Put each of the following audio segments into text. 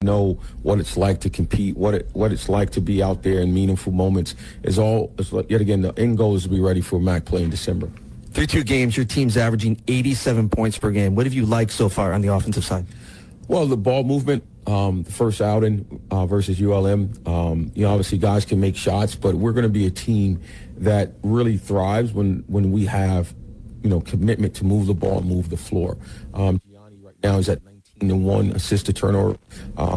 know what it's like to compete, what it's like to be out there in meaningful moments. Yet again, the end goal is to be ready for MAC play in December. Through 2 games, your team's averaging 87 points per game. What have you liked so far on the offensive side? Well, the ball movement, the first outing versus ULM, obviously guys can make shots, but we're going to be a team that really thrives when we have, commitment to move the ball, move the floor. Gianni right now is at 19-1 assist to turnover.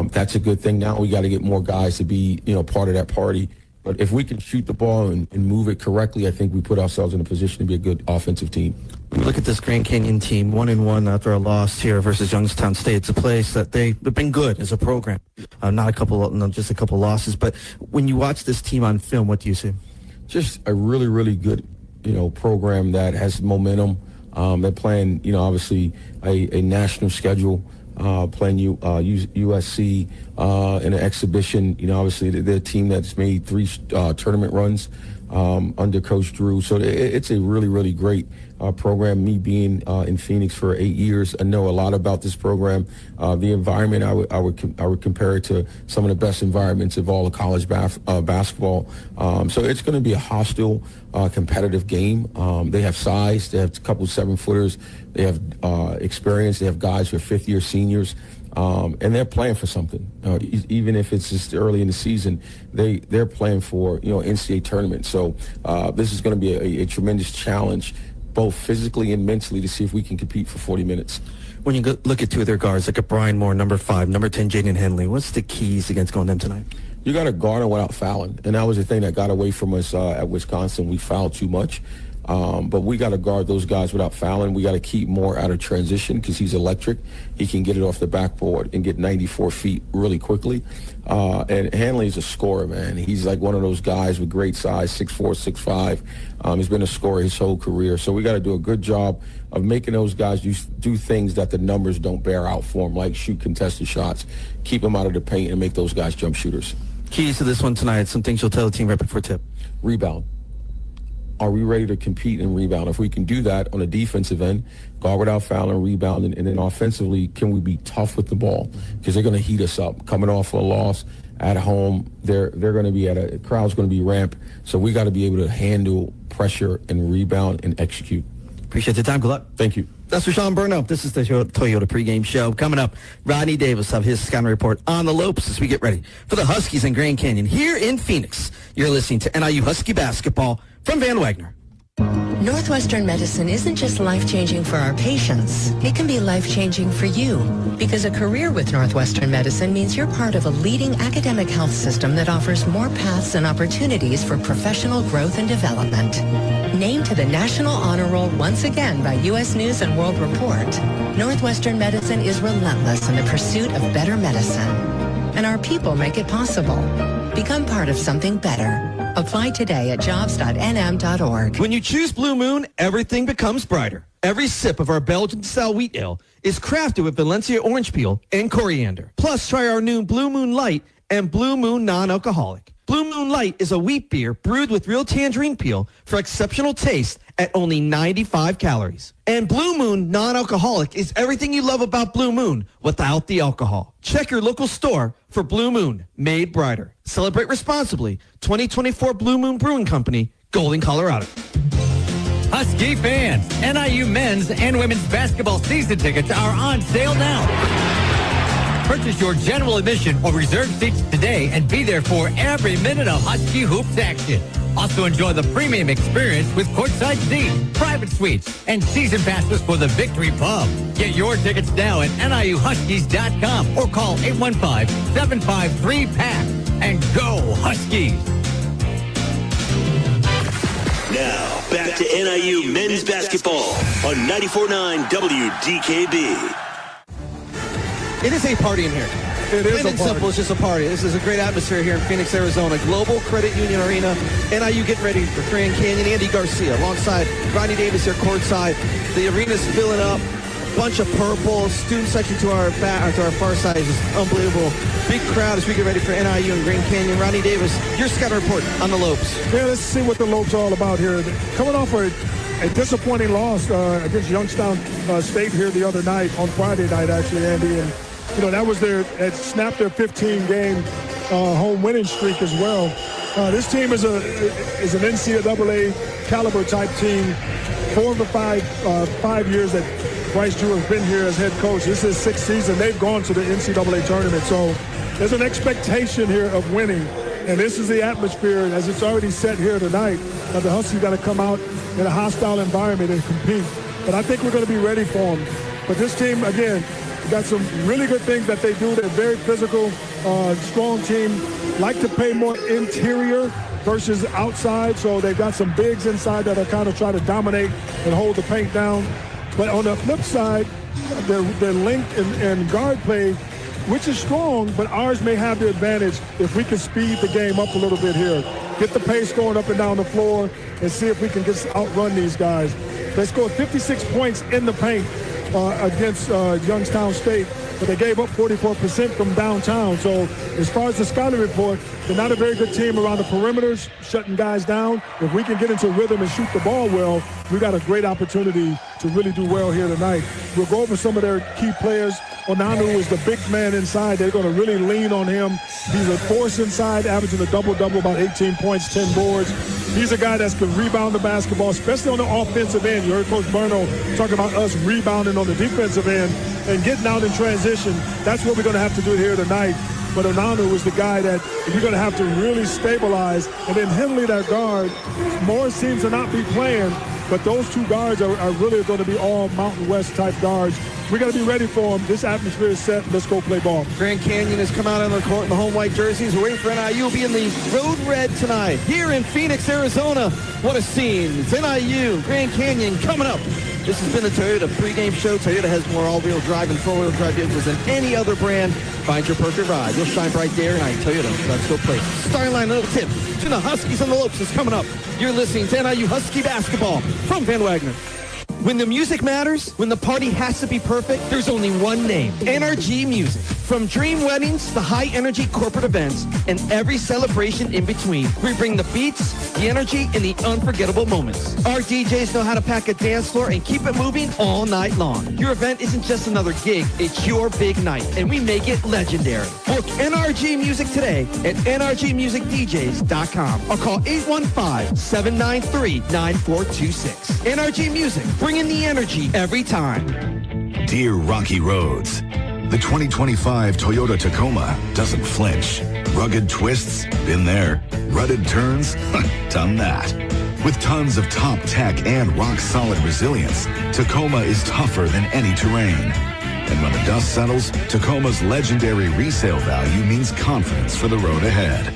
That's a good thing. Now we got to get more guys to be, part of that party. But if we can shoot the ball and move it correctly, I think we put ourselves in a position to be a good offensive team. Look at this Grand Canyon team, 1-1 after a loss here versus Youngstown State. It's a place that they've been good as a not just a couple losses. But when you watch this team on film, what do you see? Just a really, really good, program that has momentum. They're playing, obviously a national schedule. Playing USC in an exhibition. Obviously they're a team that's made 3 tournament runs under Coach Drew. So it's a really, really great program. Me being in Phoenix for 8 years, I know a lot about this program. The environment, I would compare it to some of the best environments of all of college basketball. So it's going to be a hostile, competitive game. They have size. They have a couple 7-footers. They have experience. They have guys who are 5th-year seniors. And they're playing for something. Even if it's just early in the season, they're playing for, NCAA tournament. So this is going to be a tremendous challenge, both physically and mentally, to see if we can compete for 40 minutes. When you look at 2 of their guards, like a Brian Moore, number 5, number 10, Jaden Henley, what's the keys against going them tonight? You got to guard them without fouling. And that was the thing that got away from us at Wisconsin. We fouled too much. But we got to guard those guys without fouling. We got to keep Moore out of transition because he's electric. He can get it off the backboard and get 94 feet really quickly. And Hanley's a scorer, man. He's like one of those guys with great size, 6'4", 6'5". He's been a scorer his whole career. So we got to do a good job of making those guys do things that the numbers don't bear out for them, like shoot contested shots, keep them out of the paint, and make those guys jump shooters. Keys to this one tonight, some things you'll tell the team right before tip. Rebound. Are we ready to compete and rebound? If we can do that on a defensive end, guard without fouling, rebound, and then offensively, can we be tough with the ball? Because they're going to heat us up. Coming off a loss at home, they're going to be the crowd's going to be ramped. So we got to be able to handle pressure and rebound and execute. Appreciate the time. Good luck. Thank you. That's Rashawn Burnham. This is the Toyota pregame show. Coming up, Rodney Davis have his scouting report on the Lopes as we get ready for the Huskies in Grand Canyon here in Phoenix. You're listening to NIU Husky basketball from Van Wagner. Northwestern Medicine isn't just life-changing for our patients. It can be life-changing for you. Because a career with Northwestern Medicine means you're part of a leading academic health system that offers more paths and opportunities for professional growth and development. Named to the National Honor Roll once again by U.S. News and World Report, Northwestern Medicine is relentless in the pursuit of better medicine. And our people make it possible. Become part of something better. Apply today at jobs.nm.org. When you choose Blue Moon, everything becomes brighter. Every sip of our Belgian-style wheat ale is crafted with Valencia orange peel and coriander. Plus, try our new Blue Moon Light and Blue Moon non-alcoholic. Blue Moon Light is a wheat beer brewed with real tangerine peel for exceptional taste at only 95 calories. And Blue Moon non-alcoholic is everything you love about Blue Moon without the alcohol. Check your local store for Blue Moon, made brighter. Celebrate responsibly. 2024 Blue Moon Brewing Company, Golden, Colorado. Husky fans, NIU men's and women's basketball season tickets are on sale now. Purchase your general admission or reserve seats today and be there for every minute of Husky Hoops action. Also enjoy the premium experience with courtside seats, private suites, and season passes for the Victory Pub. Get your tickets now at NIUHuskies.com or call 815-753-PACK and go Huskies. Now, back to NIU men's basketball on 94.9 WDKB. It is a party in here. It is Plain and simple, it's just a party. This is a great atmosphere here in Phoenix, Arizona. Global Credit Union Arena. NIU getting ready for Grand Canyon. Andy Garcia alongside Rodney Davis here courtside. The arena's filling up. Bunch of purple. Student section to our far side is just unbelievable. Big crowd as we get ready for NIU and Grand Canyon. Rodney Davis, your scouting report on the Lopes. Yeah, let's see what the Lopes are all about here. Coming off a disappointing loss against Youngstown State here the other night, on Friday night actually, Andy. And that was had snapped their 15-game home winning streak as well. This team is an NCAA caliber type team. 4 of the 5 years that Bryce Drew has been here as head coach. This is his 6th season. They've gone to the NCAA tournament. So there's an expectation here of winning. And this is the atmosphere, as it's already set here tonight, that the Huskies got to come out in a hostile environment and compete. But I think we're going to be ready for them. But this team, again, got some really good things that they do. They're very physical, strong team. Like to play more interior versus outside. So they've got some bigs inside that are kind of trying to dominate and hold the paint down. But on the flip side, their length and guard play, which is strong, but ours may have the advantage if we can speed the game up a little bit here. Get the pace going up and down the floor and see if we can just outrun these guys. They scored 56 points in the paint against Youngstown State, but they gave up 44% from downtown. So as far as the scouting report, they're not a very good team around the perimeters, shutting guys down. If we can get into rhythm and shoot the ball well, we got a great opportunity to really do well here tonight. We'll go over some of their key players. Onanu is the big man inside. They're going to really lean on him. He's a force inside, averaging a double-double, about 18 points, 10 boards. He's a guy that's going to rebound the basketball, especially on the offensive end. You heard Coach Berno talking about us rebounding on the defensive end and getting out in transition. That's what we're going to have to do here tonight. But Onanu is the guy that you're going to have to really stabilize. And then Henley, that guard, Morris seems to not be playing, but those two guards are really going to be all Mountain West type guards. We got to be ready for them. This atmosphere is set. Let's go play ball. Grand Canyon has come out on the court in the home white jerseys. We're waiting for NIU to be in the road red tonight here in Phoenix, Arizona. What a scene. It's NIU, Grand Canyon coming up. This has been the Toyota pregame show. Toyota has more all-wheel drive and four-wheel drive vehicles than any other brand. Find your perfect ride. You'll shine bright day or night. Toyota, let's go play. Starting line, little tip to the Huskies and the Lopes is coming up. You're listening to NIU Husky basketball from Van Wagner. When the music matters, when the party has to be perfect, there's only one name, NRG Music. From dream weddings to high-energy corporate events and every celebration in between, we bring the beats, the energy, and the unforgettable moments. Our DJs know how to pack a dance floor and keep it moving all night long. Your event isn't just another gig, it's your big night, and we make it legendary. Book NRG Music today at nrgmusicdjs.com or call 815-793-9426. NRG Music, bringing the energy every time. Dear Rocky Roads, the 2025 Toyota Tacoma doesn't flinch. Rugged twists? Been there. Rutted turns? Done that. With tons of top tech and rock-solid resilience, Tacoma is tougher than any terrain. And when the dust settles, Tacoma's legendary resale value means confidence for the road ahead.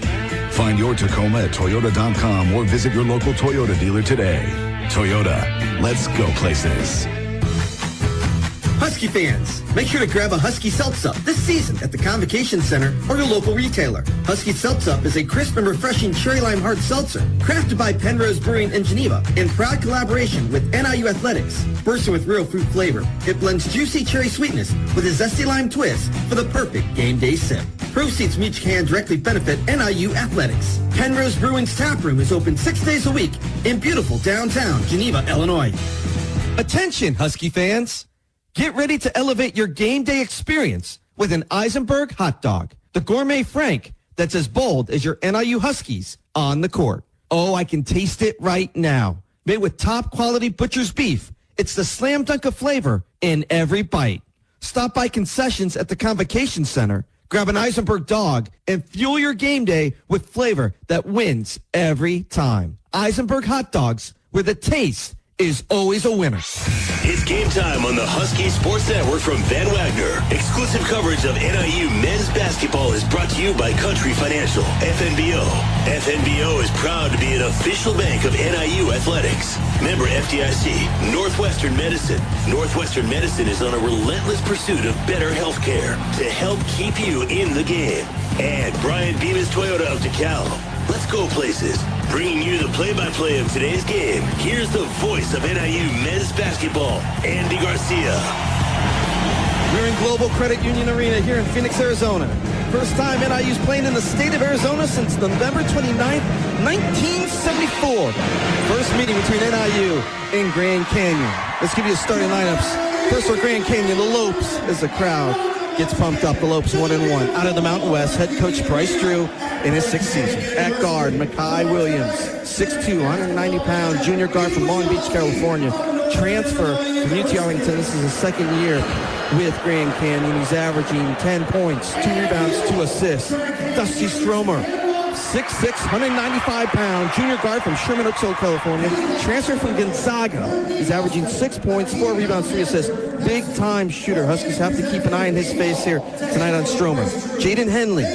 Find your Tacoma at Toyota.com or visit your local Toyota dealer today. Toyota, let's go places. Husky fans, make sure to grab a Husky Seltz-Up this season at the Convocation Center or your local retailer. Husky Seltz-Up is a crisp and refreshing cherry lime hard seltzer crafted by Penrose Brewing in Geneva in proud collaboration with NIU Athletics. Bursting with real fruit flavor, it blends juicy cherry sweetness with a zesty lime twist for the perfect game day sip. Proceeds from each can directly benefit NIU Athletics. Penrose Brewing's tap room is open 6 days a week in beautiful downtown Geneva, Illinois. Attention, Husky fans. Get ready to elevate your game day experience with an Eisenberg hot dog, the gourmet Frank that's as bold as your NIU Huskies on the court. Oh, I can taste it right now. Made with top quality butcher's beef, it's the slam dunk of flavor in every bite. Stop by concessions at the Convocation Center, grab an Eisenberg dog, and fuel your game day with flavor that wins every time. Eisenberg hot dogs, where the taste is always a winner. It's game time on the Husky Sports Network from Van Wagner. Exclusive coverage of NIU men's basketball is brought to you by Country Financial, FNBO. FNBO is proud to be an official bank of NIU Athletics. Member FDIC, Northwestern Medicine. Northwestern Medicine is on a relentless pursuit of better health care to help keep you in the game. And Brian Bemis Toyota of DeKalb. Let's go places. Bringing you the play-by-play of today's game, here's the voice of NIU men's basketball, Andy Garcia. We're in Global Credit Union Arena here in Phoenix, Arizona. First time NIU's playing in the state of Arizona since November 29th, 1974. First meeting between NIU and Grand Canyon. Let's give you the starting lineups. First for Grand Canyon, the Lopes is the crowd. gets pumped up. The Lopes 1-1. Out of the Mountain West, head coach Bryce Drew in his 6th season. At guard, Makai Williams, 6'2", 190-pound junior guard from Long Beach, California. Transfer from UT Arlington. This is his 2nd year with Grand Canyon. He's averaging 10 points, 2 rebounds, 2 assists. Dusty Stromer, 6'6", 195-pound junior guard from Sherman Oaks Hill, California. Transfer from Gonzaga. He's averaging 6 points, 4 rebounds, 3 assists. Big-time shooter. Huskies have to keep an eye on his face here tonight on Stromer. Jaden Henley,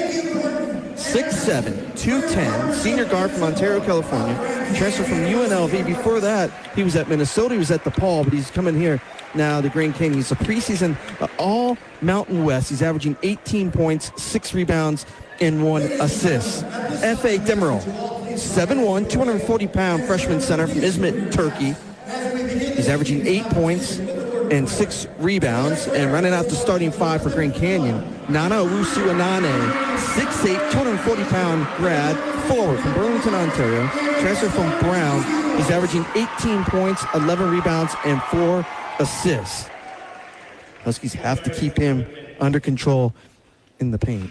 6'7", 210, senior guard from Ontario, California. Transfer from UNLV. Before that, he was at Minnesota. He was at DePaul, but he's coming here now to Grand Canyon. He's a preseason all Mountain West. He's averaging 18 points, 6 rebounds, and 1 assist. F.A. Demerol, 7'1", 240-pound freshman center from Izmit, Turkey. He's averaging 8 points and 6 rebounds, and running out the starting 5 for Grand Canyon. Nana Owusu Anane, 6'8", 240-pound grad, forward from Burlington, Ontario. Transfer from Brown. He's averaging 18 points, 11 rebounds, and 4 assists. Huskies have to keep him under control in the paint.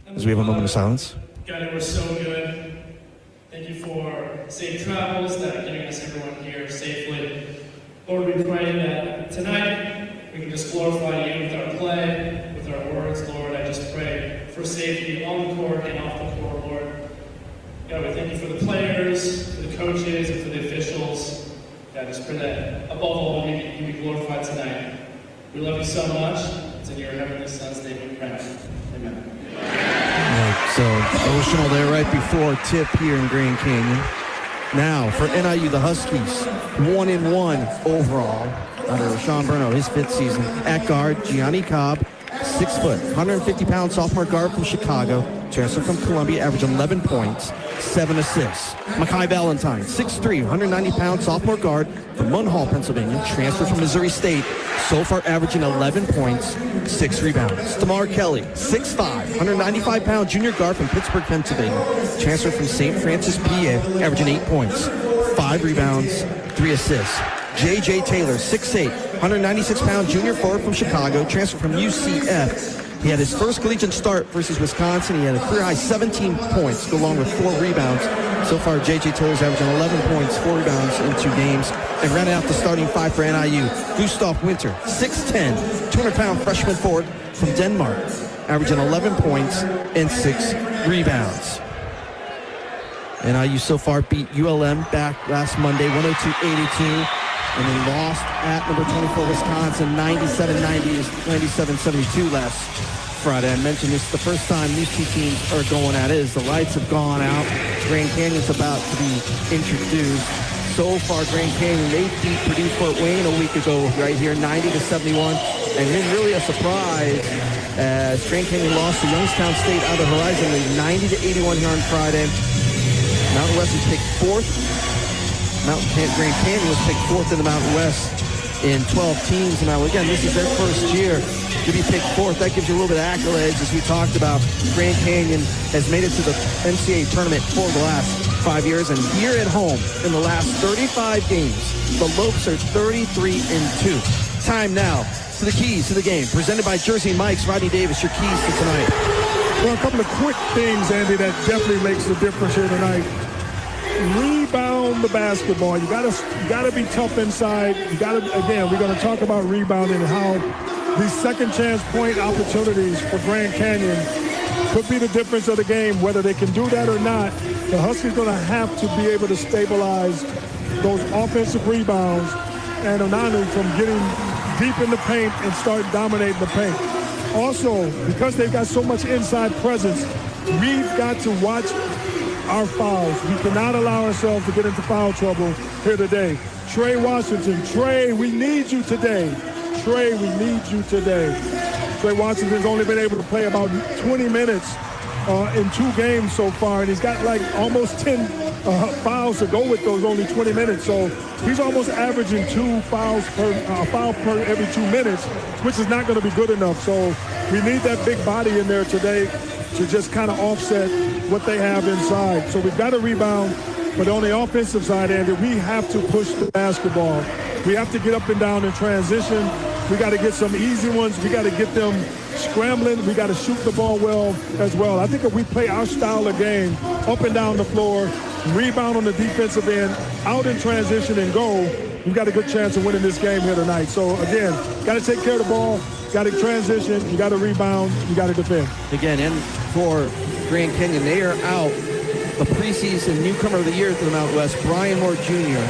As we have a moment of silence. God, it was so good. Thank you for safe travels, that getting us everyone here safely. Lord, we pray that tonight we can just glorify you with our play, with our words. Lord, I just pray for safety on the court and off the court, Lord. God, we thank you for the players, for the coaches, and for the officials. God, I just pray that above all, you be glorified tonight. We love you so much. It's in your heavenly Son's name we pray. Amen. Right, so emotional there right before tip here in Grand Canyon. Now for NIU, the Huskies, 1-1 overall under Sean Bruno, his 5th season. At guard, Gianni Cobb, 6 foot, 150-pound sophomore guard from Chicago. Transfer from Columbia, average 11 points, 7 assists. Makai Valentine, 6'3", 190-pound sophomore guard from Munhall, Pennsylvania. Transfer from Missouri State, so far averaging 11 points, 6 rebounds. Tamar Kelly, 6'5", 195-pound junior guard from Pittsburgh, Pennsylvania. Transfer from St. Francis, PA, averaging 8 points, 5 rebounds, 3 assists. J.J. Taylor, 6'8", 196-pound junior forward from Chicago. Transfer from UCF. He had his first collegiate start versus Wisconsin. He had a career-high 17 points, go along with 4 rebounds. So far, J.J. Taylor's averaging 11 points, 4 rebounds in 2 games. And rounding out the starting 5 for NIU, Gustav Winter, 6'10", 200-pound freshman forward from Denmark, averaging 11 points and 6 rebounds. NIU so far beat ULM back last Monday, 102-82. And then lost at number 24, Wisconsin, 97-90, 97-72 last Friday. I mentioned this is the first time these two teams are going at it. As the lights have gone out, Grand Canyon's about to be introduced. So far, Grand Canyon, they beat Purdue Fort Wayne a week ago right here, 90-71. And then really a surprise as Grand Canyon lost to Youngstown State out of the Horizon League, 90-81 here on Friday. Mountain West was picked 4th. Grand Canyon was picked 4th in the Mountain West in 12 teams. Now, again, this is their first year to be picked 4th. That gives you a little bit of accolades. As we talked about, Grand Canyon has made it to the NCAA tournament for the last 5 years. And here at home, in the last 35 games, the Lopes are 33-2. Time now to the keys to the game. Presented by Jersey Mike's. Rodney Davis, your keys to tonight. Well, a couple of quick things, Andy, that definitely makes the difference here tonight. Rebound the basketball. You gotta be tough inside. Again, we're gonna talk about rebounding and how these second chance point opportunities for Grand Canyon could be the difference of the game. Whether they can do that or not, the Huskies gonna have to be able to stabilize those offensive rebounds and Onanu from getting deep in the paint and start dominating the paint. Also, because they've got so much inside presence, we've got to watch our fouls. We cannot allow ourselves to get into foul trouble here today. Trey Washington. Trey, we need you today. Trey, we need you today. Trey Washington's only been able to play about 20 minutes in 2 games so far, and he's got like almost 10 fouls to go with those only 20 minutes. So he's almost averaging 2 fouls per every 2 minutes, which is not going to be good enough. So we need that big body in there today to just kind of offset what they have inside. So we've got to rebound, but on the offensive side, Andy, we have to push the basketball. We have to get up and down in transition. We got to get some easy ones. We got to get them scrambling. We got to shoot the ball well as well. I think if we play our style of game, up and down the floor, rebound on the defensive end, out in transition and go, we've got a good chance of winning this game here tonight. So, again, got to take care of the ball, got to transition, you got to rebound, you got to defend. Again, and for Grand Canyon, they are out. The preseason newcomer of the year to the Mountain West, Brian Moore Jr.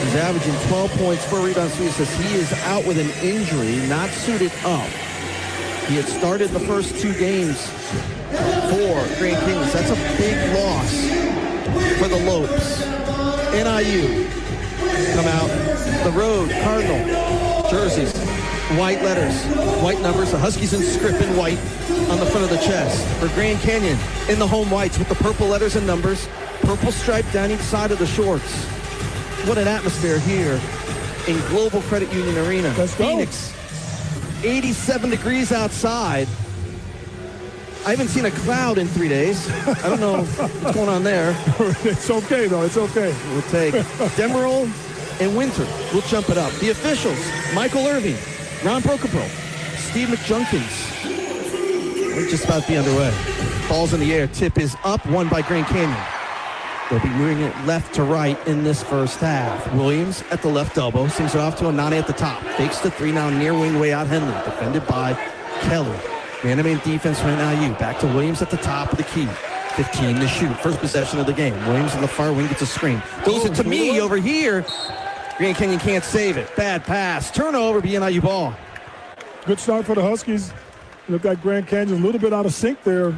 He's averaging 12 points, 4 rebounds, 3 assists. He is out with an injury, not suited up. He had started the first 2 games for Grand Canyon. So that's a big loss for the Lopes. NIU come out the road, Cardinal jerseys, white letters, white numbers, the Huskies in script in white on the front of the chest. For Grand Canyon in the home whites with the purple letters and numbers, purple stripe down each side of the shorts. What an atmosphere here in Global Credit Union Arena. Let's go. Phoenix, 87 degrees outside. I haven't seen a cloud in 3 days. I don't know what's going on there. It's okay, though. It's okay. We'll take Demerol and Winter. We'll jump it up. The officials, Michael Irving, Ron Procopro, Steve McJunkins. We're just about to be underway. Ball's in the air. Tip is up, won by Grand Canyon. They'll be moving it left to right in this first half. Williams at the left elbow. Sings it off to Anane at the top. Fakes the 3 now near wing way out Henley. Defended by Kelly. Man-to-man defense from NIU. Back to Williams at the top of the key. 15 to shoot. First possession of the game. Williams in the far wing gets a screen. Throws it to me over here. Grand Canyon can't save it. Bad pass. Turnover, be NIU ball. Good start for the Huskies. Look like Grand Canyon a little bit out of sync there.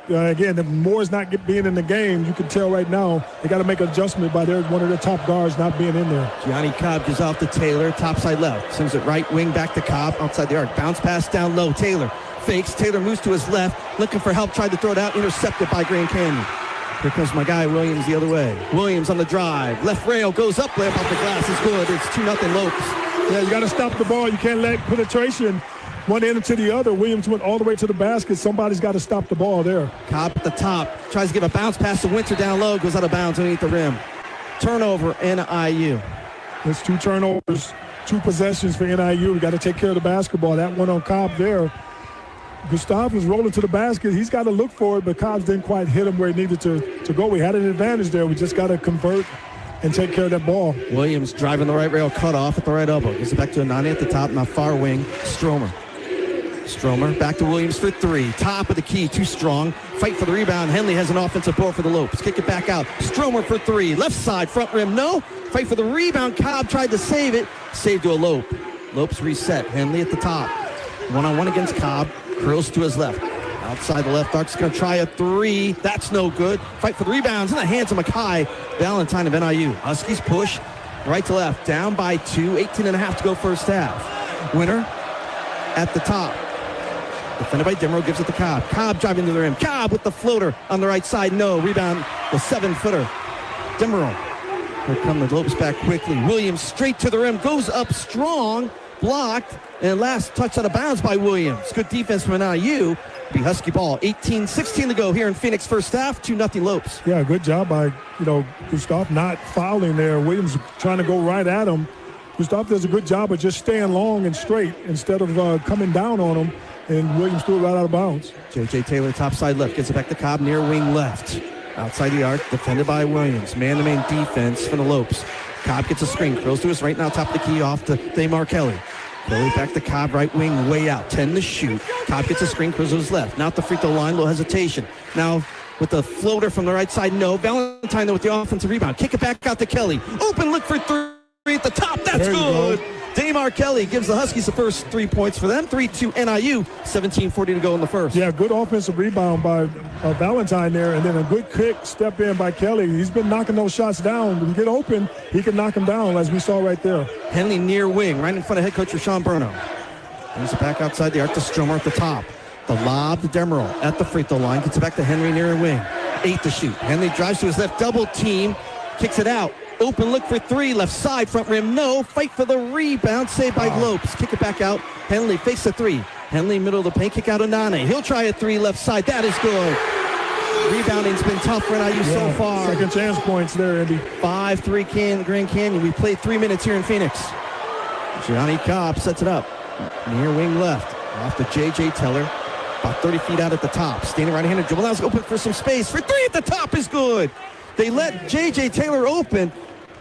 Again, if Moore's not being in the game, you can tell right now they got to make an adjustment by one of their top guards not being in there. Gianni Cobb gives off to Taylor, top side left. Sends it right wing back to Cobb, outside the arc. Bounce pass down low. Taylor fakes. Taylor moves to his left, looking for help, tried to throw it out, intercepted by Grand Canyon. Here comes my guy Williams the other way. Williams on the drive. Left rail goes up, layup off the glass is good. It's 2-0 Lopes. Yeah, you got to stop the ball. You can't let penetration one end to the other. Williams went all the way to the basket. Somebody's got to stop the ball there. Cobb at the top. Tries to give a bounce pass to Winter down low. Goes out of bounds underneath the rim. Turnover, NIU. There's 2 turnovers, 2 possessions for NIU. We got to take care of the basketball. That one on Cobb there. Gustav was rolling to the basket. He's got to look for it, but Cobb didn't quite hit him where he needed to go. We had an advantage there. We just got to convert and take care of that ball. Williams driving the right rail, cut off at the right elbow. Gives it back to Anani at the top, now far wing. Stromer back to Williams for 3. Top of the key, too strong. Fight for the rebound. Henley has an offensive board for the Lopes. Kick it back out. Stromer for 3. Left side, front rim, no. Fight for the rebound. Cobb tried to save it. Saved to a Lope. Lopes reset. Henley at the top. One-on-one against Cobb. Curls to his left. Outside the left arc. He's going to try a 3. That's no good. Fight for the rebounds in the hands of Makai Valentine of NIU. Huskies push right to left. Down by 2. 18.5 to go first half. Winner at the top. Defended by Demerol, gives it to Cobb. Cobb driving to the rim. Cobb with the floater on the right side. No. Rebound, the 7-footer. Demerol. Here come the Lopes back quickly. Williams straight to the rim. Goes up strong. Blocked. And last touch out of bounds by Williams. Good defense from NIU. Be Husky ball. 18-16 to go here in Phoenix first half. 2-0 Lopes. Yeah, good job by, Gustav not fouling there. Williams trying to go right at him. Gustav does a good job of just staying long and straight instead of coming down on him. And Williams threw it right out of bounds. J.J. Taylor, top side left, gets it back to Cobb, near wing left. Outside the arc, defended by Williams. Man-to-man defense for the Lopes. Cobb gets a screen, throws to his right now, top of the key off to Damar Kelly. Kelly back to Cobb, right wing, way out, 10 to shoot. Cobb gets a screen, throws to his left. Now at the free throw line, little hesitation. Now with the floater from the right side, no. Valentine though with the offensive rebound. Kick it back out to Kelly. Open look for 3 at the top, that's good. Damar Kelly gives the Huskies the first 3 points for them. 3-2 NIU, 17:40 to go in the first. Yeah, good offensive rebound by Valentine there, and then a good kick step in by Kelly. He's been knocking those shots down. When he get open, he can knock them down, as we saw right there. Henley near wing, right in front of head coach Rashawn Burno. Brings it back outside the arc to Stromer at the top. The lob to Demerol at the free throw line. Gets it back to Henry near wing. 8 to shoot. Henley drives to his left, double team, kicks it out. Open look for 3, left side, front rim, no. Fight for the rebound, saved by Lopes. Kick it back out. Henley fakes a 3. Henley middle of the paint, kick out Anane. He'll try a 3 left side. That is good. Rebounding's been tough for NIU so far. Second chance points there, Andy. 5-3 Grand Canyon. We played 3 minutes here in Phoenix. Gianni Cobb sets it up. Near wing left. Off to J.J. Taylor. About 30 feet out at the top. Standing right-handed dribble. Now it's open for some space. For three at the top is good. They let J.J. Taylor open.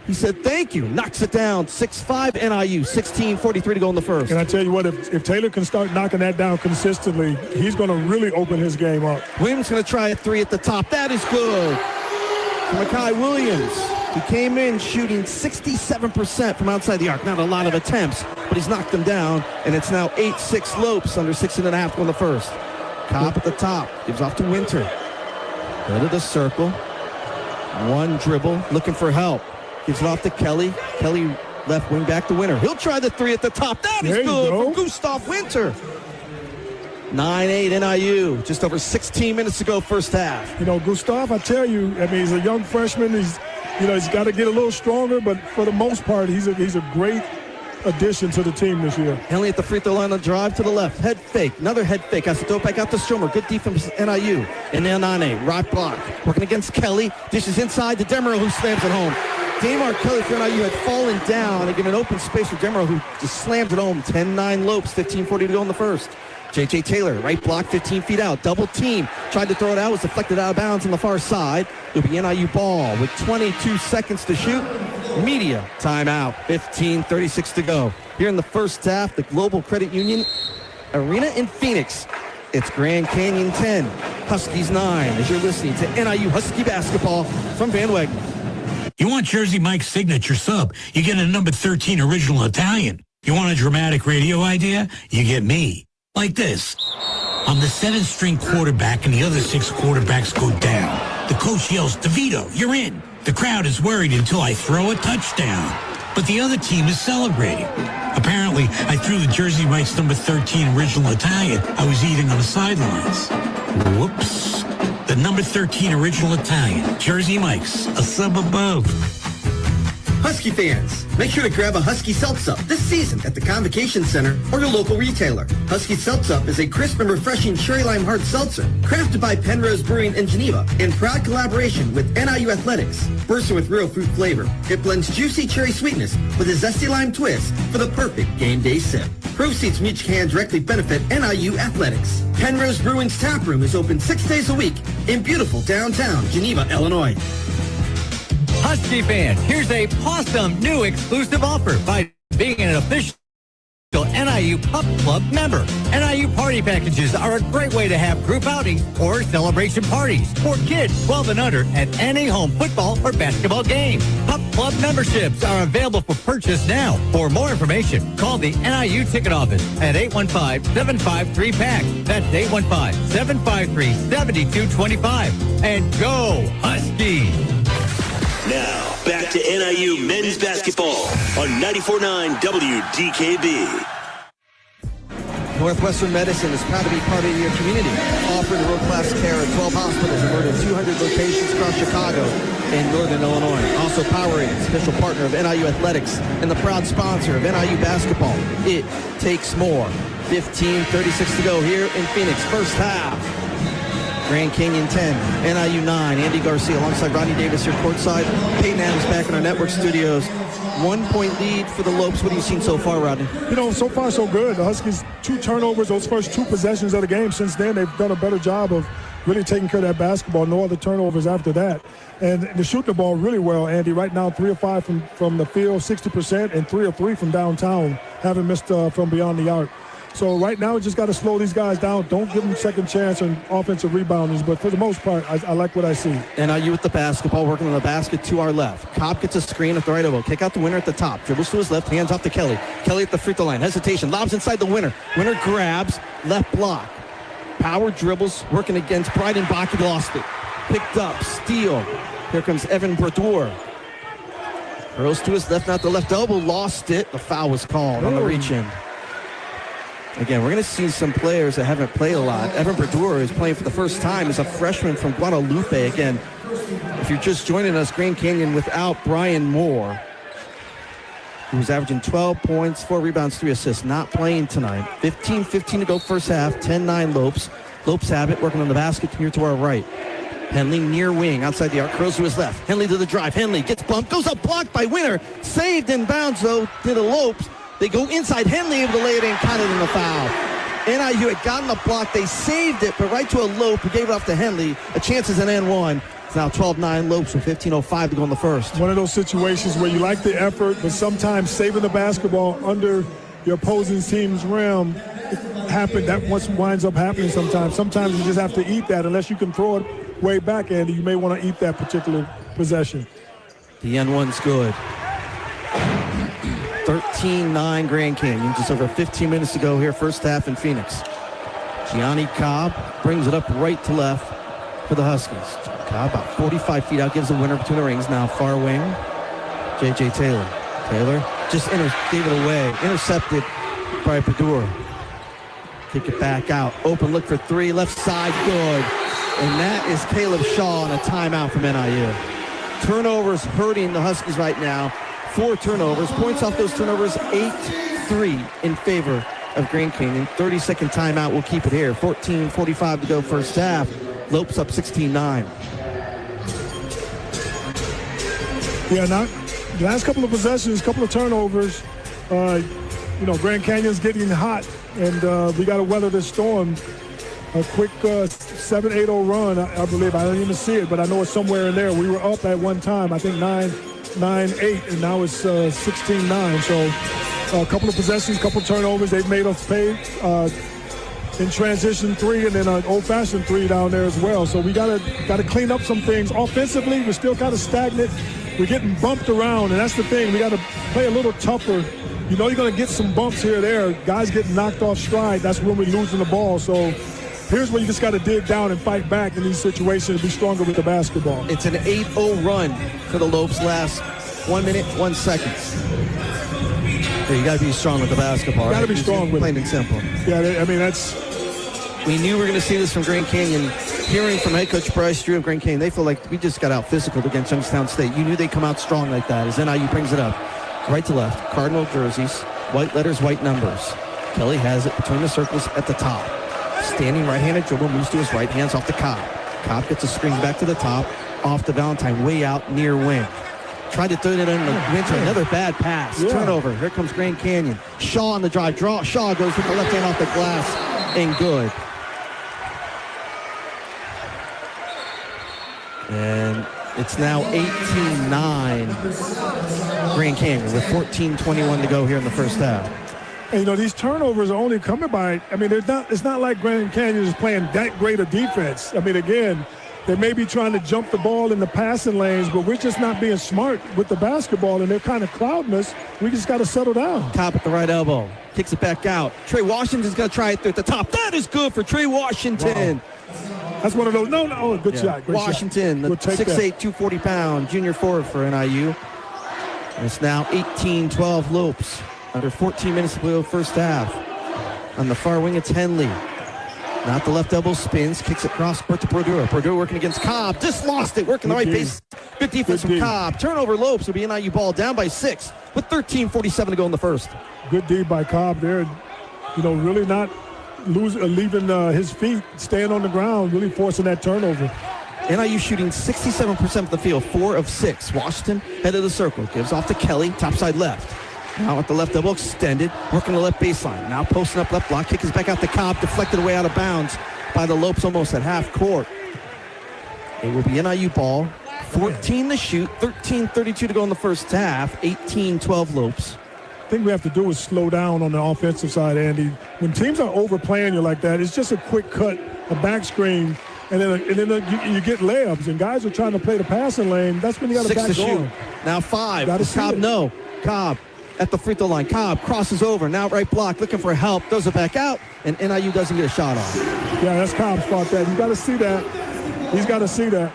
He said, thank you. Knocks it down. 6-5 NIU. 16:43 to go in the first. And I tell you what, if Taylor can start knocking that down consistently, he's going to really open his game up. Williams going to try a three at the top. That is good. Makai Williams. He came in shooting 67% from outside the arc. Not a lot of attempts, but he's knocked them down. And it's now 8-6 Lopes under 6.5 to go in the first. Cobb at the top. Gives off to Winter. Go to the circle. One dribble. Looking for help. Gives it off to Kelly. Kelly left wing back to Winter. He'll try the three at the top. That is good from Gustav Winter. 9-8 NIU. Just over 16 minutes to go first half. You know, Gustav, I tell you, I mean, he's a young freshman. He's got to get a little stronger, but for the most part, he's a great addition to the team this year. Henley at the free throw line on the drive to the left. Head fake. Another head fake. Has to throw it back out to Stromer. Good defense NIU. And now Nane. Right block. Working against Kelly. Dishes inside to Demerol, who slams it home. Damar Kelly for NIU had fallen down and given an open space for Demerol, who just slammed it home. 10-9 Lopes. 15:40 to go in the first. J.J. Taylor, right block, 15 feet out. Double team. Tried to throw it out. Was deflected out of bounds on the far side. It'll be NIU ball with 22 seconds to shoot. Media timeout. 15:36 to go. Here in the first half, the Global Credit Union Arena in Phoenix. It's Grand Canyon 10, Huskies 9, as you're listening to NIU Husky basketball from Van Wagner. You want Jersey Mike's signature sub? You get a number 13 original Italian. You want a dramatic radio idea? You get me. Like this. I'm the 7th-string quarterback and the other 6 quarterbacks go down. The coach yells, DeVito, you're in. The crowd is worried until I throw a touchdown. But the other team is celebrating. Apparently, I threw the Jersey Mike's number 13 original Italian I was eating on the sidelines. Whoops. The number 13 original Italian, Jersey Mike's, a sub above. Husky fans, make sure to grab a Husky Seltz-Up this season at the Convocation Center or your local retailer. Husky Seltz-Up is a crisp and refreshing cherry lime hard seltzer crafted by Penrose Brewing in Geneva in proud collaboration with NIU Athletics. Bursting with real fruit flavor, it blends juicy cherry sweetness with a zesty lime twist for the perfect game day sip. Proceeds from each can directly benefit NIU Athletics. Penrose Brewing's tap room is open 6 days a week in beautiful downtown Geneva, Illinois. Husky fans, here's a awesome new exclusive offer by being an official NIU Pup Club member. NIU party packages are a great way to have group outings or celebration parties for kids 12 and under at any home football or basketball game. Pup Club memberships are available for purchase now. For more information, call the NIU ticket office at 815-753-PACK. That's 815-753-7225. And go Huskies! Now, back to NIU men's basketball on 94.9 WDKB. Northwestern Medicine is proud to be part of your community, offering world-class care at 12 hospitals in more than 200 locations across Chicago and Northern Illinois. Also Powerade, official partner of NIU Athletics and the proud sponsor of NIU basketball. It takes more. 15:36 to go here in Phoenix, first half. Grand Canyon 10, NIU 9, Andy Garcia alongside Rodney Davis here courtside. Peyton Adams back in our network studios. 1 point lead for the Lopes. What have you seen so far, Rodney? You know, so far so good. The Huskies, 2 turnovers, those first 2 possessions of the game. Since then, they've done a better job of really taking care of that basketball. No other turnovers after that. And they're shooting the ball really well, Andy. Right now, 3 of 5 from the field, 60%, and 3 of 3 from downtown. Haven't missed from beyond the arc. So right now, we just got to slow these guys down. Don't give them second chance and offensive rebounders. But for the most part, I like what I see. NIU with the basketball, working on the basket to our left. Cobb gets a screen at the right elbow. Kick out the Winner at the top. Dribbles to his left, hands off to Kelly. Kelly at the free throw line. Hesitation. Lobs inside the Winner. Winner grabs. Left block. Power dribbles. Working against Breidenbach. He lost it. Picked up. Steal. Here comes Evan Braddour. Curls to his left, not the left elbow. Lost it. The foul was called on the reach in. Again, we're going to see some players that haven't played a lot. Evan Braddour is playing for the first time as a freshman from Guadalupe. Again, if you're just joining us, Grand Canyon without Brian Moore, who's averaging 12 points, 4 rebounds, 3 assists, not playing tonight. 15-15 to go first half, 10-9 Lopes. Lopes have it, working on the basket here to our right. Henley near wing, outside the arc, curls to his left. Henley to the drive. Henley gets bumped, goes up, blocked by Winner. Saved in bounds, though, to the Lopes. They go inside. Henley able to lay it in, counted in the foul. NIU had gotten the block. They saved it, but right to a Lope who gave it off to Henley. A chance is an N1. It's now 12-9 Lopes with 15:05 to go in the first. One of those situations where you like the effort, but sometimes saving the basketball under your opposing team's rim that what winds up happening sometimes. Sometimes you just have to eat that. Unless you can throw it way back, Andy, you may want to eat that particular possession. The N1's good. 13-9 Grand Canyon. Just over 15 minutes to go here, first half in Phoenix. Gianni Cobb brings it up right to left for the Huskies. Cobb about 45 feet out, gives the winner between the rings. Now far wing, J.J. Taylor. Taylor just gave it away. Intercepted by Brodeur. Kick it back out. Open look for three. Left side, good. And that is Caleb Shaw on a timeout from NIU. Turnovers hurting the Huskies right now. 4 turnovers. Points off those turnovers, 8-3 in favor of Grand Canyon. 30-second timeout. We'll keep it here. 14:45 to go first half. Lopes up 16-9. Yeah, the last couple of possessions, couple of turnovers. Grand Canyon's getting hot, and we got to weather this storm. A quick 7-8-0 run, I believe. I didn't even see it, but I know it's somewhere in there. We were up at one time, I think 9-8, and now it's 16-9. So a couple of possessions, couple of turnovers. They've made us pay in transition 3 and then an old-fashioned 3 down there as well. So we got to clean up some things. Offensively, we're still kind of stagnant. We're getting bumped around, and that's the thing. We got to play a little tougher. You know you're going to get some bumps here or there. Guys getting knocked off stride. That's when we're losing the ball. So here's where you just got to dig down and fight back in these situations and be stronger with the basketball. It's an 8-0 run for the Lopes last 1 minute, 1 second. So you got to be strong with the basketball. Got to be strong with it. Plain and simple. Yeah, I mean, that's... We knew we were going to see this from Grand Canyon. Hearing from head coach Bryce Drew of Grand Canyon, they feel like we just got out physical against Youngstown State. You knew they'd come out strong like that as NIU brings it up. Right to left, Cardinal jerseys, white letters, white numbers. Kelly has it between the circles at the top. Standing right-handed dribble, moves to his right, hands off to Cobb. Cobb gets a screen back to the top, off to Valentine, way out near wing. Tried to throw it in the winter, another bad pass. Yeah. Turnover, here comes Grand Canyon. Shaw on the drive, Shaw goes with the left hand off the glass, and good. And it's now 18-9 Grand Canyon with 14:21 to go here in the first half. And, these turnovers are only coming by, it's not like Grand Canyon is playing that great a defense. Again, they may be trying to jump the ball in the passing lanes, but we're just not being smart with the basketball, and they're kind of clouding us. We just got to settle down. Top at the right elbow. Kicks it back out. Trey Washington's going to try it through at the top. That is good for Trey Washington. Wow. That's one of those. No, good shot. Great Washington, shot. the 6'8", 240-pound junior forward for NIU. And it's now 18-12 Lopes. Under 14 minutes to go first half. On the far wing, it's Henley. Not the left elbow, spins, kicks it cross court to Brodeur. Brodeur working against Cobb. Just lost it, working the right base. Good defense from Cobb. Turnover Lopes will be NIU ball down by 6 with 13:47 to go in the first. Good D by Cobb there. Really not leaving his feet, staying on the ground, really forcing that turnover. NIU shooting 67% of the field, 4 of 6. Washington, head of the circle, gives off to Kelly, topside left. Now at the left elbow, extended, working the left baseline. Now posting up left block, kick is back out to Cobb, deflected away out of bounds by the Lopes almost at half court. It will be NIU ball, 14 to shoot, 13:32 to go in the first half, 18-12 Lopes. I think we have to do is slow down on the offensive side, Andy. When teams are overplaying you like that, it's just a quick cut, a back screen, and then you get layups. And guys are trying to play the passing lane. That's when you got to back going. Now 5. Does Cobb, no. Cobb at the free throw line. Cobb crosses over. Now right block, looking for help. Throws it back out, and NIU doesn't get a shot off. Yeah, that's Cobb's fault. That you got to see that. He's got to see that.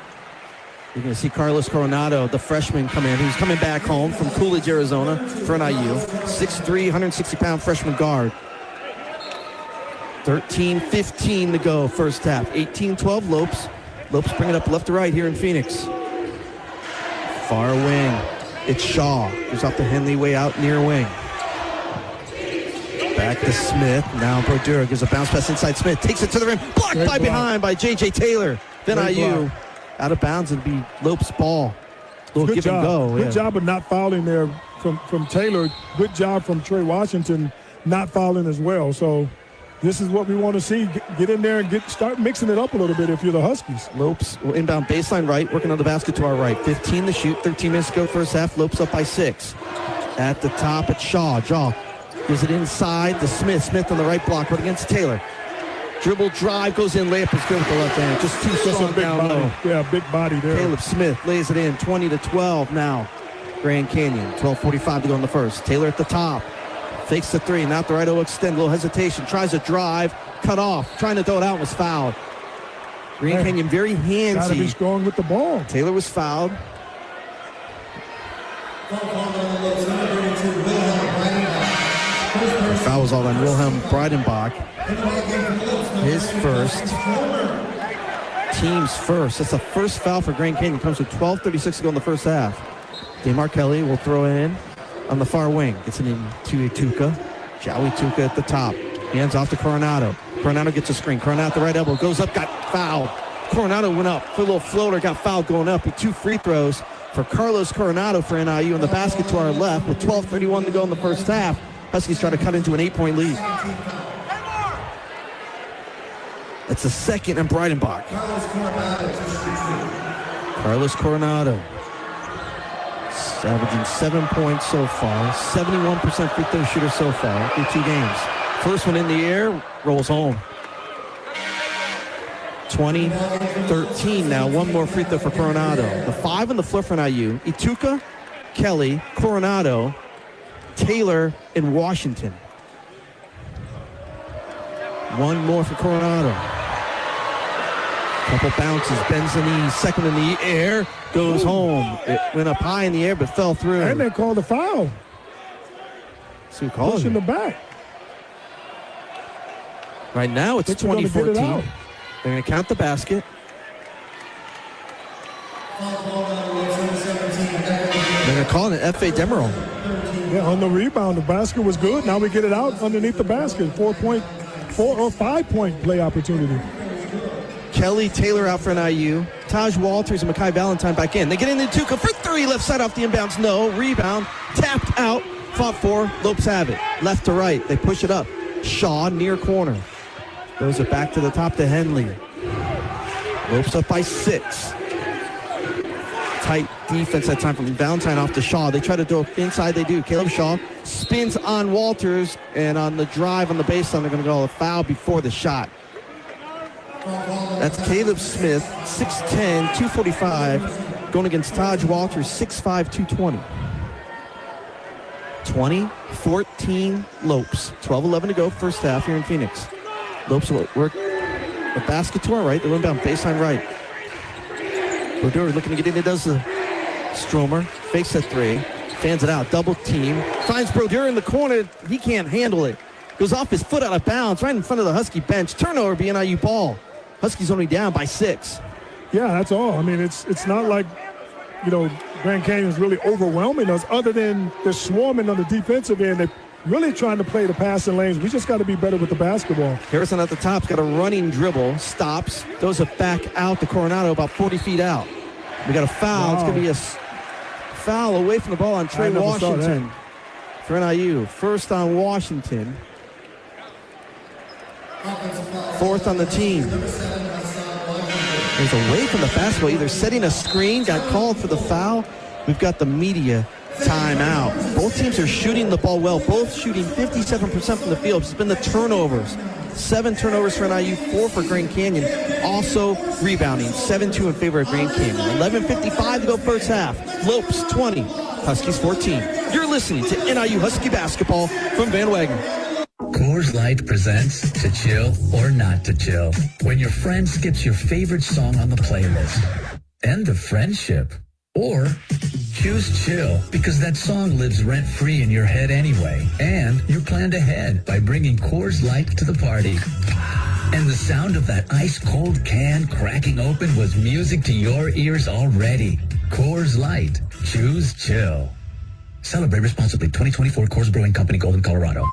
You're going to see Carlos Coronado, the freshman, come in. He's coming back home from Coolidge, Arizona for NIU. 6'3", 160-pound freshman guard. 13:15 to go first half. 18-12 Lopes. Lopes bring it up left to right here in Phoenix. Far wing. It's Shaw. Goes off the Henley way out near wing. Back to Smith. Now Brodeur gives a bounce pass inside Smith. Takes it to the rim. Blocked by behind by J.J. Taylor. Then NIU out of bounds. It'll be Lopes' ball. Little give and go. Good job of not fouling there from Taylor. Good job from Trey Washington not fouling as well. So this is what we want to see. Get in there and start mixing it up a little bit if you're the Huskies. Lopes will inbound baseline right, working on the basket to our right. 15 to shoot, 13 minutes to go first half. Lopes up by 6. At the top, it's Shaw. Shaw gives it inside to Smith. Smith on the right block, right against Taylor. Dribble drive, goes in, layup is good with the left hand. Just too strong down low. Yeah, big body there. Caleb Smith lays it in, 20-12 now. Grand Canyon, 12:45 to go in the first. Taylor at the top. Fakes the 3, not the right O extend, a little hesitation, tries a drive, cut off, trying to throw it out, was fouled. Grand Canyon very handsy. Got to be strong with the ball. Taylor was fouled. Foul was all on Wilhelm Breidenbach. His first. Team's first. That's the first foul for Grand Canyon. Comes with 12:36 to go in the first half. DeMar Kelly will throw it in on the far wing. Gets it into Ituka. Joey Ituka at the top. Hands off to Coronado. Coronado gets a screen. Coronado at the right elbow. Goes up, got fouled. Coronado went up. Put a little floater, got fouled going up with 2 free throws for Carlos Coronado for NIU in the basket to our left with 12:31 to go in the first half. Huskies try to cut into an 8-point lead. That's the second and Breidenbach. Carlos Coronado. Averaging 7 points so far. 71% free throw shooter so far through 2 games. First one in the air, rolls home. 20-13 now. One more free throw for Coronado. The 5 on the floor for NIU. Ituka, Kelly, Coronado, Taylor, and Washington. One more for Coronado. Couple bounces, bends the knee, second in the air, goes home. It went up high in the air, but fell through. And they called a foul. So who called Pushing it? the back. Right now, it's 20-14. They're going to count the basket. They're going to call it an F.A. Demerol. Yeah, on the rebound, the basket was good. Now we get it out underneath the basket. 4 or 5 point play opportunity. Kelly Taylor out for NIU. Taj Walters and Mekhi Valentine back in. They get in the Tuca for 3. Left side off the inbounds. No. Rebound. Tapped out. Fought for. Lopes have it. Left to right. They push it up. Shaw near corner. Throws it back to the top to Henley. Lopes up by 6. Tight defense that time from Valentine off to Shaw. They try to throw inside. They do. Caleb Shaw spins on Walters. And on the drive on the baseline, they're going to go a foul before the shot. That's Caleb Smith, 6'10", 245, going against Taj Walters, 6'5", 220. 20-14 Lopes. 12-11 to go, first half here in Phoenix. Lopes will work the basket to our right. They'll inbound baseline right. Brodeur looking to get in. It does the Stromer. Fakes at 3. Fans it out. Double team. Finds Brodeur in the corner. He can't handle it. Goes off his foot out of bounds right in front of the Husky bench. Turnover, BNIU ball. Huskies only down by 6. Yeah, that's all. I mean, it's not like, Grand Canyon's really overwhelming us other than they're swarming on the defensive end. They're really trying to play the passing lanes. We just got to be better with the basketball. Harrison at the top's got a running dribble, stops, throws it back out to Coronado about 40 feet out. We got a foul. Wow. It's going to be a foul away from the ball on Trey Washington for NIU. First on Washington. 4th on the team. He's away from the basketball, either setting a screen, got called for the foul. We've got the media timeout. Both teams are shooting the ball well, both shooting 57% from the field. It's been the turnovers. 7 turnovers for NIU, 4 for Grand Canyon. Also rebounding, 7-2 in favor of Grand Canyon. 11:55 to go first half. Lopes 20, Huskies 14. You're listening to NIU Husky basketball from Van Wagner. Coors Light presents To Chill or Not to Chill. When your friend skips your favorite song on the playlist. End of friendship. Or choose chill because that song lives rent-free in your head anyway. And you planned ahead by bringing Coors Light to the party. And the sound of that ice-cold can cracking open was music to your ears already. Coors Light. Choose chill. Celebrate responsibly. 2024 Coors Brewing Company, Golden, Colorado.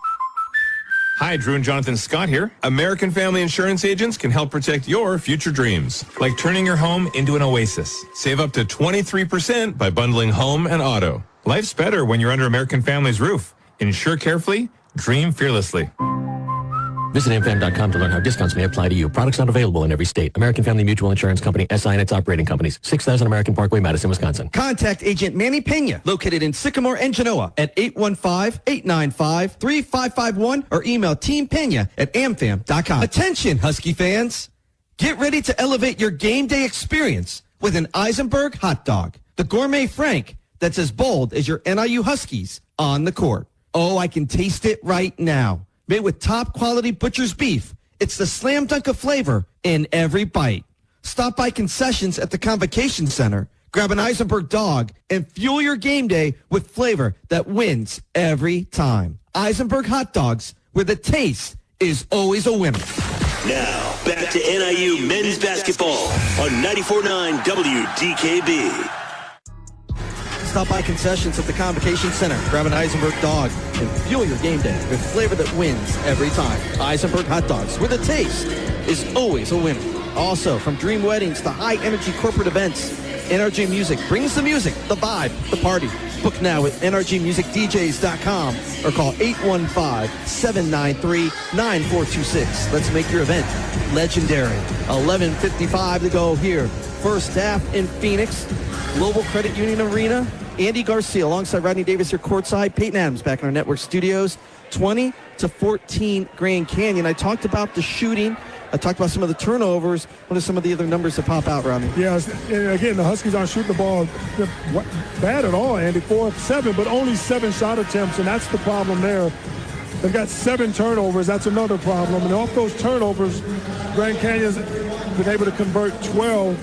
Hi, Drew and Jonathan Scott here. American Family Insurance agents can help protect your future dreams, like turning your home into an oasis. Save up to 23% by bundling home and auto. Life's better when you're under American Family's roof. Insure carefully, dream fearlessly. Visit amfam.com to learn how discounts may apply to you. Products not available in every state. American Family Mutual Insurance Company, SI and its operating companies. 6000 American Parkway, Madison, Wisconsin. Contact Agent Manny Pena, located in Sycamore and Genoa at 815-895-3551 or email Team Pena at amfam.com. Attention, Husky fans. Get ready to elevate your game day experience with an Eisenberg hot dog. The gourmet Frank that's as bold as your NIU Huskies on the court. Oh, I can taste it right now. Made with top quality butcher's beef. It's the slam dunk of flavor in every bite. Stop by concessions at the Convocation Center, grab an Eisenberg dog, and fuel your game day with flavor that wins every time. Eisenberg hot dogs, where the taste is always a winner. Now, back to NIU men's basketball on 94.9 WDKB. Stop by concessions at the Convocation Center, grab an Eisenberg dog, and fuel your game day with flavor that wins every time. Eisenberg hot dogs, where the taste is always a winner. Also, from dream weddings to high-energy corporate events, NRG Music brings the music, the vibe, the party. Book now at nrgmusicdjs.com or call 815-793-9426. Let's make your event legendary. 11:55 to go here. First half in Phoenix, Global Credit Union Arena. Andy Garcia alongside Rodney Davis here courtside. Peyton Adams back in our network studios. 20-14 Grand Canyon. I talked about the shooting. I talked about some of the turnovers. What are some of the other numbers that pop out, Rodney? Yeah, and again, the Huskies aren't shooting the ball bad at all, Andy. 4 of 7, but only 7 shot attempts, and that's the problem there. They've got 7 turnovers. That's another problem. And off those turnovers, Grand Canyon's been able to convert 12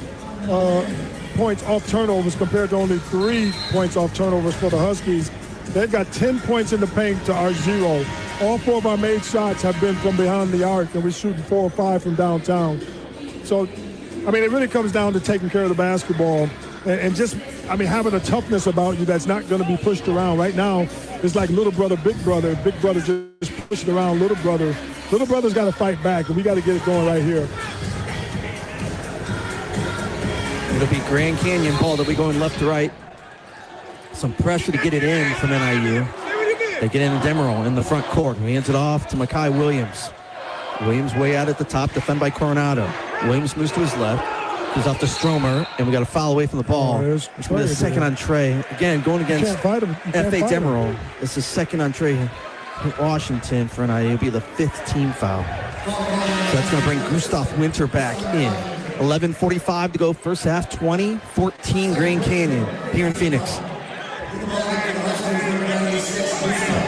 points off turnovers compared to only 3 points off turnovers for the Huskies. They've got 10 points in the paint to our 0. All 4 of our made shots have been from behind the arc, and we're shooting 4 or 5 from downtown. So, I mean, it really comes down to taking care of the basketball and just, I mean, having a toughness about you that's not going to be pushed around. Right now, it's like little brother, big brother. Big brother just pushing around little brother. Little brother's got to fight back, and we got to get it going right here. It'll be Grand Canyon ball. They'll be going left to right. Some pressure to get it in from NIU. They get in Demerol in the front court. He hands it off to Makai Williams. Williams way out at the top, defended by Coronado. Williams moves to his left. He's off to Stromer, and we got a foul away from the ball. It's going to be the second on Trey. Again, going against F.A. Demerol. It's the second on Trey Washington for NIU. It'll be the 5th team foul. So that's going to bring Gustav Winter back in. 11:45 to go, first half, 20-14 Grand Canyon here in Phoenix.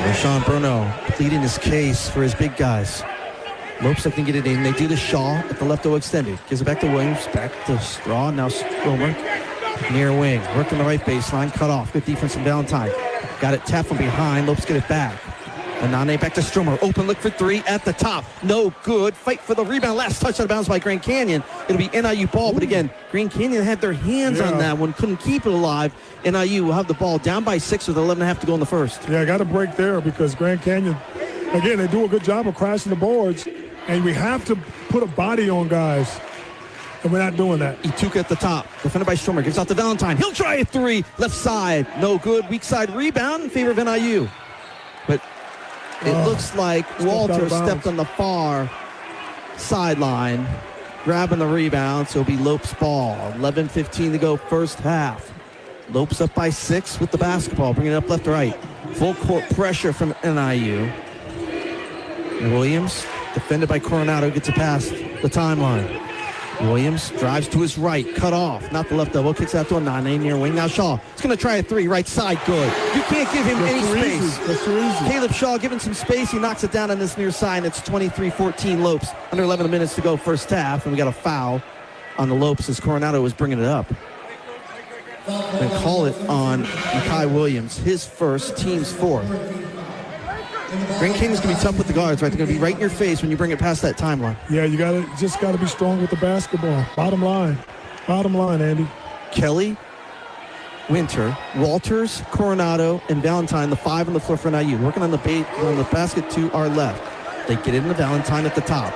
Rashawn Bruno pleading his case for his big guys. Lopes can get it in. They do the Shaw at the left O extended. Gives it back to Williams, back to Straw. Now Stromer, near wing. Working the right baseline, cut off. Good defense from Valentine. Got it tapped from behind. Lopes get it back. Anane back to Stromer. Open look for 3 at the top. No good. Fight for the rebound. Last touch out of bounds by Grand Canyon. It'll be NIU ball. But again, Grand Canyon had their hands on that one. Couldn't keep it alive. NIU will have the ball down by 6 with 11.5 to go in the first. Yeah, I got to break there because Grand Canyon, again, they do a good job of crashing the boards. And we have to put a body on guys. And we're not doing that. Ituka at the top. Defended by Stromer. Gives out to Valentine. He'll try a 3. Left side. No good. Weak side rebound in favor of NIU. But it looks like Walter stepped on the far sideline, grabbing the rebound, so it'll be Lopes ball. 11:15 to go, first half. Lopes up by 6 with the basketball, bringing it up left to right. Full court pressure from NIU. Williams, defended by Coronado, gets it past the timeline. Williams drives to his right, cut off, not the left elbow, kicks out to Anane near wing. Now Shaw, he's going to try a 3, right side, good. You can't give him any space. That's too easy. Caleb Shaw giving some space, he knocks it down on this near side, and it's 23-14 Lopes. Under 11 minutes to go first half, and we got a foul on the Lopes as Coronado was bringing it up. And call it on Makai Williams, his first, team's 4th. Grand Canyon's going to be tough with the guards, right? They're going to be right in your face when you bring it past that timeline. Yeah, you just got to be strong with the basketball. Bottom line, Andy. Kelly, Winter, Walters, Coronado, and Valentine, the 5 on the floor for NIU. Working on the basket to our left. They get into Valentine at the top.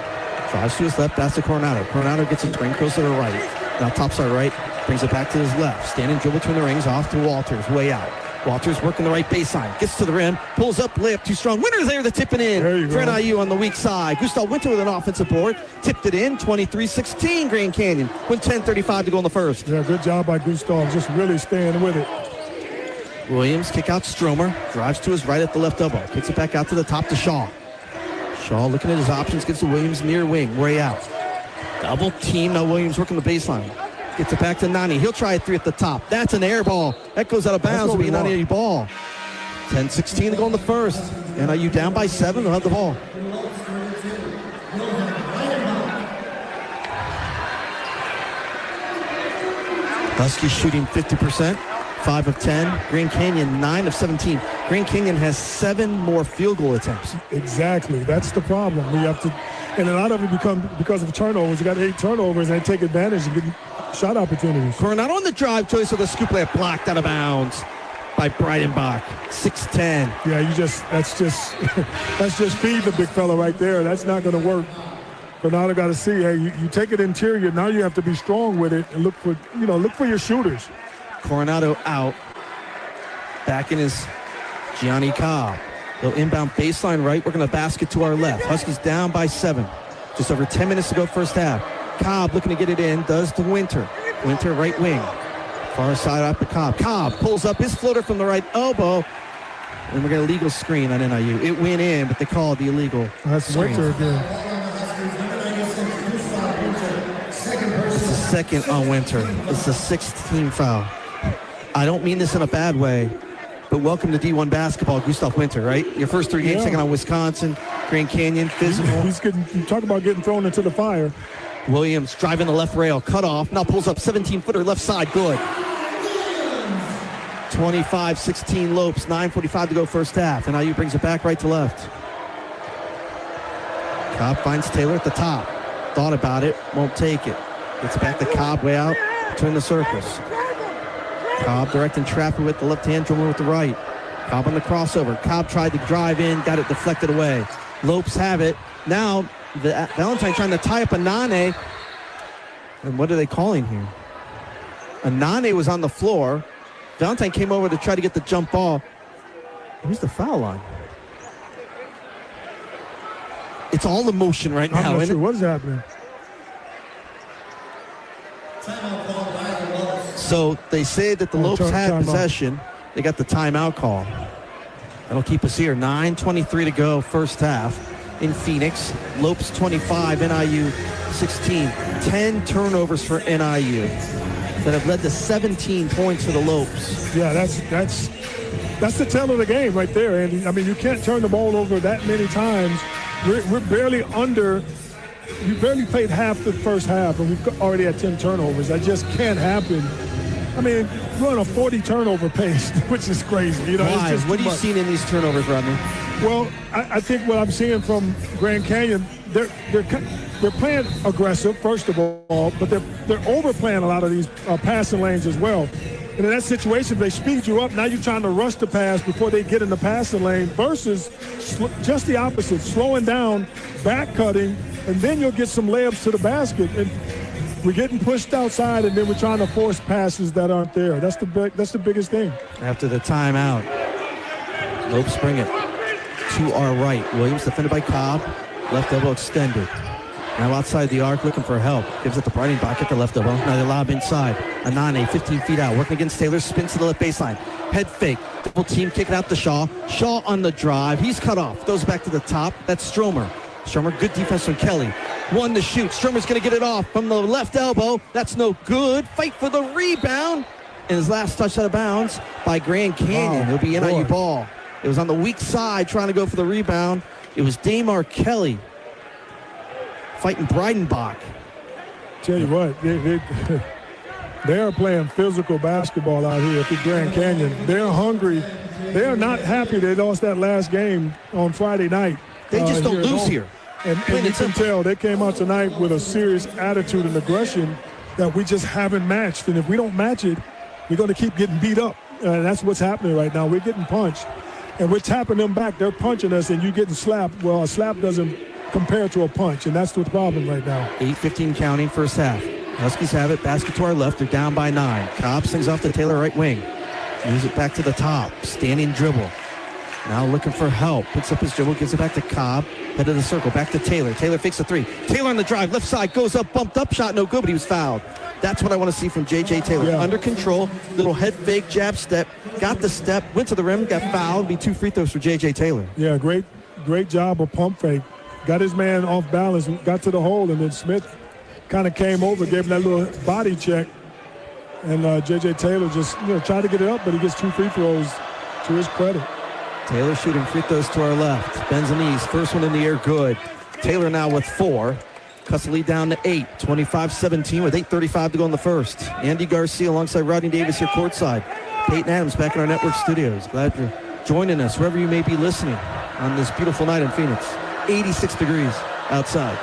Drives to his left, pass to Coronado. Coronado gets a screen, goes to the right. Now top side right, brings it back to his left. Standing dribble between the rings, off to Walters, way out. Walters working the right baseline. Gets to the rim. Pulls up. Layup too strong. Winter's there to tip it in. There you for go. NIU on the weak side. Gustav Winter with an offensive board. Tipped it in. 23-16 Grand Canyon. With 10:35 to go in the first. Yeah, good job by Gustav. Just really staying with it. Williams kick out Stromer. Drives to his right at the left elbow. Kicks it back out to the top to Shaw. Shaw looking at his options. Gets to Williams near wing. Way out. Double team. Now Williams working the baseline. Gets it back to Nani. He'll try a three at the top. That's an air ball. That goes out of bounds. It'll be a NIU ball. 10-16 to go in the first. NIU down by 7. They'll have the ball. Huskies shooting 50%. 5 of 10. Grand Canyon 9 of 17. Grand Canyon has 7 more field goal attempts. Exactly. That's the problem. We have to, and a lot of it become because of turnovers. You got 8 turnovers and they take advantage and get shot opportunities. Coronado on the drive choice of the scoop layup blocked out of bounds by Breidenbach. 6-10. Yeah, that's just feed the big fella right there. That's not going to work. Coronado got to see, hey, you take it interior. Now you have to be strong with it and look for your shooters. Coronado out. Back in is Gianni Cobb. They'll inbound baseline right. We're going to basket to our left. Huskies down by 7. Just over 10 minutes to go first half. Cobb looking to get it in. Does to Winter. Winter right wing. Far side out to Cobb. Cobb pulls up his floater from the right elbow. And we're going to legal screen on NIU. It went in, but they called the illegal That's screen. Winter again. It's the second on Winter. It's the 6th team foul. I don't mean this in a bad way, but welcome to D1 basketball, Gustav Winter, right? Your first 3 games taking on Wisconsin, Grand Canyon, physical. He's getting, you talk about getting thrown into the fire. Williams driving the left rail, cut off, now pulls up 17-footer left side, good. 25-16 Lopes, 9:45 to go first half. NIU brings it back right to left. Cobb finds Taylor at the top. Thought about it, won't take it. Gets it back to Cobb, way out, turn the circles. Cobb directing traffic with the left hand, Drummer with the right. Cobb on the crossover. Cobb tried to drive in, got it deflected away. Lopes have it. Now, Valentine trying to tie up Anane. And what are they calling here? Anane was on the floor. Valentine came over to try to get the jump ball. Who's the foul line? It's all emotion right now. I'm not sure what's happening. So they say that the Lopes had possession. They got the timeout call. That'll keep us here. 9:23 to go, first half in Phoenix. Lopes 25, NIU 16. 10 turnovers for NIU that have led to 17 points for the Lopes. Yeah, that's the tell of the game right there, Andy. I mean, you can't turn the ball over that many times. We're barely under. You barely played half the first half, and we've already had 10 turnovers. That just can't happen. I mean, we're on a 40 turnover pace, which is crazy. You know, Why? it's just What are you seeing in these turnovers, Rodney? Well, I think what I'm seeing from Grand Canyon, they're playing aggressive, first of all, but they're overplaying a lot of these passing lanes as well. And in that situation, they speed you up. Now you're trying to rush the pass before they get in the passing lane versus just the opposite, slowing down, back cutting, and then you'll get some layups to the basket. And we're getting pushed outside, and then we're trying to force passes that aren't there. That's the biggest thing. After the timeout, Lopes bring it to our right. Williams defended by Cobb. Left elbow extended. Now outside the arc, looking for help. Gives it to Breidenbach at the left elbow. Now they lob inside. Anane, 15 feet out, working against Taylor. Spins to the left baseline. Head fake. Double team, kick it out to Shaw. Shaw on the drive. He's cut off. Goes back to the top. That's Stromer. Stromer, good defense from Kelly. 1 to shoot. Stromer's going to get it off from the left elbow. That's no good. Fight for the rebound. And his last touch out of bounds by Grand Canyon. It'll be NIU ball. It was on the weak side trying to go for the rebound. It was Damar Kelly fighting Breidenbach. Tell you what, they are playing physical basketball out here at the Grand Canyon. They're hungry. They are not happy they lost that last game on Friday night. They just don't lose here. And you can tell they came out tonight with a serious attitude and aggression that we just haven't matched. And if we don't match it, we're going to keep getting beat up. And that's what's happening right now. We're getting punched. And we're tapping them back. They're punching us, and you're getting slapped. Well, a slap doesn't compare to a punch, and that's the problem right now. 8:15 counting, first half. Huskies have it. Basket to our left. They're down by 9. Cobb swings off to Taylor right wing. Moves it back to the top. Standing dribble. Now looking for help. Picks up his dribble. Gives it back to Cobb. Head of the circle. Back to Taylor. Taylor fakes a three. Taylor on the drive. Left side. Goes up. Bumped up. Shot no good, but he was fouled. That's what I want to see from J.J. Taylor. Yeah. Under control. Little head fake. Jab step. Got the step. Went to the rim. Got fouled. Be 2 free throws for J.J. Taylor. Yeah, great job of pump fake. Got his man off balance. Got to the hole, and then Smith kind of came over, gave him that little body check. And J.J. Taylor just tried to get it up, but he gets 2 free throws to his credit. Taylor shooting free throws to our left. Bends the knees. First one in the air, good. Taylor now with 4. Cuts the lead down to 8. 25-17 with 8:35 to go in the first. Andy Garcia alongside Rodney Davis here courtside. Peyton Adams back in our network studios. Glad you're joining us wherever you may be listening on this beautiful night in Phoenix. 86 degrees outside.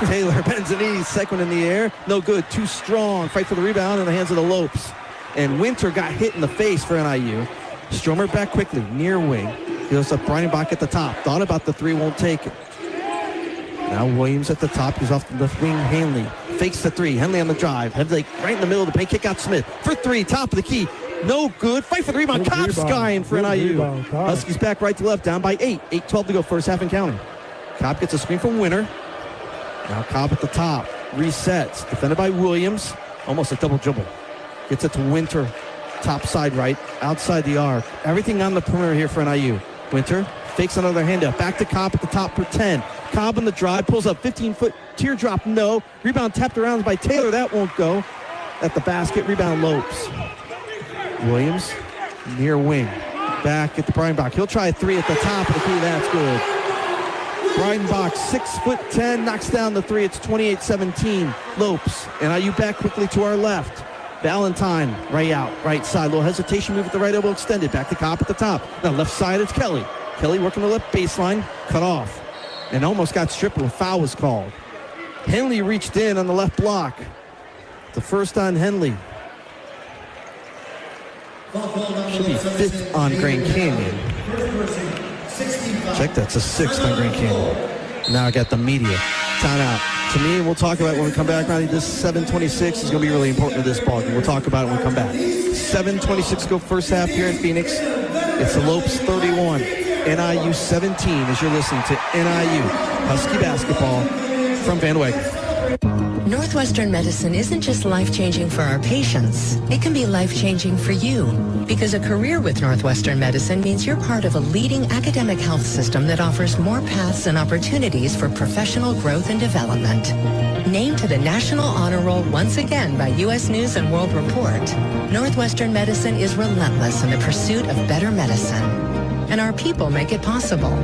Taylor bends the knees. Second in the air. No good. Too strong. Fight for the rebound in the hands of the Lopes. And Winter got hit in the face for NIU. Stromer back quickly. Near wing. Goes up Breidenbach at the top. Thought about the three. Won't take it. Now Williams at the top. He's off the left wing. Hanley fakes the three. Henley on the drive. Henley right in the middle of the paint. Kick out Smith for 3. Top of the key. No good. Fight for the rebound. Cobb skying for NIU. Huskies back right to left. Down by 8. 8-12 to go. First half and counting. Cobb gets a screen from Winter. Now Cobb at the top. Resets. Defended by Williams. Almost a double dribble. Gets it to Winter. Top side right. Outside the arc. Everything on the perimeter here for NIU. Winter fakes another handout. Back to Cobb at the top for 10. Cobb on the drive. Pulls up 15-foot teardrop. No. Rebound tapped around by Taylor. That won't go. At the basket. Rebound Lopes. Williams near wing. Back at the Breidenbach. He'll try a 3 at the top of the key. That's good. Breidenbach, 6'10", knocks down the 3. It's 28-17. Lopes. And IU back quickly to our left. Valentine, right out, right side. Little hesitation move at the right elbow extended. Back to Cobb at the top. Now left side, it's Kelly. Kelly working the left baseline. Cut off. And almost got stripped when a foul was called. Henley reached in on the left block. The first on Henley. Should be 5th on Grand Canyon. Check, that's a 6th on Grand Canyon. Now I got the media. Timeout. To me, we'll talk about it when we come back. Ronnie, this 7:26 is going to be really important to this ball game. We'll talk about it when we come back. 7:26 go first half here in Phoenix. It's the Lopes 31, NIU 17 as you're listening to NIU Husky basketball from Van Wagner. Northwestern Medicine isn't just life-changing for our patients. It can be life-changing for you. Because a career with Northwestern Medicine means you're part of a leading academic health system that offers more paths and opportunities for professional growth and development. Named to the National Honor Roll once again by U.S. News and World Report, Northwestern Medicine is relentless in the pursuit of better medicine. And our people make it possible.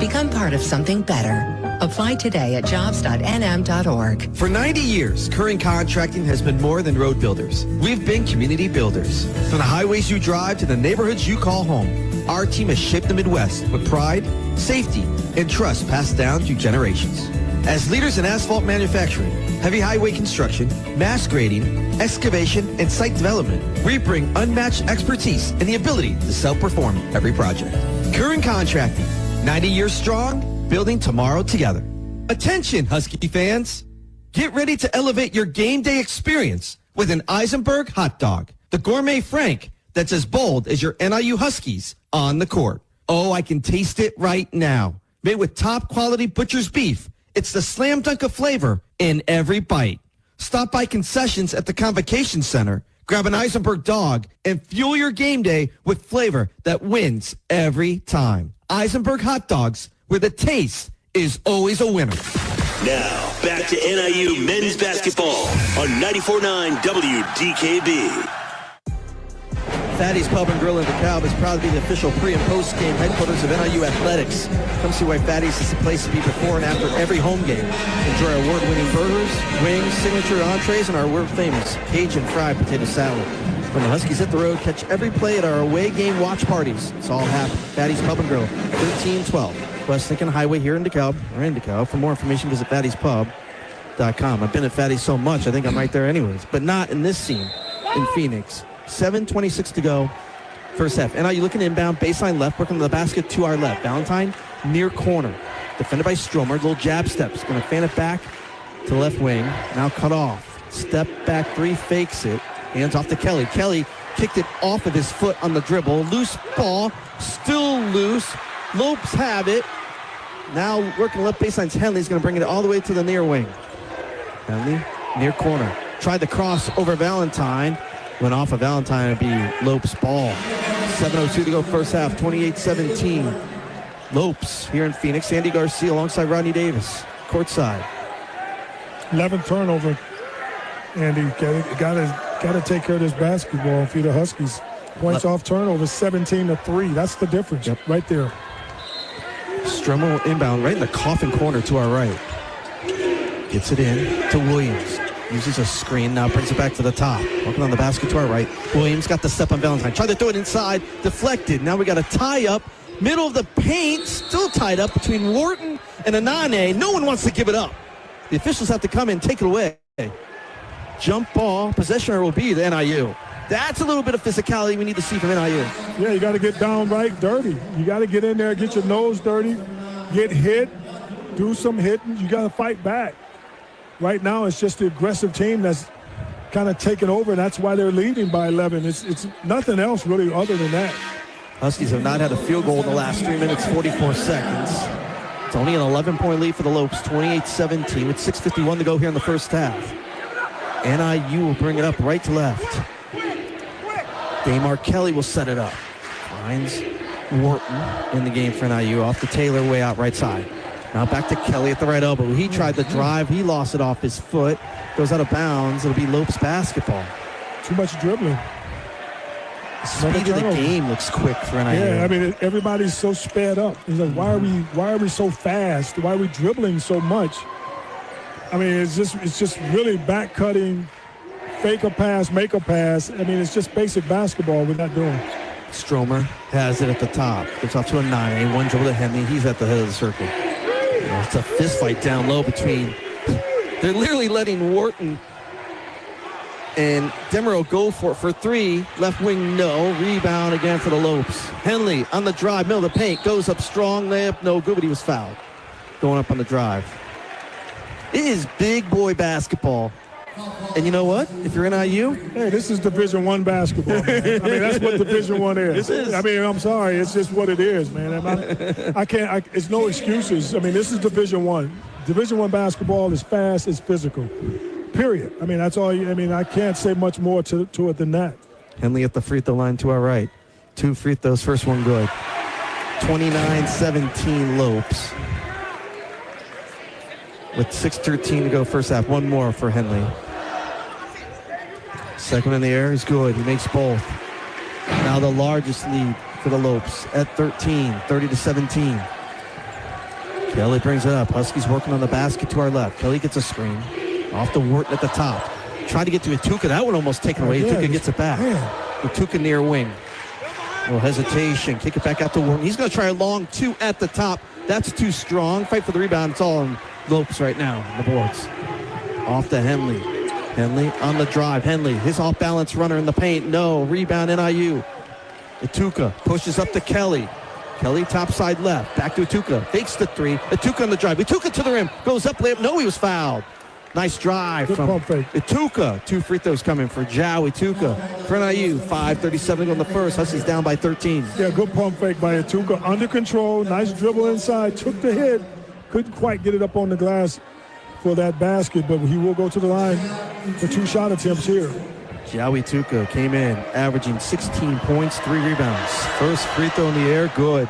Become part of something better. Apply today at jobs.nm.org. For 90 years, Curran Contracting has been more than road builders. We've been community builders. From the highways you drive to the neighborhoods you call home, our team has shaped the Midwest with pride, safety, and trust passed down through generations. As leaders in asphalt manufacturing, heavy highway construction, mass grading, excavation, and site development, we bring unmatched expertise and the ability to self-perform every project. Curran Contracting, 90 years strong, building tomorrow together. Attention, Husky fans. Get ready to elevate your game day experience with an Eisenberg hot dog, the gourmet Frank that's as bold as your NIU Huskies on the court. Oh, I can taste it right now. Made with top quality butcher's beef, it's the slam dunk of flavor in every bite. Stop by concessions at the Convocation Center, grab an Eisenberg dog, and fuel your game day with flavor that wins every time. Eisenberg hot dogs, where the taste is always a winner. Now, back to NIU men's basketball on 94.9 WDKB. Fatty's Pub and Grill in DeKalb is proud to be the official pre- and post-game headquarters of NIU Athletics. Come see why Fatty's is the place to be before and after every home game. Enjoy our award-winning burgers, wings, signature entrees, and our world-famous Cajun fried potato salad. When the Huskies hit the road, catch every play at our away game watch parties. It's all happening. Fatty's Pub and Grill, 1312 West Lincoln Highway here in DeKalb, or in DeKalb. For more information, visit fattyspub.com. I've been at Fatty's so much, I think I'm right there anyways, but not in this scene in Phoenix. 7:26 to go, first half. NIU looking inbound, baseline left, working on the basket to our left. Valentine near corner, defended by Stromer. Little jab steps, going to fan it back to left wing. Now cut off. Step back three, fakes it. Hands off to Kelly. Kelly kicked it off of his foot on the dribble. Loose ball, still loose. Lopes have it. Now working left baseline. Henley's going to bring it all the way to the near wing. Henley, near corner. Tried the cross over Valentine. Went off of Valentine. It'd be Lopes' ball. 7:02 to go first half, 28-17. Lopes here in Phoenix. Andy Garcia alongside Rodney Davis. Courtside. 11th turnover. Andy, got to take care of this basketball for the Huskies. Points off turnover, 17-3. That's the difference right there. Stremmel inbound right in the coffin corner to our right. Gets it in to Williams. Uses a screen, now brings it back to the top. Walking on the basket to our right. Williams got the step on Valentine. Tried to throw it inside, deflected. Now we got a tie-up. Middle of the paint, still tied up between Wharton and Anane. No one wants to give it up. The officials have to come in, take it away. Jump ball, possession will be the NIU. That's a little bit of physicality we need to see from NIU. Yeah, you got to get downright dirty. You got to get in there, get your nose dirty, get hit, do some hitting. You got to fight back. Right now, it's just the aggressive team that's kind of taken over, and that's why they're leading by 11. It's nothing else really other than that. Huskies have not had a field goal in the last 3 minutes, 44 seconds. It's only an 11-point lead for the Lopes, 28-17, with 6:51 to go here in the first half. NIU will bring it up right to left. Damar Kelly will set it up. Finds Wharton in the game for NIU. Off to Taylor, way out right side. Now back to Kelly at the right elbow. He tried the drive. He lost it off his foot. Goes out of bounds. It'll be Lopes basketball. Too much dribbling. The speed of the game looks quick for NIU. Yeah, I mean, everybody's so sped up. It's like, why are we so fast? Why are we dribbling so much? I mean, it's just really back cutting, fake a pass, make a pass. I mean, it's just basic basketball we're not doing. Stromer has it at the top. Gets off to a 9. One dribble to Henley. He's at the head of the circle. It's a fist fight down low between. They're literally letting Wharton and Demeraux go for 3. Left wing, no. Rebound again for the Lopes. Henley on the drive, middle of the paint. Goes up strong, layup, no good, but he was fouled. Going up on the drive. It is big boy basketball. And you know what? If you're NIU, hey, this is Division I basketball, man. I mean, that's what Division I is. I mean, I'm sorry, it's just what it is, man. I can't. It's no excuses. I mean, this is Division I. Division I basketball is fast, it's physical. Period. I mean, that's all. I can't say much more to it than that. Henley at the free throw line to our right. 2 free throws, first one good. 29-17 Lopes. With 6:13 to go first half. One more for Henley. Second in the air is good. He makes both. Now the largest lead for the Lopes at 13, 30-17. Kelly brings it up. Huskies working on the basket to our left. Kelly gets a screen. Off to Wharton at the top. Trying to get to Atuka. That one almost taken away. Atuka gets it back. Atuka near wing. A little hesitation. Kick it back out to Wharton. He's going to try a long 2 at the top. That's too strong. Fight for the rebound. It's all on Lopes right now on the boards. Off to Henley. Henley on the drive. Henley, his off-balance runner in the paint. No. Rebound NIU. Atuka pushes up to Kelly. Kelly top side left. Back to Atuka. Fakes the 3. Atuka on the drive. Atuka to the rim. Goes up layup. No, he was fouled. Nice drive from Atuka. 2 free throws coming for Jow Atuka. For NIU, 5:37 on the first. Huskies down by 13. Yeah, good pump fake by Atuka. Under control. Nice dribble inside. Took the hit. Couldn't quite get it up on the glass for that basket, but he will go to the line for 2 shot attempts here. Jowie Atuka came in, averaging 16 points, 3 rebounds. First free throw in the air, good.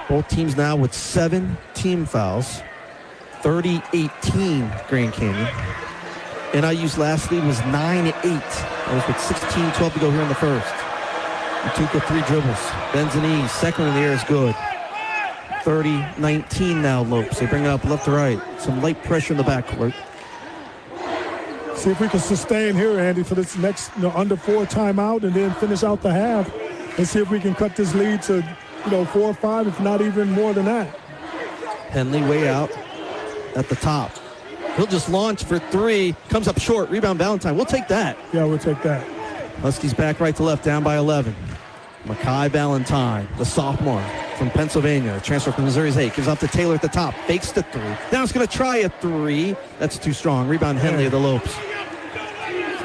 Both teams now with 7 team fouls. 30-18 Grand Canyon. NIU's last lead was 9-8. That was with 16-12 to go here in the first. Atuka 3 dribbles. Bends and knees. Second in the air is good. 30-19 now Lopes. They bring it up left to right. Some light pressure in the backcourt. See if we can sustain here, Andy, for this next under 4 timeout and then finish out the half and see if we can cut this lead to 4 or 5, if not even more than that. Henley way out at the top. He'll just launch for 3. Comes up short. Rebound Valentine. We'll take that. Yeah, we'll take that. Huskies back right to left, down by 11. Makai Valentine, the sophomore from Pennsylvania, transfer from Missouri State, gives up to Taylor at the top, fakes the 3. Now it's going to try a 3. That's too strong. Rebound Henley of the Lopes.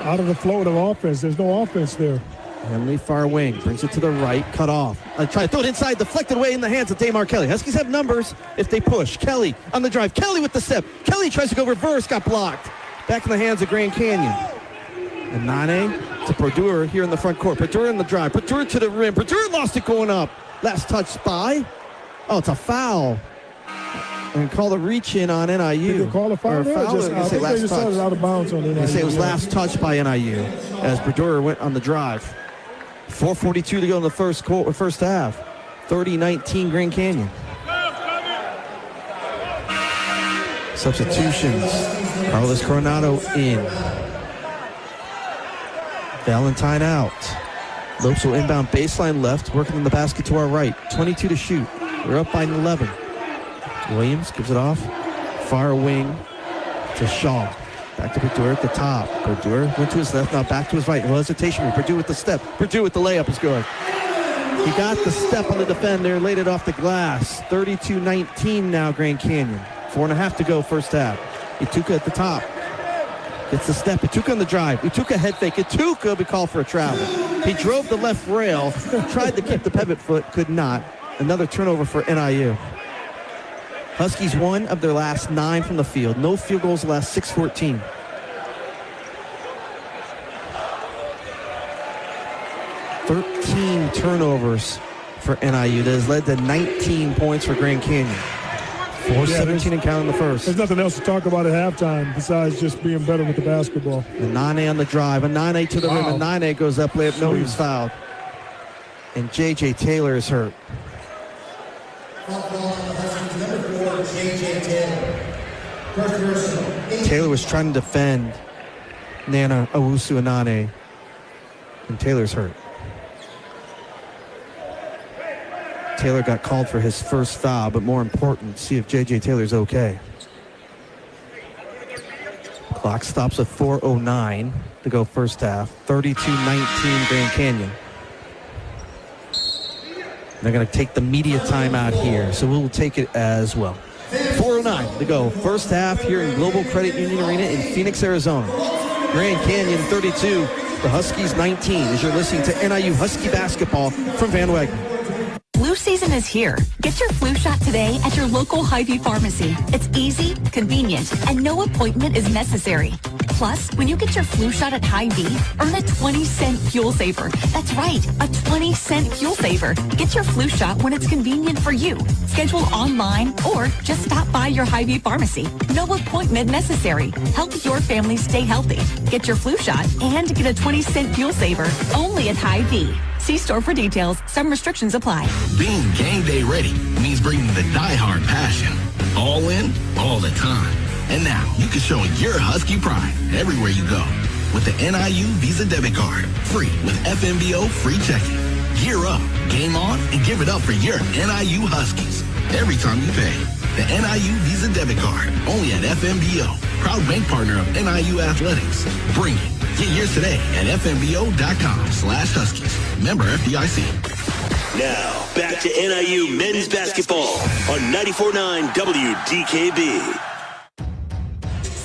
out of the flow of offense. There's no offense there. Henley far wing, brings it to the right, cut off. Try to throw it inside, deflected away in the hands of Damar Kelly. Huskies have numbers if they push. Kelly on the drive. Kelly with the step. Kelly tries to go reverse, got blocked. Back in the hands of Grand Canyon. And Nane to Perdue here in the front court. Perdue in the drive. Perdue to the rim. Perdue lost it going up. Last touch by. Oh, it's a foul. And call the reach in on NIU. Did they call a foul? I think they just said it was out of bounds on NIU. They say it was last touch by NIU as Perdue went on the drive. 4:42 to go in the first half. 30-19 Grand Canyon. Substitutions. Carlos Coronado in. Valentine out. Lopes will inbound baseline left, working on the basket to our right. 22 to shoot. We're up by 11. Williams gives it off. Far wing to Shaw. Back to Perdue at the top. Perdue went to his left, now back to his right. No hesitation. Perdue with the step. Perdue with the layup is good. He got the step on the defender, laid it off the glass. 32-19 now Grand Canyon. 4.5 to go first half. Ituka at the top. Gets the step. Ituka on the drive. Ituka head fake. Ituka will be called for a travel. He drove the left rail, tried to keep the pivot foot, could not. Another turnover for NIU. Huskies 1 of their last 9 from the field. No field goals the last 6-14. $13 turnovers for NIU. That has led to 19 points for Grand Canyon. 4:17 and count in the first. There's nothing else to talk about at halftime besides just being better with the basketball. And Nane on the drive. And Nane to the rim. And Nane goes up layup. No, he's fouled. And J.J. Taylor is hurt. Taylor was trying to defend Nana Owusu Anane, and Taylor's hurt. Taylor got called for his first foul, but more important, see if J.J. Taylor's okay. Clock stops at 4:09 to go first half. 32-19 Grand Canyon. They're going to take the media timeout here, so we'll take it as well. 4:09 to go. First half here in Global Credit Union Arena in Phoenix, Arizona. Grand Canyon 32, the Huskies 19, as you're listening to NIU Husky basketball from Van Wagner. Flu season is here. Get your flu shot today at your local Hy-Vee pharmacy. It's easy, convenient, and no appointment is necessary. Plus, when you get your flu shot at Hy-Vee, earn a 20-cent fuel saver. That's right, a 20-cent fuel saver. Get your flu shot when it's convenient for you. Schedule online or just stop by your Hy-Vee pharmacy. No appointment necessary. Help your family stay healthy. Get your flu shot and get a 20-cent fuel saver only at Hy-Vee. See store for details. Some restrictions apply. Being game day ready means bringing the diehard passion. All in, all the time. And now you can show your Husky pride everywhere you go. With the NIU Visa debit card. Free with FMBO free checking. Gear up, game on, and give it up for your NIU Huskies. Every time you pay. The NIU Visa debit card. Only at FMBO. Proud bank partner of NIU Athletics. Bring it. Get yours today at fmbo.com/Huskies. Member FDIC. Now, back to NIU men's basketball on 94.9 WDKB.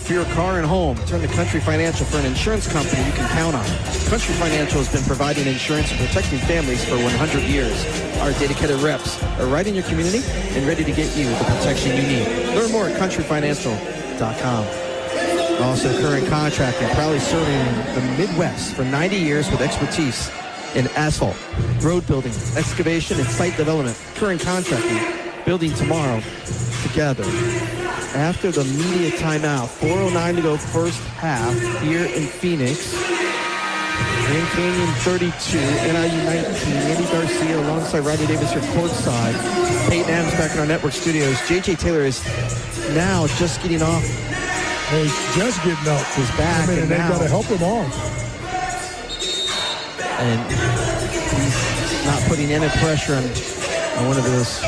For your car and home, turn to Country Financial for an insurance company you can count on. Country Financial has been providing insurance and protecting families for 100 years. Our dedicated reps are right in your community and ready to get you the protection you need. Learn more at countryfinancial.com. Also, current contracting, proudly serving the Midwest for 90 years with expertise in asphalt, road building, excavation, and site development. Current contracting, building tomorrow together. After the media timeout, 4:09 to go first half here in Phoenix. Grand Canyon 32, NIU 19. Andy Garcia alongside Rodney Davis here courtside. Peyton Adams back in our network studios. J.J. Taylor is now just getting off. He's just getting up. He's back, and they now got to help him off. And he's not putting any pressure on one of those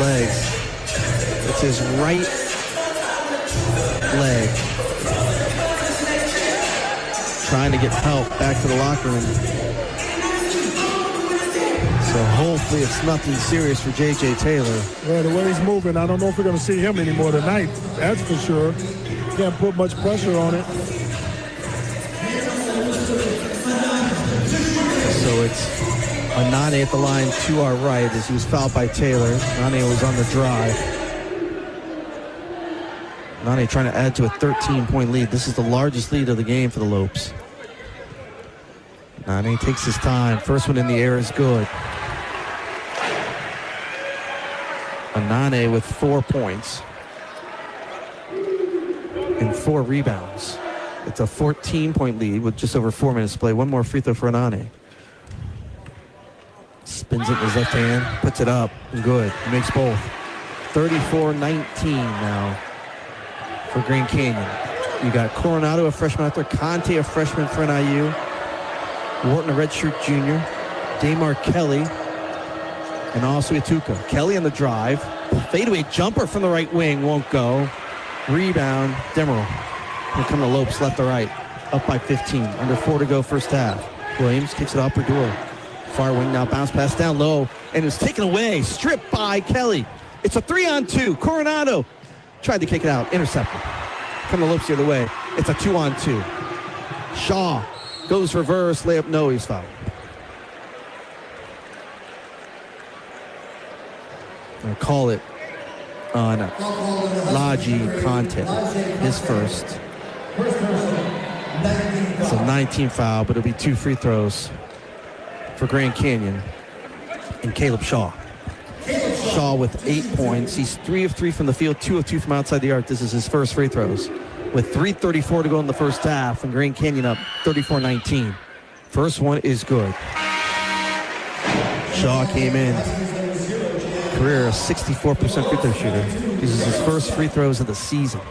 legs. It's his right leg. Trying to get help back to the locker room. So hopefully it's nothing serious for J.J. Taylor. Yeah, the way he's moving, I don't know if we're going to see him anymore tonight. That's for sure. Can't put much pressure on it. So it's Anane at the line to our right as he was fouled by Taylor. Anane was on the drive. Anane trying to add to a 13-point lead. This is the largest lead of the game for the Lopes. Anane takes his time. First one in the air is good. Anane with 4 points and 4 rebounds. It's a 14-point lead with just over 4 minutes to play. One more free throw for Anane. Spins it in his left hand, puts it up, good. He makes both. 34-19 now for Grand Canyon. You got Coronado, a freshman out there. Conte, a freshman for NIU. Wharton, a redshirt junior. Damar Kelly, and also Ituka. Kelly on the drive. Fadeaway jumper from the right wing, won't go. Rebound, Demerol. Here come the Lopes, left to right. Up by 15. Under 4 to go first half. Williams kicks it off for Dewar. Far wing now, bounce pass down low, and it's taken away. Stripped by Kelly. It's a 3-on-2. Coronado tried to kick it out. Intercepted. Come the Lopes the other way. It's a 2-on-2. Shaw goes reverse. Layup, no, he's fouled. I'll call it on Laji Conte, his first. It's a 19 foul, but it'll be 2 free throws for Grand Canyon and Caleb Shaw. Shaw with 8 points. He's 3 of 3 from the field, 2 of 2 from outside the arc. This is his first free throws. With 3:34 to go in the first half, and Grand Canyon up 34-19. First one is good. Shaw came in. Career 64% free throw shooter. This is his first free throws of the season.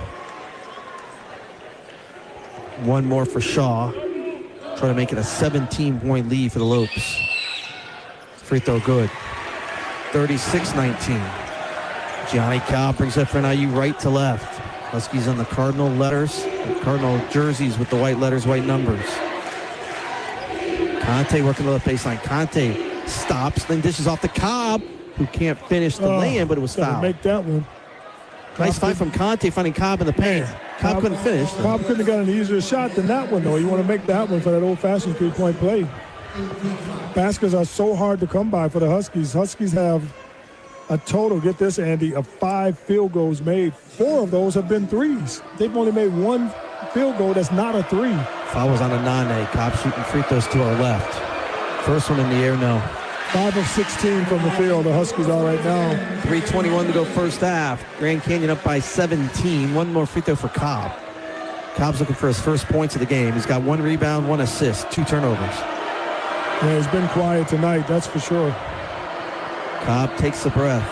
One more for Shaw. Try to make it a 17-point lead for the Lopes. Free throw good. 36-19. Gianni Cobb brings up for NIU right to left. Huskies on the Cardinal letters. Cardinal jerseys with the white letters, white numbers. Conte working to the baseline. Conte stops, then dishes off to Cobb, who can't finish the lay-in, but it was fouled. Make that one. Nice fight from Conte, finding Cobb in the paint. Cobb couldn't finish. Cobb couldn't have got an easier shot than that one, though. You want to make that one for that old-fashioned 3-point play. Baskets are so hard to come by for the Huskies. Huskies have a total, get this, Andy, of 5 field goals made. 4 of those have been threes. They've only made 1 field goal that's not a 3. Foul was on Anane. Cobb shooting free throws to our left. First one in the air, no. 5 of 16 from the field, the Huskies are right now. 3:21 to go first half. Grand Canyon up by 17. One more free throw for Cobb. Cobb's looking for his first points of the game. He's got 1 rebound, 1 assist, 2 turnovers. Yeah, he's been quiet tonight, that's for sure. Cobb takes a breath.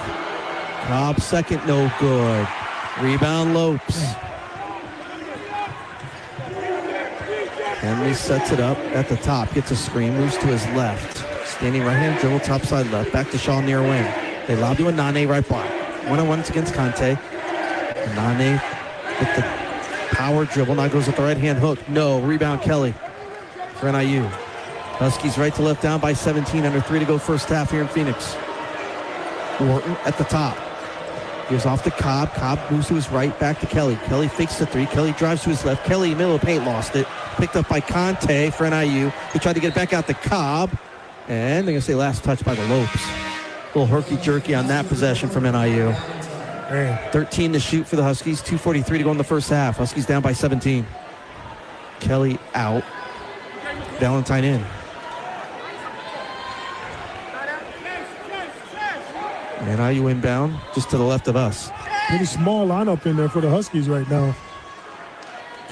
Cobb second, no good. Rebound Lopes. Henry sets it up at the top, gets a screen, moves to his left. Standing right hand dribble, top side left, back to Shaw near wing. They lob to Anane right block. 1-on-1 against Conte. Anane with the power dribble, now goes with the right hand hook. No, rebound Kelly for NIU. Huskies right to left down by 17, under 3 to go first half here in Phoenix. Wharton at the top. Gives off to Cobb. Cobb moves to his right, back to Kelly. Kelly fakes the 3. Kelly drives to his left. Kelly, middle of the paint, lost it. Picked up by Conte for NIU. He tried to get it back out to Cobb. And they're going to say last touch by the Lopes. A little herky-jerky on that possession from NIU. 13 to shoot for the Huskies. 2:43 to go in the first half. Huskies down by 17. Kelly out. Valentine in. NIU inbound, just to the left of us. Pretty small lineup in there for the Huskies right now.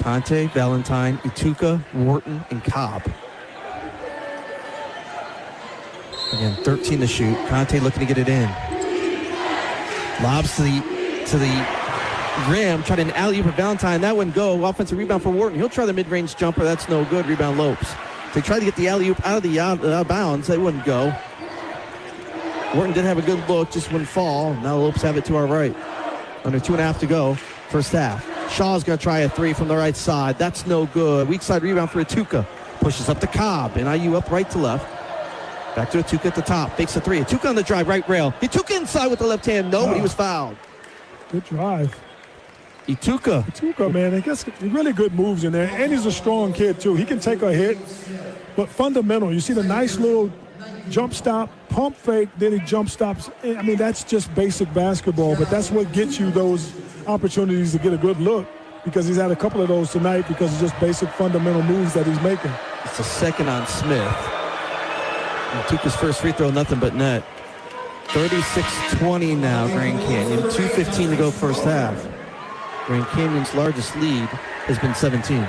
Conte, Valentine, Ituka, Wharton, and Cobb. Again, 13 to shoot. Conte looking to get it in. Lobs to the rim. Tried an alley-oop for Valentine. That wouldn't go. Offensive rebound for Wharton. He'll try the mid-range jumper. That's no good. Rebound Lopes. They tried to get the alley-oop out of bounds. That wouldn't go. Wharton did have a good look, just wouldn't fall. Now the Lopes have it to our right. Under 2.5 to go, first half. Shaw's going to try a 3 from the right side. That's no good. Weak side rebound for Ituka. Pushes up to Cobb. And IU up right to left. Back to Ituka at the top. Fakes a 3. Ituka on the drive, right rail. Ituka inside with the left hand. No, but he was fouled. Good drive. Ituka, man, he gets really good moves in there, and he's a strong kid too. He can take a hit, but fundamental. You see the nice little jump stop, pump fake, then he jump stops. I mean, that's just basic basketball, but that's what gets you those opportunities to get a good look, because he's had a couple of those tonight because of just basic fundamental moves that he's making. It's a second on Smith. Ituka's first free throw, nothing but net. 36-20 now, Grand Canyon. 2:15 to go first half. Grand Canyon's largest lead has been 17.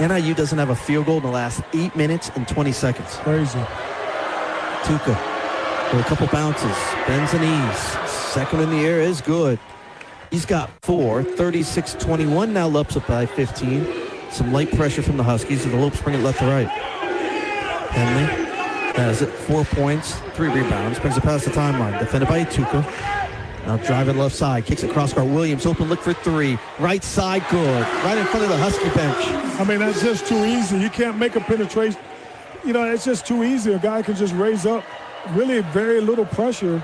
NIU doesn't have a field goal in the last 8 minutes and 20 seconds. Crazy. Tuca with a couple bounces, bends the knees. Second in the air is good. He's got 4. 36-21 now. Lopes up by 15. Some light pressure from the Huskies, and the Lopes bring it left to right. Henley has it. 4 points, 3 rebounds. Brings it past the timeline. Defended by Tuca. Now driving left side, kicks it cross-court. Williams open, look for 3. Right side, good. Right in front of the Husky bench. I mean, that's just too easy. You can't make a penetration. You know, it's just too easy. A guy can just raise up. Really very little pressure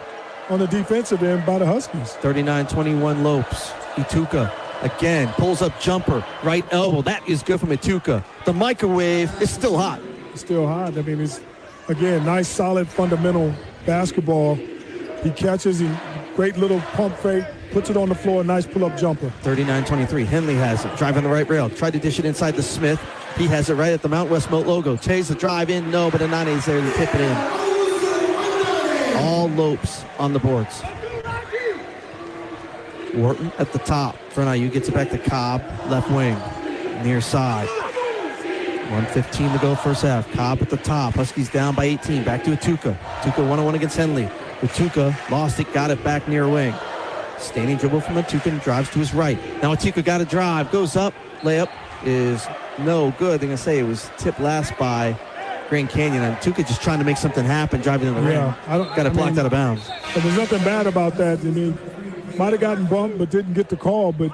on the defensive end by the Huskies. 39-21 Lopes. Ituka again pulls up jumper. Right elbow. That is good from Ituka. The microwave is still hot. Still hot. I mean, it's, again, nice, solid, fundamental basketball. He catches him. Great little pump fake, puts it on the floor, nice pull-up jumper. 39-23, Henley has it, driving the right rail, tried to dish it inside to Smith. He has it right at the Mount Westmont logo. Chase the drive in, no, but Anane's there to tip it in. All Lopes on the boards. Wharton at the top for NIU, gets it back to Cobb, left wing, near side. 1:15 to go first half. Cobb at the top, Huskies down by 18, back to Ituka. Ituka 1-on-1 against Henley. Ituka lost it, got it back near wing. Standing dribble from Ituka and drives to his right. Now Ituka got a drive, goes up, layup is no good. They're going to say it was tipped last by Grand Canyon. And Ituka just trying to make something happen, driving in the ring. Got it blocked out of bounds. But there's nothing bad about that. I mean, might have gotten bumped but didn't get the call. But,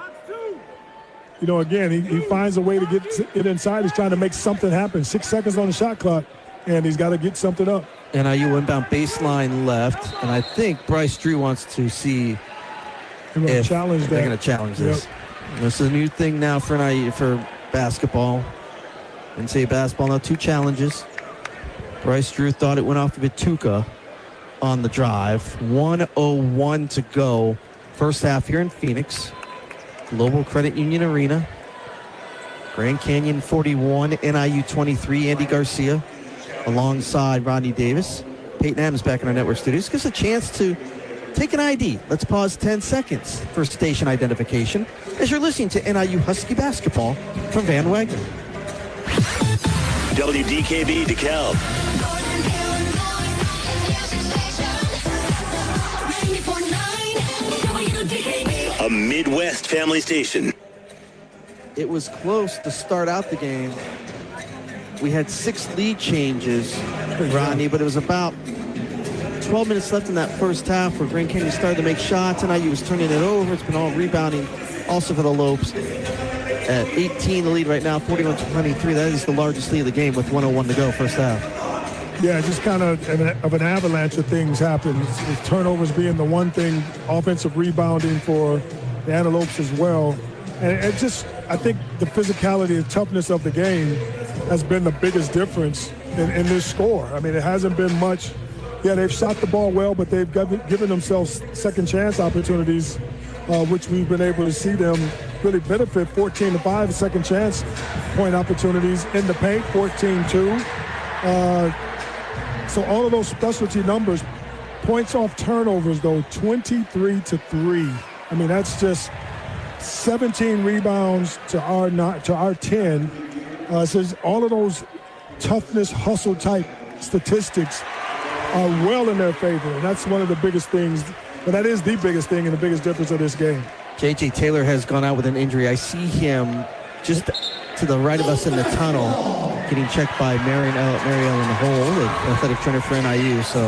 you know, again, he finds a way to get it inside. He's trying to make something happen. 6 seconds on the shot clock, and he's got to get something up. NIU inbound baseline left, and I think Bryce Drew wants to see if they're going to challenge this. This is a new thing now for NIU for basketball. NCAA basketball now 2 challenges. Bryce Drew thought it went off of Ituka on the drive. 1:01 to go. First half here in Phoenix. Global Credit Union Arena. Grand Canyon 41, NIU 23. Andy Garcia alongside Rodney Davis. Peyton Adams back in our network studios. Gives us a chance to take an ID. Let's pause 10 seconds for station identification as you're listening to NIU Husky basketball from Van Wagner. WDKB DeKalb. A Midwest family station. It was close to start out the game. We had 6 lead changes, Rodney, but it was about 12 minutes left in that first half where Grand Canyon started to make shots. NIU was turning it over. It's been all rebounding also for the Lopes. At 18, the lead right now, 41-23. That is the largest lead of the game with 1:01 to go first half. Yeah, just kind of an avalanche of things happened. With turnovers being the one thing, offensive rebounding for the Antelopes as well. And it just, I think the physicality and toughness of the game has been the biggest difference in this score. I mean, it hasn't been much. Yeah, they've shot the ball well, but they've given themselves second chance opportunities, which we've been able to see them really benefit. 14-5, second chance point opportunities in the paint, 14-2. So all of those specialty numbers, points off turnovers though, 23-3. I mean, that's just 17 rebounds to our 10. So all of those toughness, hustle type statistics are well in their favor. And that's one of the biggest things, but that is the biggest thing and the biggest difference of this game. J.J. Taylor has gone out with an injury. I see him just to the right of us in the tunnel, getting checked by Mary Ellen Hole, the athletic trainer for NIU. So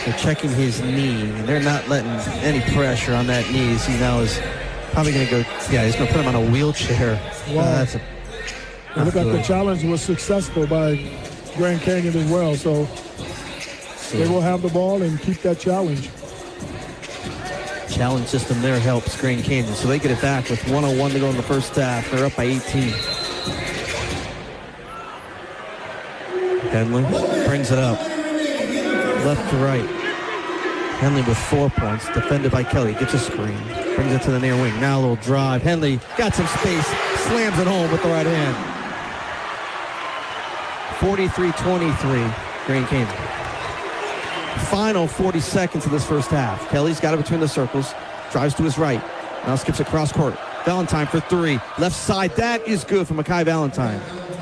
they're checking his knee, and they're not letting any pressure on that knee. As he now is probably going to go, yeah, he's going to put him on a wheelchair. Wow. Look like the challenge was successful by Grand Canyon as well. So they will have the ball and keep that challenge. Challenge system there helps Grand Canyon, so they get it back with 1:01 to go in the first half. They're up by 18. Henley brings it up. Left to right. Henley with 4 points, defended by Kelly. Gets a screen. Brings it to the near wing. Now a little drive. Henley got some space. Slams it home with the right hand. 43-23, Grand Canyon. Final 40 seconds of this first half. Kelly's got it between the circles. Drives to his right. Now skips across court. Valentine for three. Left side. That is good for Mekhi Valentine.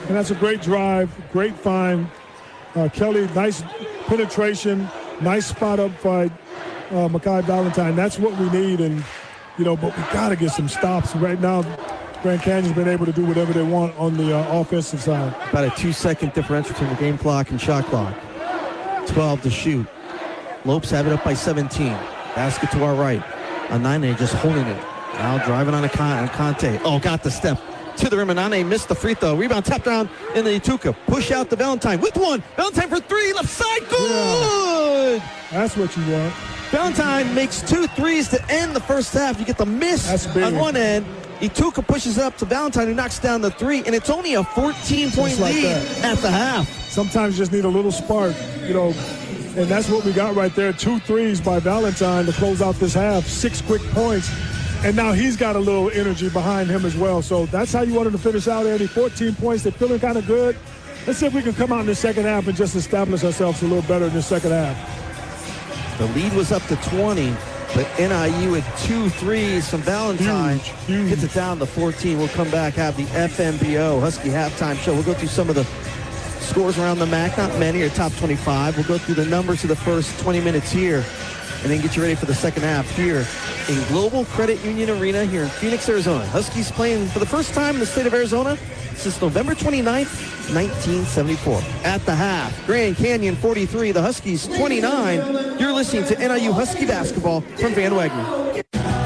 And that's a great drive, great find. Kelly, nice penetration, nice spot up by Mekhi Valentine. That's what we need, and but we got to get some stops right now. Grand Canyon's been able to do whatever they want on the offensive side. About a 2-second differential between the game clock and shot clock. 12 to shoot. Lopes have it up by 17. Basket to our right. Anane just holding it. Now driving on a Conte. Oh, got the step to the rim. Anane missed the free throw. Rebound tapped down in the Ituka. Push out to Valentine with one. Valentine for three. Left side. Good. Yeah, that's what you want. Valentine makes 2 threes to end the first half. You get the miss on one end. Ituka pushes it up to Valentine, who knocks down the three, and it's only a 14-point lead at the half. Sometimes you just need a little spark, and that's what we got right there. 2 threes by Valentine to close out this half. 6 quick points, and now he's got a little energy behind him as well. So that's how you wanted to finish out, Eddie. 14 points. They're feeling kind of good. Let's see if we can come out in the second half and just establish ourselves a little better in the second half. The lead was up to 20. But NIU with 2 threes from Valentine gets it down to 14. We'll come back, have the FNBO Husky halftime show. We'll go through some of the scores around the MAC, not many, or top 25. We'll go through the numbers of the first 20 minutes here, and then get you ready for the second half here in Global Credit Union Arena here in Phoenix, Arizona. Huskies playing for the first time in the state of Arizona since November 29th, 1974. At the half, Grand Canyon 43, the Huskies 29. You're listening to NIU Husky basketball from Van Wagner.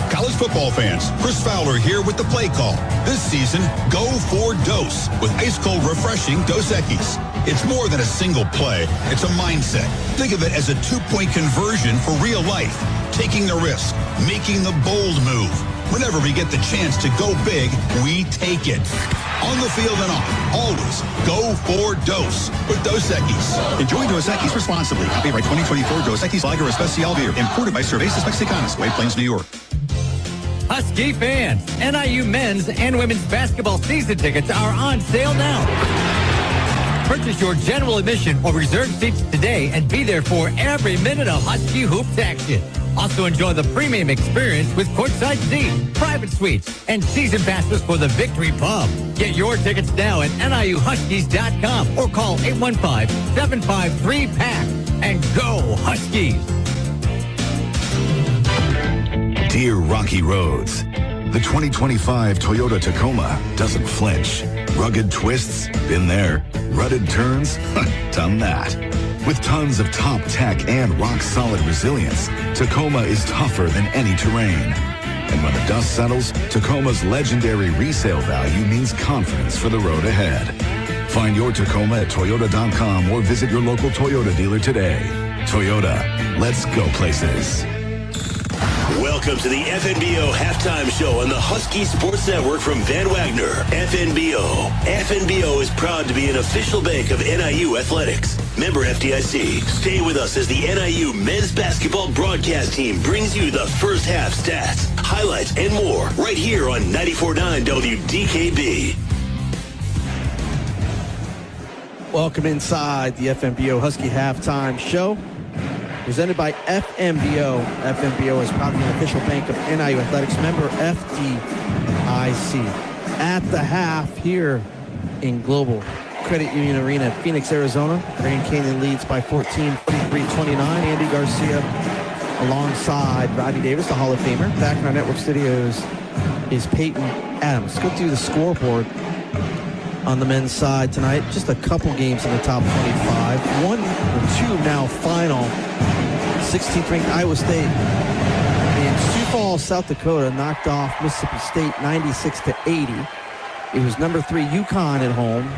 College football fans, Chris Fowler here with the play call. This season, go for Dose with ice-cold refreshing Dos Equis. It's more than a single play. It's a mindset. Think of it as a 2-point conversion for real life. Taking the risk, making the bold move. Whenever we get the chance to go big, we take it. On the field and off, always go for Dose with Dos Equis. Enjoy Dos Equis responsibly. Copyright 2024 Dos Equis Lager Especial Beer. Imported by Cervezas Mexicanas, White Plains, New York. Husky fans, NIU men's and women's basketball season tickets are on sale now. Purchase your general admission or reserve seats today and be there for every minute of Husky Hoops action. Also enjoy the premium experience with courtside seats, private suites, and season passes for the Victory Pub. Get your tickets now at NIUHuskies.com or call 815-753-PACK and go Huskies. Dear Rocky Roads, the 2025 Toyota Tacoma doesn't flinch. Rugged twists? Been there. Rutted turns? Done that. With tons of top tech and rock-solid resilience, Tacoma is tougher than any terrain. And when the dust settles, Tacoma's legendary resale value means confidence for the road ahead. Find your Tacoma at Toyota.com or visit your local Toyota dealer today. Toyota, let's go places. Welcome to the FNBO halftime show on the Husky Sports Network from Van Wagner. FNBO. FNBO is proud to be an official bank of NIU Athletics. Member FDIC. Stay with us as the NIU men's basketball broadcast team brings you the first half stats, highlights, and more right here on 94.9 WDKB. Welcome inside the FNBO Husky halftime show. Presented by FNBO. FNBO is proud to be an official bank of NIU Athletics, member FDIC. At the half here in Global Credit Union Arena, Phoenix, Arizona. Grand Canyon leads by 14, 43-29. Andy Garcia alongside Rodney Davis, the Hall of Famer. Back in our network studios is Peyton Adams. Let's go through the scoreboard on the men's side tonight. Just a couple games in the top 25. 1 or 2 now final. 16th ranked Iowa State in Sioux Falls, South Dakota knocked off Mississippi State 96-80. It was number 3 UConn at home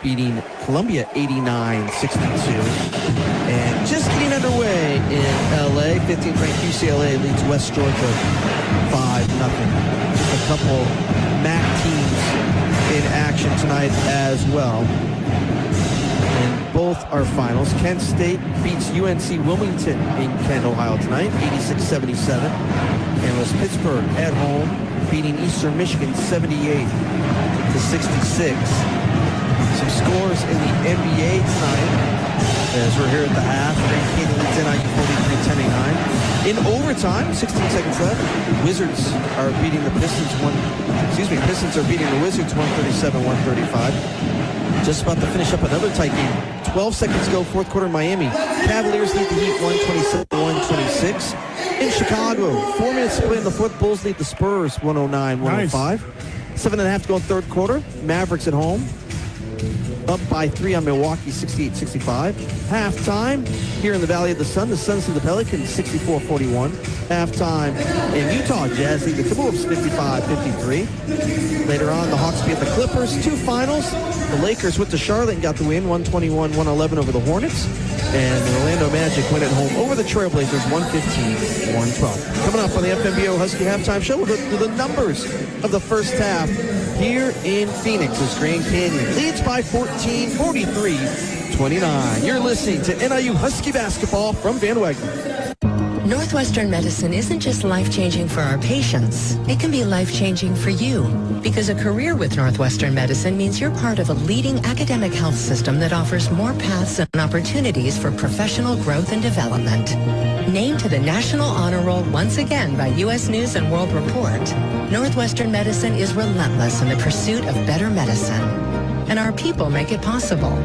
beating Columbia 89-62. And just getting underway in LA, today. 15th ranked UCLA leads West Georgia 5-0. Just a couple MAC teams in action tonight as well. And both are finals. Kent State beats UNC Wilmington in Kent, Ohio tonight, 86-77. And it was Pittsburgh at home beating Eastern Michigan 78-66. Some scores in the NBA tonight as we're here at the half. Grand Canyon leads NIU 43-29. In overtime, 16 seconds left, Wizards are beating the Pistons Pistons are beating the Wizards 137-135. Just about to finish up another tight game. 12 seconds to go, fourth quarter, Miami. Cavaliers lead the Heat 127-126. In Chicago, 4 minutes to play in the fourth, Bulls lead the Spurs 109-105. Nice. 7.5 to go in third quarter. Mavericks at home, up by 3 on Milwaukee, 68-65. Halftime here in the Valley of the Sun. The Suns lead the Pelicans 64-41. Halftime in Utah, Jazz lead the Timberwolves 55-53. Later on, the Hawks beat the Clippers. 2 finals. The Lakers went to Charlotte and got the win, 121-111 over the Hornets. And the Orlando Magic went at home over the Trailblazers, 115-112. Coming up on the FNBO Husky Halftime Show, we'll go through the numbers of the first half here in Phoenix as Grand Canyon leads by 14, 43-29. You're listening to NIU Husky Basketball from Van Wagner. Northwestern Medicine isn't just life-changing for our patients. It can be life-changing for you, because a career with Northwestern Medicine means you're part of a leading academic health system that offers more paths and opportunities for professional growth and development. Named to the National Honor Roll once again by U.S. News and World Report, Northwestern Medicine is relentless in the pursuit of better medicine. And our people make it possible.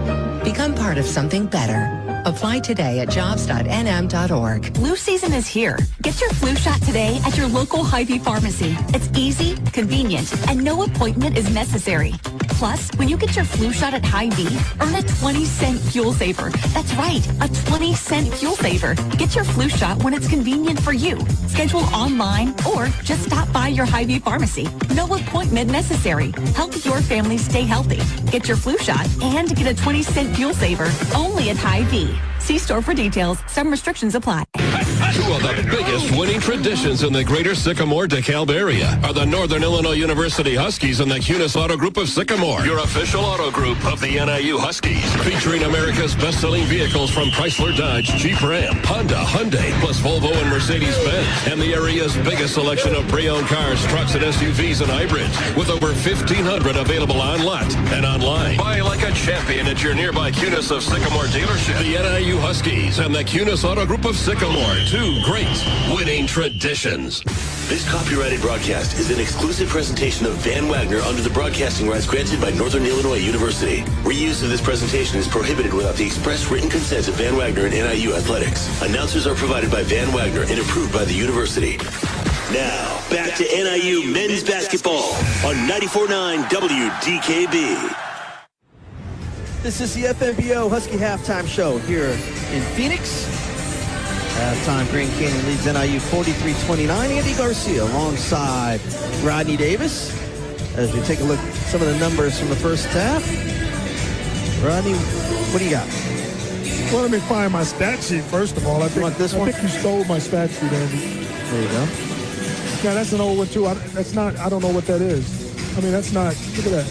Become part of something better. Apply today at jobs.nm.org. Flu season is here. Get your flu shot today at your local Hy-Vee pharmacy. It's easy, convenient, and no appointment is necessary. Plus, when you get your flu shot at Hy-Vee, earn a 20-cent fuel saver. That's right, a 20-cent fuel saver. Get your flu shot when it's convenient for you. Schedule online or just stop by your Hy-Vee pharmacy. No appointment necessary. Help your family stay healthy. Get your flu shot and get a 20-cent fuel saver only at Hy-Vee. See store for details. Some restrictions apply. Two of the biggest winning traditions in the greater Sycamore DeKalb area are the Northern Illinois University Huskies and the Cunis Auto Group of Sycamore, your official auto group of the NIU Huskies, featuring America's best-selling vehicles from Chrysler, Dodge, Jeep, Ram, Honda, Hyundai, plus Volvo and Mercedes-Benz, and the area's biggest selection of pre-owned cars, trucks, and SUVs and hybrids, with over 1,500 available on lot and online. Buy like a champion at your nearby Cunis of Sycamore dealership. The NIU Huskies and the Cunis Auto Group of Sycamore, two great winning traditions. This copyrighted broadcast is an exclusive presentation of Van Wagner under the broadcasting rights granted by Northern Illinois University. Reuse of this presentation is prohibited without the express written consent of Van Wagner and NIU Athletics. Announcers are provided by Van Wagner and approved by the university. Now, back to NIU men's basketball on 94.9 WDKB. This is the FNBO Husky Halftime Show here in Phoenix. Halftime, Grand Canyon leads NIU 43-29. Andy Garcia alongside Rodney Davis. As we take a look at some of the numbers from the first half. Rodney, what do you got? Well, let me find my stat sheet first of all. I think this one? I think you stole my stat sheet, Andy. There you go. Yeah, that's an old one too. I don't know what that is. I mean, that's not. Look at that.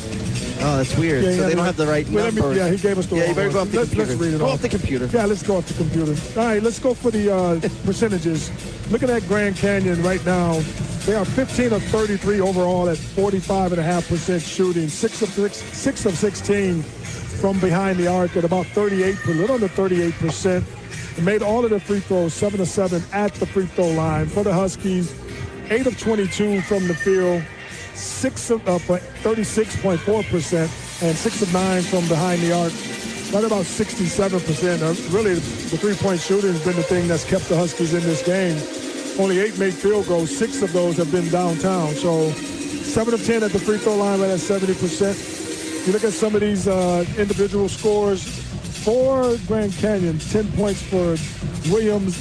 Oh, that's weird. Yeah, so they don't have the right numbers. Yeah, he gave us the wrong you better go off the computer. Let's read it go off. off the computer. Yeah, let's go off the computer. All right, let's go for the percentages. Looking at Grand Canyon right now, they are 15 of 33 overall at 45.5% shooting, 6 of 16 from behind the arc at about 38, a little under 38%. They made all of their free throws, 7 of 7 at the free throw line. For the Huskies, 8 of 22 from the field, 36.4%, and 6 of 9 from behind the arc, right about 67%. Really, the three-point shooting has been the thing that's kept the Huskies in this game. Only 8 made field goals. 6 of those have been downtown. So 7 of 10 at the free throw line, right at 70%. You look at some of these individual scores. For Grand Canyon, 10 points for Williams,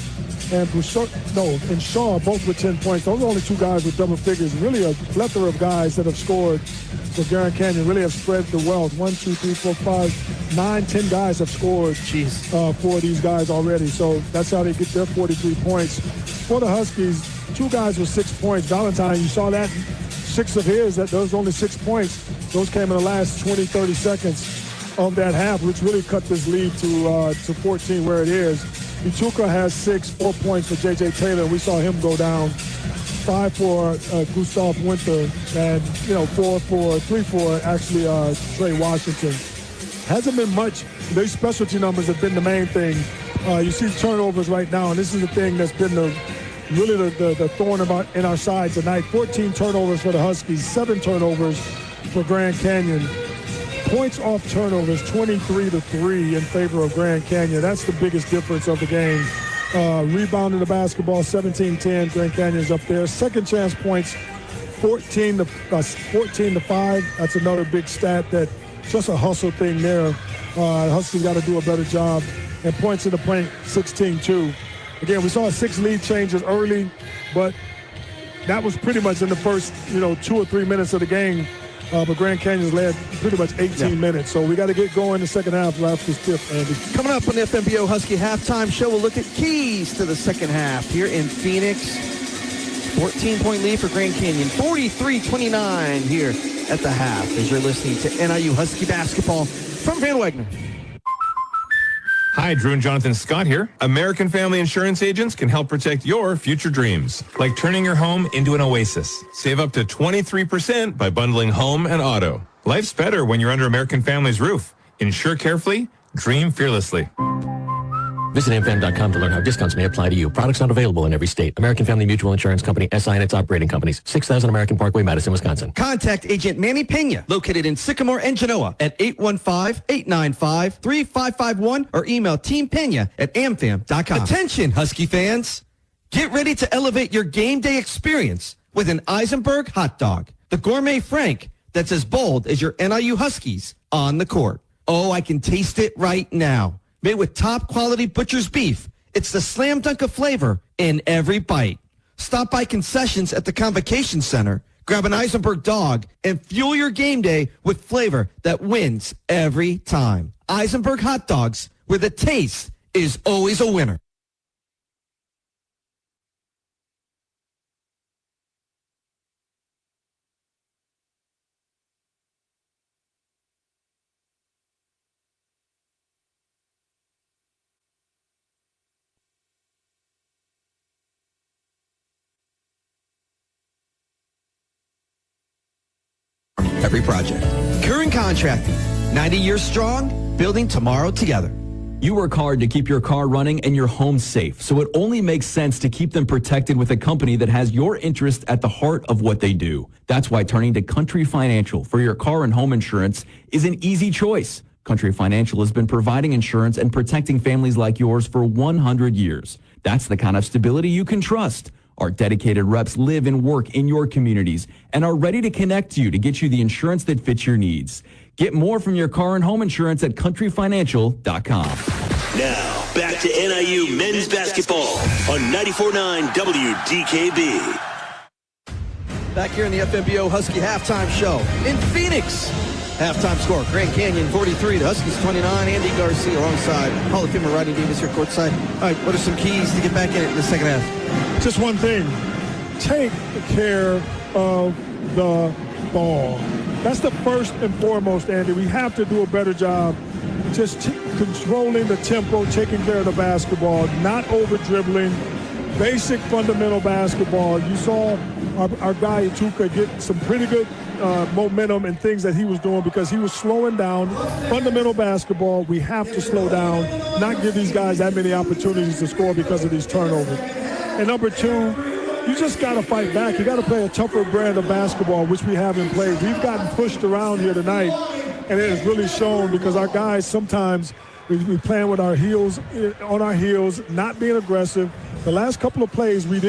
and Shaw both with 10 points. Those are only two guys with double figures. Really a plethora of guys that have scored for Grand Canyon really have spread the wealth. 1, 2, 3, 4, 5, 9, 10 guys have scored for these guys already. So that's how they get their 43 points. For the Huskies, two guys with 6 points. Valentine, you saw that 6 of his, those only 6 points. Those came in the last 20, 30 seconds of that half, which really cut this lead to 14 where it is. Ituka has 4 points for J.J. Taylor. We saw him go down. 5 for Gustav Winter, and 3 for actually Trey Washington. Hasn't been much. These specialty numbers have been the main thing. You see turnovers right now, and this is the thing that's been the thorn in our side tonight. 14 turnovers for the Huskies, 7 turnovers for Grand Canyon. Points off turnovers, 23-3 in favor of Grand Canyon. That's the biggest difference of the game. Rebounding the basketball, 17-10. Grand Canyon's up there. Second chance points, 14-5. That's another big stat. That just a hustle thing there. Huskies got to do a better job. And points in the paint, 16-2. Again, we saw 6 lead changes early, but that was pretty much in the first 2 or 3 minutes of the game. But Grand Canyon's led pretty much 18 minutes. So we got to get going the second half after this tip, Andy. Coming up on the FNBO Husky Halftime Show, we'll look at keys to the second half here in Phoenix. 14-point lead for Grand Canyon, 43-29 here at the half as you're listening to NIU Husky Basketball from Van Wagner. Hi, Drew and Jonathan Scott here. American Family Insurance Agents can help protect your future dreams, like turning your home into an oasis. Save up to 23% by bundling home and auto. Life's better when you're under American Family's roof. Insure carefully, dream fearlessly. Visit amfam.com to learn how discounts may apply to you. Products not available in every state. American Family Mutual Insurance Company, SI and its operating companies. 6000 American Parkway, Madison, Wisconsin. Contact Agent Manny Pena, located in Sycamore and Genoa at 815-895-3551 or email teampena@amfam.com. Attention, Husky fans. Get ready to elevate your game day experience with an Eisenberg hot dog. The gourmet Frank that's as bold as your NIU Huskies on the court. Oh, I can taste it right now. Made with top quality butcher's beef, it's the slam dunk of flavor in every bite. Stop by concessions at the Convocation Center, grab an Eisenberg dog, and fuel your game day with flavor that wins every time. Eisenberg hot dogs, where the taste is always a winner. Every project. Current Contracting, 90 years strong, building tomorrow together. You work hard to keep your car running and your home safe, so it only makes sense to keep them protected with a company that has your interest at the heart of what they do. That's why turning to Country Financial for your car and home insurance is an easy choice. Country Financial has been providing insurance and protecting families like yours for 100 years. That's the kind of stability you can trust. Our dedicated reps live and work in your communities and are ready to connect you to get you the insurance that fits your needs. Get more from your car and home insurance at countryfinancial.com. Now, back to NIU men's basketball on 94.9 WDKB. Back here in the FNBO Husky Halftime Show in Phoenix. Halftime score, Grand Canyon 43, the Huskies 29. Andy Garcia alongside Hall of Famer Rodney Davis here courtside. All right, what are some keys to get back in it in the second half? Just one thing. Take care of the ball. That's the first and foremost, Andy. We have to do a better job just controlling the tempo, taking care of the basketball, not over-dribbling, basic fundamental basketball. You saw our guy Ituka get some pretty good momentum and things that he was doing because he was slowing down. Fundamental basketball, we have to slow down, not give these guys that many opportunities to score because of these turnovers. And number two, you just got to fight back. You got to play a tougher brand of basketball, which we haven't played. We've gotten pushed around here tonight, and it has really shown because our guys sometimes we playing with our heels on our heels, not being aggressive. The last couple of plays we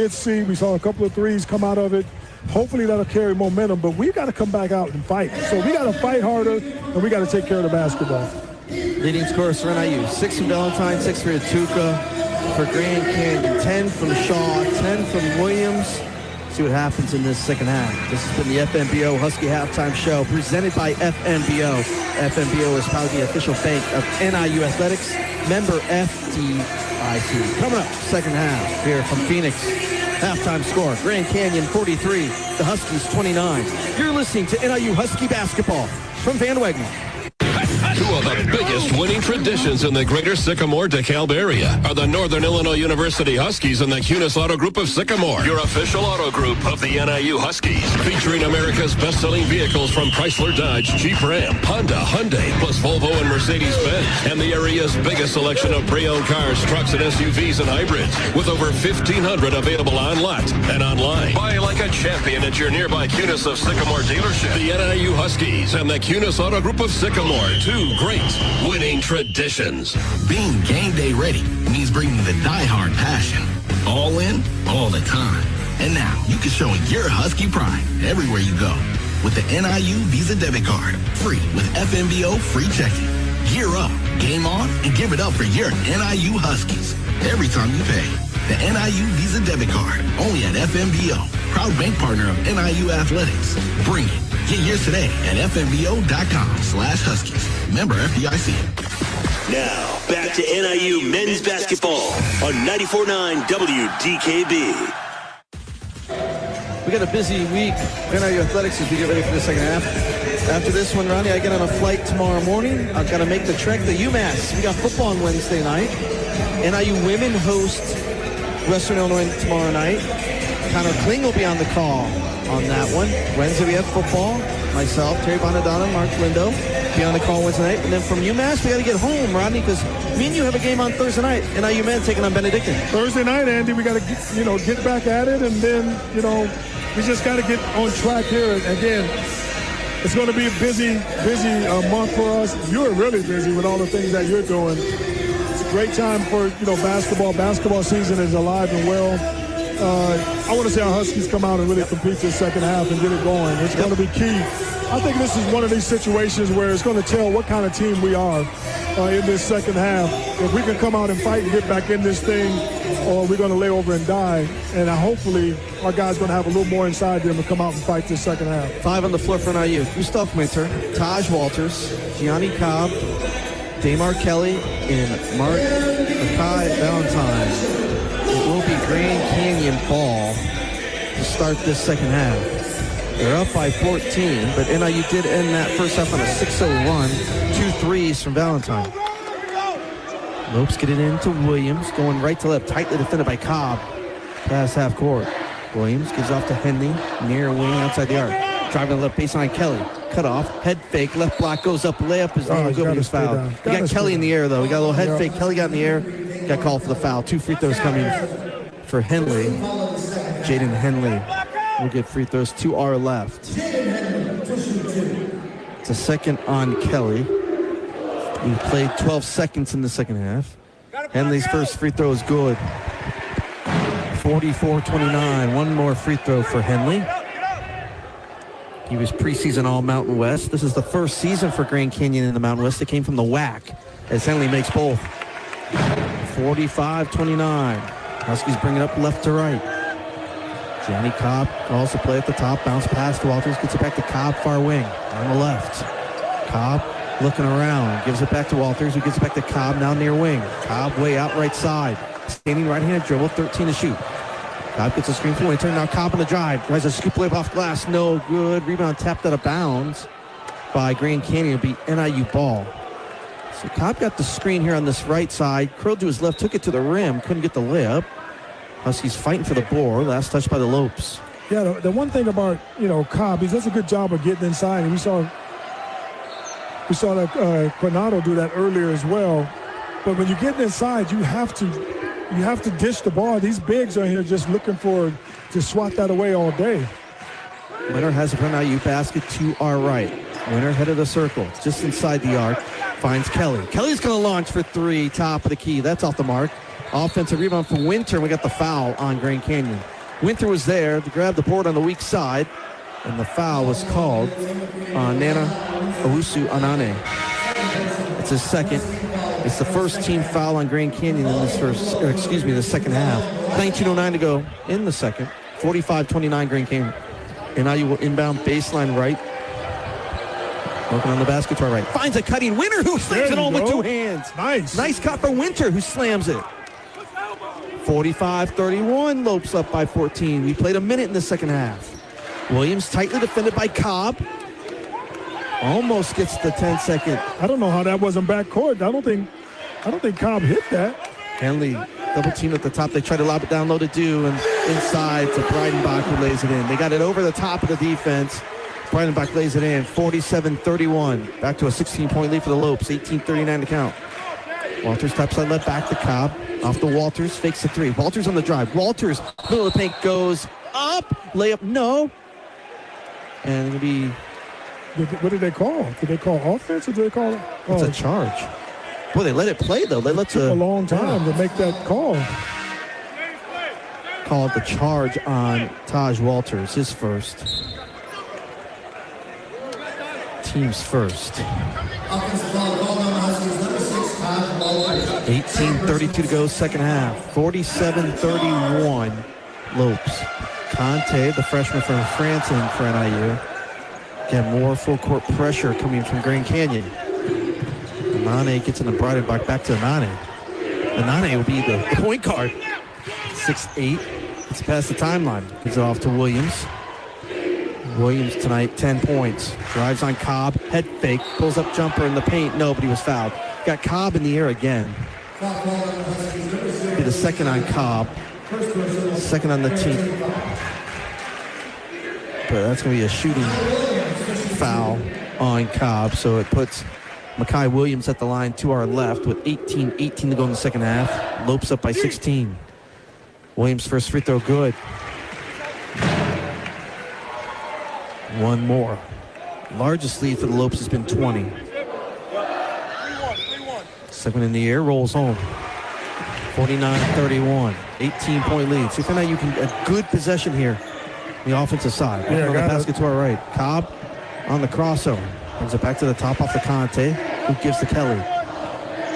saw a couple of threes come out of it. Hopefully that'll carry momentum, but we got to come back out and fight. So we got to fight harder, and we got to take care of the basketball. Leading scorers for NIU, 6 for Valentine, 6 for Ituka. for Grand Canyon, 10 from Shaw, 10 from Williams. See what happens in this second half. This has been the FNBO Husky Halftime Show presented by FNBO. FNBO is proud to be the official bank of NIU Athletics, member FDIC. Coming up, second half here from Phoenix. Halftime score, Grand Canyon 43, the Huskies 29. You're listening to NIU Husky Basketball from Van Wagner. Two of the biggest winning traditions in the greater Sycamore-DeKalb area are the Northern Illinois University Huskies and the Cunis Auto Group of Sycamore, your official auto group of the NIU Huskies, featuring America's best-selling vehicles from Chrysler, Dodge, Jeep, Ram, Honda, Hyundai, plus Volvo and Mercedes-Benz, and the area's biggest selection of pre-owned cars, trucks, and SUVs and hybrids, with over 1,500 available on lot and online. Buy like a champion at your nearby Cunis of Sycamore dealership. The NIU Huskies and the Cunis Auto Group of Sycamore, two great winning traditions. Being game day ready means bringing the diehard passion. All in, all the time. And now you can show your Husky pride everywhere you go. With the NIU Visa Debit Card. Free with FNBO free checking. Gear up, game on, and give it up for your NIU Huskies. Every time you pay. The NIU Visa Debit Card. Only at FNBO. Proud bank partner of NIU Athletics. Bring it. Get yours today at fnbo.com/Huskies. Member FDIC. Now, back to NIU men's basketball on 94.9 WDKB. We got a busy week for NIU Athletics as we get ready for the second half. After this one, Ronnie, I get on a flight tomorrow morning. I've got to make the trek to UMass. We got football on Wednesday night. NIU women host Western Illinois tomorrow night. Connor Kling will be on the call on that one. Wednesday we have football. Myself, Terry Bonadonna, Mark Lindo be on the call Wednesday night. And then from UMass, we got to get home, Rodney, because me and you have a game on Thursday night. NIU men taking on Benedictine. Thursday night, Andy, we got to get back at it, and then we just got to get on track here. Again, it's going to be a busy month for us. You're really busy with all the things that you're doing. It's a great time for basketball. Basketball season is alive and well. I want to see our Huskies come out and really compete this second half and get it going. It's going to be key. I think this is one of these situations where it's going to tell what kind of team we are in this second half. If we can come out and fight and get back in this thing, or we're going to lay over and die. And hopefully our guys are going to have a little more inside them to come out and fight this second half. 5 on the floor for NIU. Gustav Winter, Taj Walters, Gianni Cobb, Damar Kelly, and Mark Mackay Valentine. It will be Grand Canyon ball to start this second half. They're up by 14, but NIU did end that first half on a 6-0 run. 2 threes from Valentine. Lopes get it into Williams, going right to left, tightly defended by Cobb. Pass half court. Williams gives off to Henley, near wing outside the arc. Driving the left baseline, Kelly. Cut off, head fake, left block goes up, layup is no good, but he's fouled. We got Kelly in the air, though. We got a little head fake. Kelly got in the air, got called for the foul. 2 free throws coming for Henley. Jaden Henley will get free throws. 2 are left. It's a second on Kelly. We played 12 seconds in the second half. Henley's first free throw is good. 44-29. One more free throw for Henley. He was preseason All Mountain West. This is the first season for Grand Canyon in the Mountain West. It came from the WAC as Henley makes both. 45-29. Huskies bring it up left to right. Johnny Cobb calls the play at the top. Bounce pass to Walters. Gets it back to Cobb, far wing. On the left. Cobb looking around. Gives it back to Walters, who gives it back to Cobb, now near wing. Cobb way out right side. Standing right-handed dribble, 13 to shoot. Cobb gets a screen for Winter. Now Cobb on the drive. Tries a scoop layup off glass. No good. Rebound tapped out of bounds by Grand Canyon. It'll be NIU ball. So Cobb got the screen here on this right side. Curled to his left. Took it to the rim. Couldn't get the layup. Huskies fighting for the board. Last touch by the Lopes. Yeah, the one thing about, Cobb, he does a good job of getting inside. And we saw that Coronado do that earlier as well. But when you get inside, you have to dish the ball. These bigs are here just looking to swat that away all day. Winter has it for NIU basket to our right. Winter head of the circle, just inside the arc. Finds Kelly. Kelly's going to launch for 3, top of the key. That's off the mark. Offensive rebound for Winter, and we got the foul on Grand Canyon. Winter was there to grab the board on the weak side, and the foul was called on Nana Owusu Anane. It's his second. It's the first team foul on Grand Canyon in the second half. 19:09 to go in the second. 45-29 Grand Canyon. NIU will inbound baseline right. Working on the basket to our right. Finds a cutting Winter who slams it home with two hands. Nice cut for Winter who slams it. 45-31, Lopes up by 14. We played a minute in the second half. Williams tightly defended by Cobb. Almost gets the 10-second. I don't know how that wasn't backcourt. I don't think Cobb hit that. Henley double team at the top. They try to lob it down low to do, and inside to Breidenbach who lays it in. They got it over the top of the defense. Breidenbach lays it in. 47-31. Back to a 16-point lead for the Lopes. 18-39 to count. Walters topside left back to Cobb. Off to Walters. Fakes the three. Walters on the drive. Walters, middle of the paint, goes up. Layup, no. And it'll be... What did they call? Did they call offense or did they call... It's a charge. Boy, they let it play, though. They let a long time to make that call. Called the charge on Taj Walters, his first. Team's first. 18:32 to go, second half. 47-31, Lopes. Conte, the freshman from France in for NIU. Again, more full court pressure coming from Grand Canyon. Anane gets in the Breidenbach, back to Anane. Anane will be the point guard. 6'8", gets past the timeline. Gives it off to Williams. Williams tonight, 10 points. Drives on Cobb, head fake, pulls up jumper in the paint. Nobody was fouled. Got Cobb in the air again. Be the second on Cobb. Second on the team. But that's going to be a shooting foul on Cobb. So it puts Makai Williams at the line to our left with 18 to go in the second half. Lopes up by 16. Williams' first free throw good. One more. Largest lead for the Lopes has been 20. Second in the air, rolls home. 49-31. 18-point lead. See if now you can a good possession here. The offensive side. On the basket to our right. Cobb on the crossover. Brings it back to the top off the Conte, who gives to Kelly.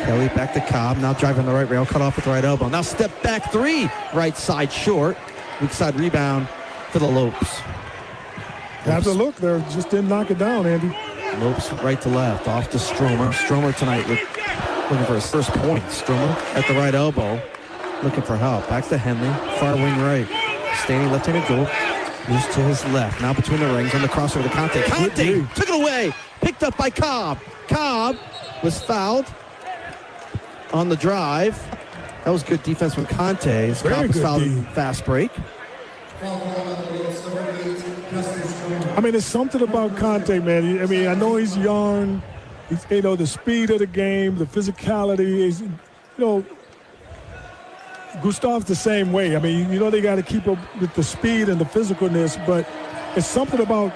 Kelly back to Cobb. Now driving the right rail. Cut off with the right elbow. Now step back three. Right side short. Weak side rebound for the Lopes. Have a look there. Just didn't knock it down, Andy. Lopes right to left. Off to Stromer. Stromer tonight looking for his first point. Stromer at the right elbow. Looking for help. Back to Henley. Far wing right. Standing left-handed goal. Moves to his left. Now between the rings on the crossover to Conte. Conte took it away. Picked up by Cobb. Cobb was fouled on the drive. That was good defense from Conte. Cobb was fouled in fast break. I mean, there's something about Conte, man. I mean, I know he's young. He's, the speed of the game, the physicality. Gustav's the same way. I mean, they got to keep up with the speed and the physicalness, but it's something about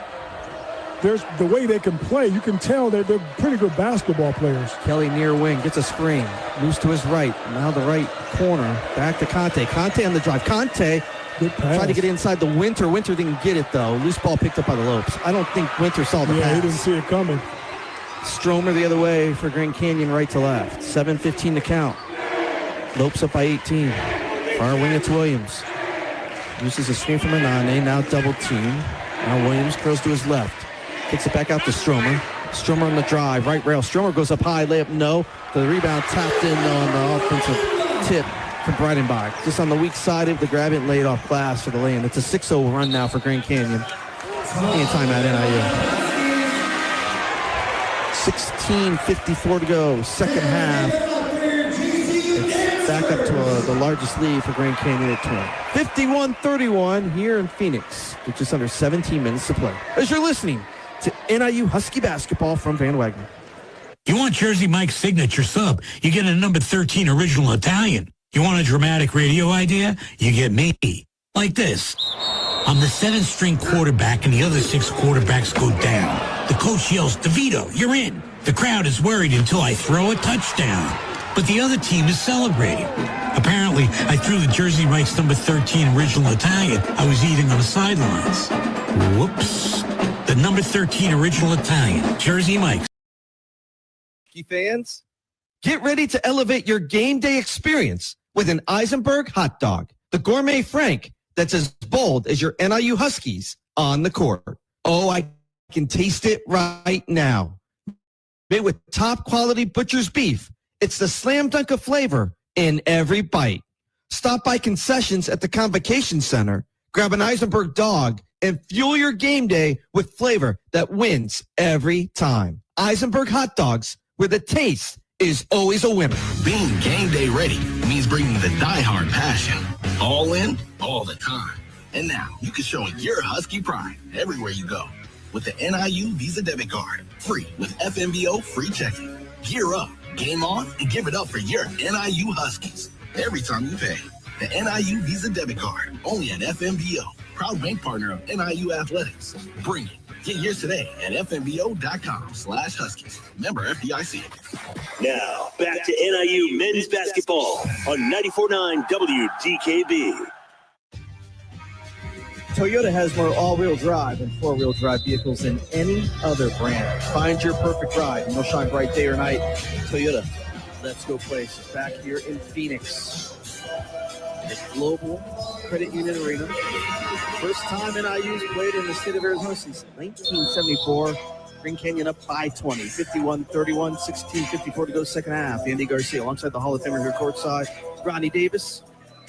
the way they can play. You can tell they're pretty good basketball players. Kelly near wing, gets a screen, moves to his right. Now the right corner, back to Conte. Conte on the drive. Conte tried to get inside the Winter. Winter didn't get it, though. Loose ball picked up by the Lopes. I don't think Winter saw the pass. He didn't see it coming. Stromer the other way for Grand Canyon, right to left. 7:15 to count. Lopes up by 18. Far wing, it's Williams. Uses a screen from Anane, now double team. Now Williams curls to his left. Kicks it back out to Stromer. Stromer on the drive, right rail. Stromer goes up high, layup, no. The rebound tapped in on the offensive tip from Breidenbach. Just on the weak side of the grab it and laid off glass for the lay-in. It's a 6-0 run now for Grand Canyon. Anytime at NIU. 16:54 to go, second half. It's back up to the largest lead for Grand Canyon at 20. 51-31 here in Phoenix, with just under 17 minutes to play. As you're listening to NIU Husky basketball from Van Wagner. You want Jersey Mike's signature sub, you get a number 13 original Italian. You want a dramatic radio idea? You get me. Like this. I'm the 7th-string quarterback and the other 6 quarterbacks go down. The coach yells, DeVito, you're in. The crowd is worried until I throw a touchdown. But the other team is celebrating. Apparently, I threw the Jersey Mike's number 13 original Italian I was eating on the sidelines. Whoops. The number 13 original Italian, Jersey Mike's. Fans, Get ready to elevate your game day experience with an Eisenberg hot dog, the gourmet Frank that's as bold as your NIU Huskies on the court. Oh, I can taste it right now. Made with top quality butcher's beef, it's the slam dunk of flavor in every bite. Stop by concessions at the Convocation Center, grab an Eisenberg dog, and fuel your game day with flavor that wins every time. Eisenberg hot dogs, where the taste is always a winner. Being game day ready means bringing the diehard passion. All in, all the time. And now you can show your Husky pride everywhere you go with the NIU Visa debit card. Free with FMBO free checking. Gear up, game on, and give it up for your NIU Huskies every time you pay. The NIU Visa debit card, only at FMBO. Proud bank partner of NIU Athletics. Bring it. Get yours today at fmbo.com/Huskies. Member FDIC. Now, back to NIU men's basketball on 94.9 WDKB. Toyota has more all-wheel drive and four-wheel drive vehicles than any other brand. Find your perfect ride and they'll shine bright day or night. Toyota, let's go places. Back here in Phoenix. The Global Credit Union Arena. First time NIU's played in the state of Arizona since 1974. Green Canyon up by 20, 51-31, 16:54 to go second half. Andy Garcia alongside the Hall of Famer here courtside. Rodney Davis,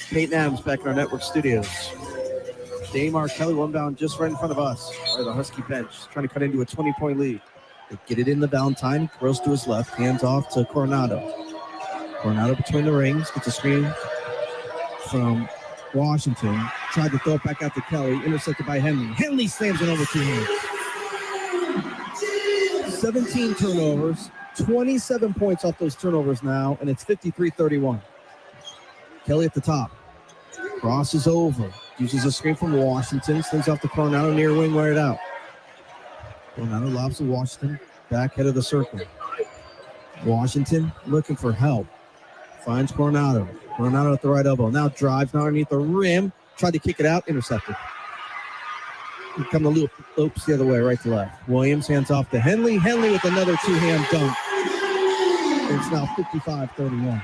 Peyton Adams back in our network studios. Damar Kelly, one bound just right in front of us. Or the Husky bench, trying to cut into a 20-point lead. They get it in the Valentine, throws to his left, hands off to Coronado. Coronado between the rings, gets a screen from Washington. Tried to throw it back out to Kelly, intercepted by Henley. Henley slams it over two hands. 17 turnovers, 27 points off those turnovers now, and it's 53-31. Kelly at the top. Crosses over. Uses a screen from Washington. Slings off to Coronado, near wing, right out. Coronado lobs to Washington. Back head of the circle. Washington looking for help. Finds Coronado. Coronado at the right elbow. Now drives, now underneath the rim. Tried to kick it out. Intercepted. Here come the loop. Oops, the other way, right to left. Williams hands off to Henley. Henley with another two-hand dunk. It's now 55-31.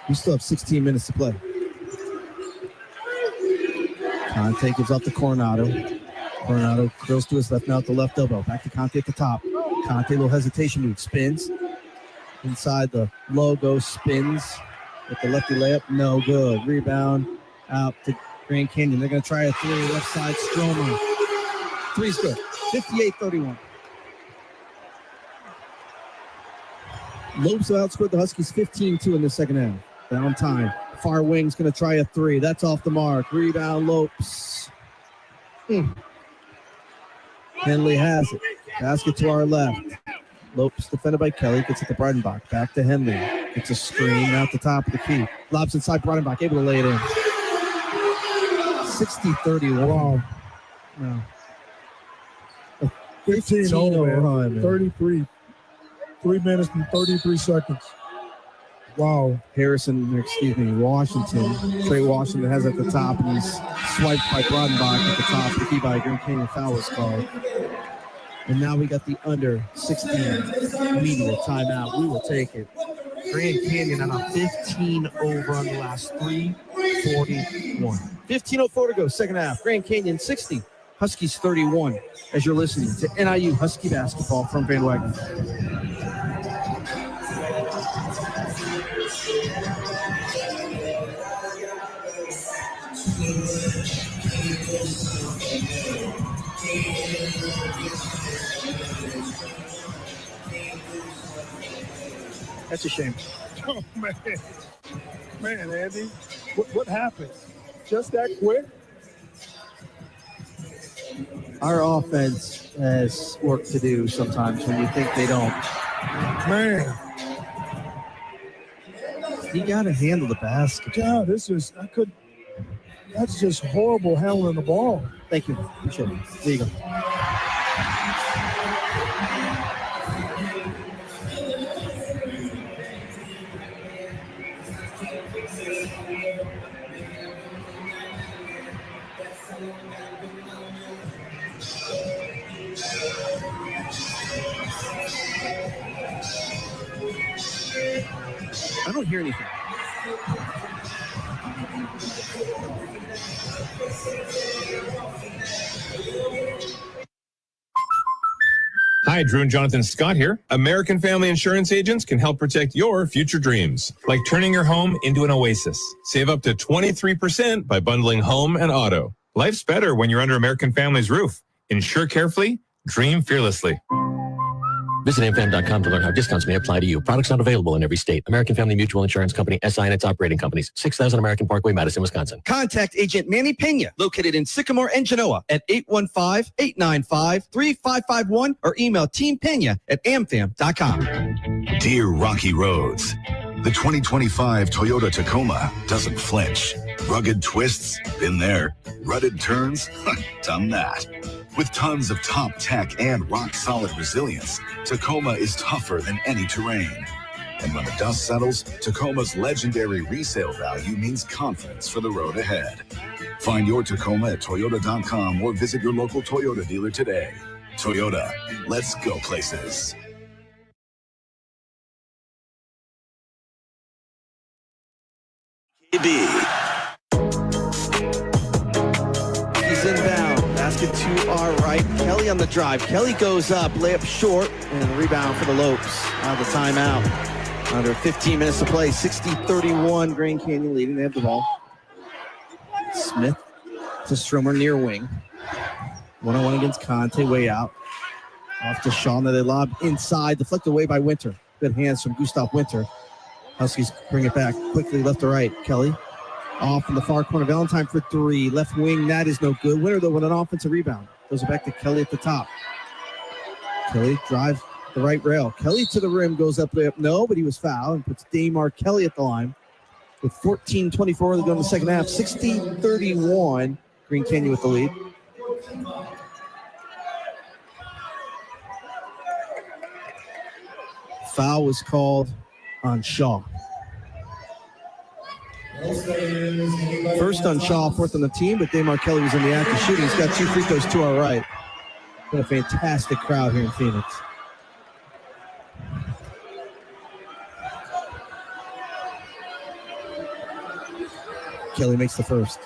We still have 16 minutes to play. Conte gives out to Coronado. Coronado throws to his left, now at the left elbow. Back to Conte at the top. Conte, little hesitation move, spins. Inside the logo, spins with the lefty layup. No good. Rebound out to Grand Canyon. They're going to try a three. Left side, Stromer. Three's good. 58-31. Lopes outscored the Huskies 15-2 in the second half. Valentine, far wing's going to try a three. That's off the mark. Rebound, Lopes. Henley has it. Basket to our left. Lopes defended by Kelly. Gets it to Breidenbach. Back to Henley. Gets a screen out the top of the key. Lobs inside Breidenbach. Able to lay it in. 60-30. Wow. No. 15 overrun. 33. 3 minutes and 33 seconds. Wow. Washington. Trey Washington has it at the top, and he's swiped by Breidenbach at the top. The key by Grand Canyon foul was called. And now we got the under 16 media timeout. We will take it. Grand Canyon on a 15 over on the last 3:41. 15:04 to go, second half. Grand Canyon 60, Huskies 31. As you're listening to NIU Husky basketball from Van Wagner. That's a shame. Oh, man. Man, Andy, what happened? Just that quick? Our offense has work to do sometimes when you think they don't. Man. You got to handle the basket. Yeah, that's just horrible handling the ball. Thank you. Appreciate it. There you go. I don't hear anything. Hi, Drew and Jonathan Scott here. American Family Insurance Agents can help protect your future dreams, like turning your home into an oasis. Save up to 23% by bundling home and auto. Life's better when you're under American Family's roof. Insure carefully, dream fearlessly. Visit amfam.com to learn how discounts may apply to you. Products not available in every state. American Family Mutual Insurance Company, SI and its operating companies. 6000 American Parkway, Madison, Wisconsin. Contact Agent Manny Pena, located in Sycamore and Genoa at 815-895-3551 or email teampena@amfam.com. Dear Rocky Roads, the 2025 Toyota Tacoma doesn't flinch. Rugged twists? Been there. Rutted turns? Done that. With tons of top tech and rock-solid resilience, Tacoma is tougher than any terrain. And when the dust settles, Tacoma's legendary resale value means confidence for the road ahead. Find your Tacoma at Toyota.com or visit your local Toyota dealer today. Toyota, let's go places. He's inbound. Basket to our right. Kelly on the drive. Kelly goes up. Layup short. And the rebound for the Lopes. Out of the timeout. Under 15 minutes to play. 60-31. Grand Canyon leading. They have the ball. Smith to Stromer near wing. 1-on-1 against Conte. Way out. Off to Shaw. They lob inside. Deflected away by Winter. Good hands from Gustav Winter. Huskies bring it back quickly left to right. Kelly off in the far corner. Valentine for three. Left wing. That is no good. Winter, though, with an offensive rebound. Goes it back to Kelly at the top. Kelly drives the right rail. Kelly to the rim. Goes up there. No, but he was fouled. And puts Damar Kelly at the line. With 14:24 to go in the second half. 60-31. Green Canyon with the lead. Foul was called on Shaw. First on Shaw, fourth on the team, but Damar Kelly was in the act of shooting. He's got two free throws to our right. Been a fantastic crowd here in Phoenix. Kelly makes the first.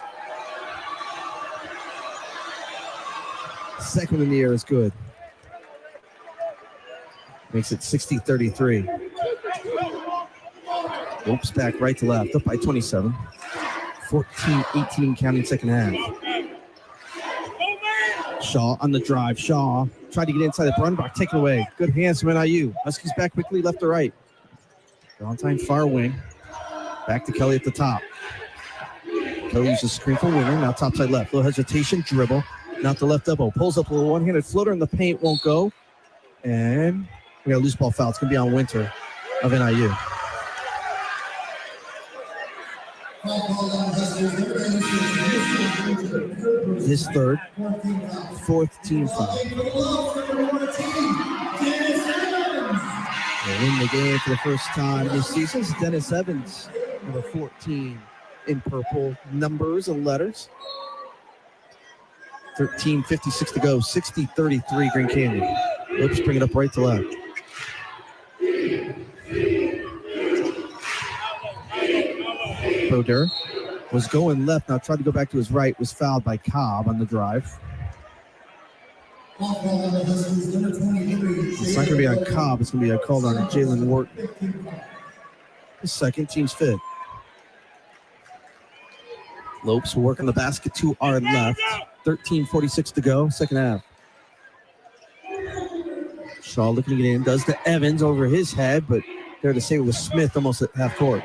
Second in the air is good. Makes it 60-33. Whoops back right to left, up by 27. 14-18 counting second half. Shaw on the drive. Shaw tried to get inside the Brunbach, taken away. Good hands from NIU. Huskies back quickly left to right. Valentine far wing. Back to Kelly at the top. Kelly uses screen for Winter. Now top side left. Little hesitation, dribble. Now to left elbow. Pulls up with a one-handed floater in the paint. Won't go. And we got a loose ball foul. It's going to be on Winter of NIU. His third, fourth team foul. They're in the game for the first time this season. It's Dennis Evans, number 14 in purple numbers and letters. 13:56 to go. 60-33 Green Canyon. Let's bring it up right to left. Brodeur was going left, now tried to go back to his right, was fouled by Cobb on the drive. It's not going to be on Cobb, it's going to be a call on Jalen Wharton. The second, team's fifth. Lopes working the basket to our left. 13:46 to go, second half. Shaw looking to get in, does to Evans over his head, but there to save it was Smith almost at half court.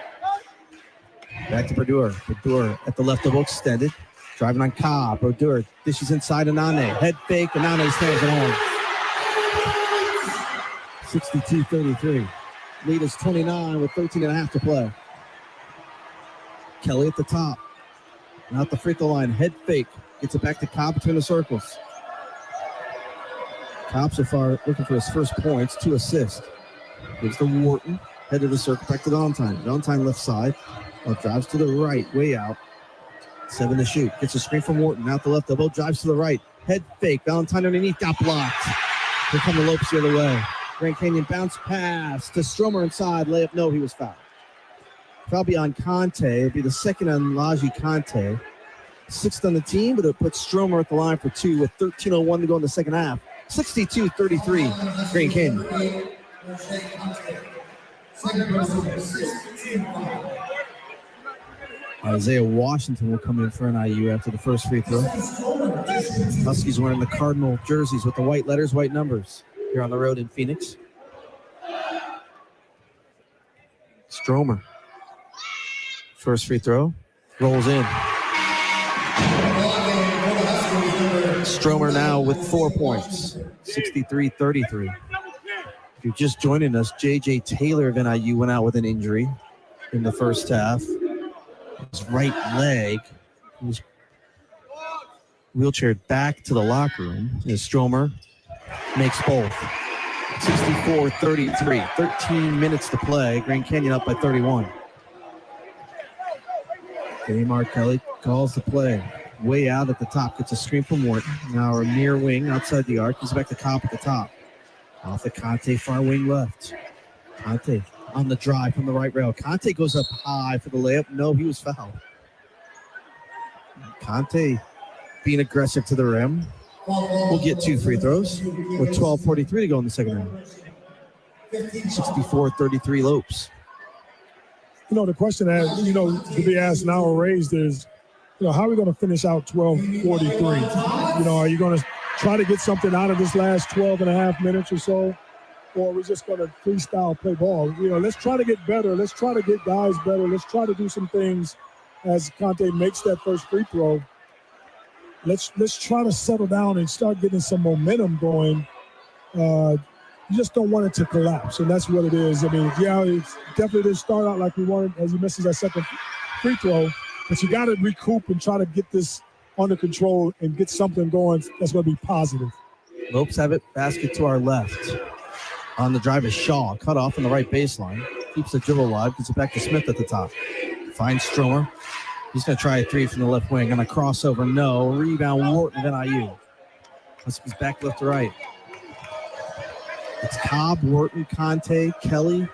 Back to Brodeur. Brodeur at the left elbow extended. Driving on Cobb. Brodeur dishes inside Anane. Head fake. Anane stands it on. 62-33. Lead is 29 with 13.5 to play. Kelly at the top. Now at the free throw line. Head fake. Gets it back to Cobb between the circles. Cobb so far looking for his first points. 2 assists. Gives to Wharton. Head to the circle. Back to Valentine. Valentine left side. Drives to the right, way out. 7 to shoot. Gets a screen from Wharton. Out the left elbow. Drives to the right. Head fake. Valentine underneath. Got blocked. Here come the Lopes the other way. Grand Canyon bounce pass to Stromer inside. Layup. No, he was fouled. Probably on Conte. It'll be the second on Laji Conte. 6th on the team, but it puts Stromer at the line for 2 with 13:01 to go in the second half. 62-33, Grand Canyon. Isaiah Washington will come in for NIU after the first free throw. Huskies wearing the Cardinal jerseys with the white letters, white numbers here on the road in Phoenix. Stromer. First free throw. Rolls in. Stromer now with 4 points. 63-33. If you're just joining us, J.J. Taylor of NIU went out with an injury in the first half. His right leg was wheelchaired back to the locker room as Stromer makes both. 64-33. 13 minutes to play. Grand Canyon up by 31. Damar Kelly calls the play. Way out at the top. Gets a screen from Wharton. Now a near wing outside the arc. He's back to Cobb at the top. Off the Conte far wing left. Conte on the drive from the right rail. Conte goes up high for the layup. No, he was fouled. Conte being aggressive to the rim. We'll get 2 free throws with 12:43 to go in the second half. 64-33 Lopes. The question that, to be asked now or raised is, how are we going to finish out 12:43? Are you going to try to get something out of this last 12 and a half minutes or so? Or are we just going to freestyle play ball? Let's try to get better. Let's try to get guys better. Let's try to do some things as Conte makes that first free throw. Let's try to settle down and start getting some momentum going. You just don't want it to collapse, and that's what it is. It definitely didn't start out like we wanted as he misses that second free throw, but you got to recoup and try to get this under control and get something going that's going to be positive. Lopes have it, basket to our left. On the drive is Shaw, cut off on the right baseline. Keeps the dribble alive, gets it back to Smith at the top. Finds Stromer. He's going to try a 3 from the left wing. On a crossover, no. Rebound, Wharton of NIU. Huskies back left to right. It's Cobb, Wharton, Conte, Kelly,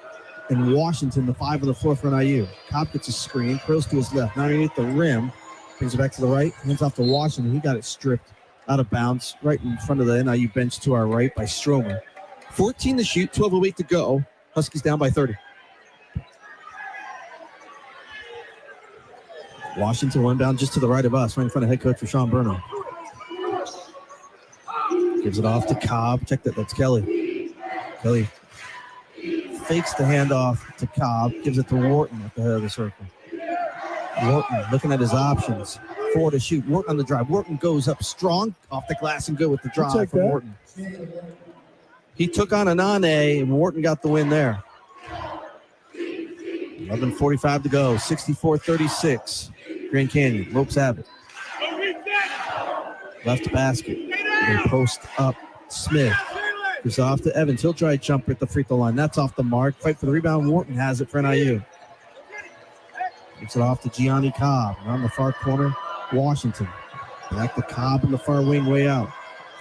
and Washington, the 5 on the floor for NIU. Cobb gets a screen, throws to his left. Now underneath the rim, brings it back to the right, hands off to Washington. He got it stripped out of bounds right in front of the NIU bench to our right by Stromer. 14 to shoot, 12:08 to go. Huskies down by 30. Washington one down just to the right of us, right in front of head coach Rashawn Burnham. Gives it off to Cobb. Check that, that's Kelly. Kelly fakes the handoff to Cobb, gives it to Wharton at the head of the circle. Wharton looking at his options. 4 to shoot. Wharton on the drive. Wharton goes up strong, off the glass and good with the drive from Wharton. He took on Anane, and Wharton got the win there. 11:45 to go. 64-36. Grand Canyon. Lopes have it. Left basket. They post up Smith. Gives off to Evans. He'll try a jumper at the free throw line. That's off the mark. Fight for the rebound. Wharton has it for NIU. Gives it off to Gianni Cobb. Around the far corner, Washington. Back to Cobb in the far wing, way out.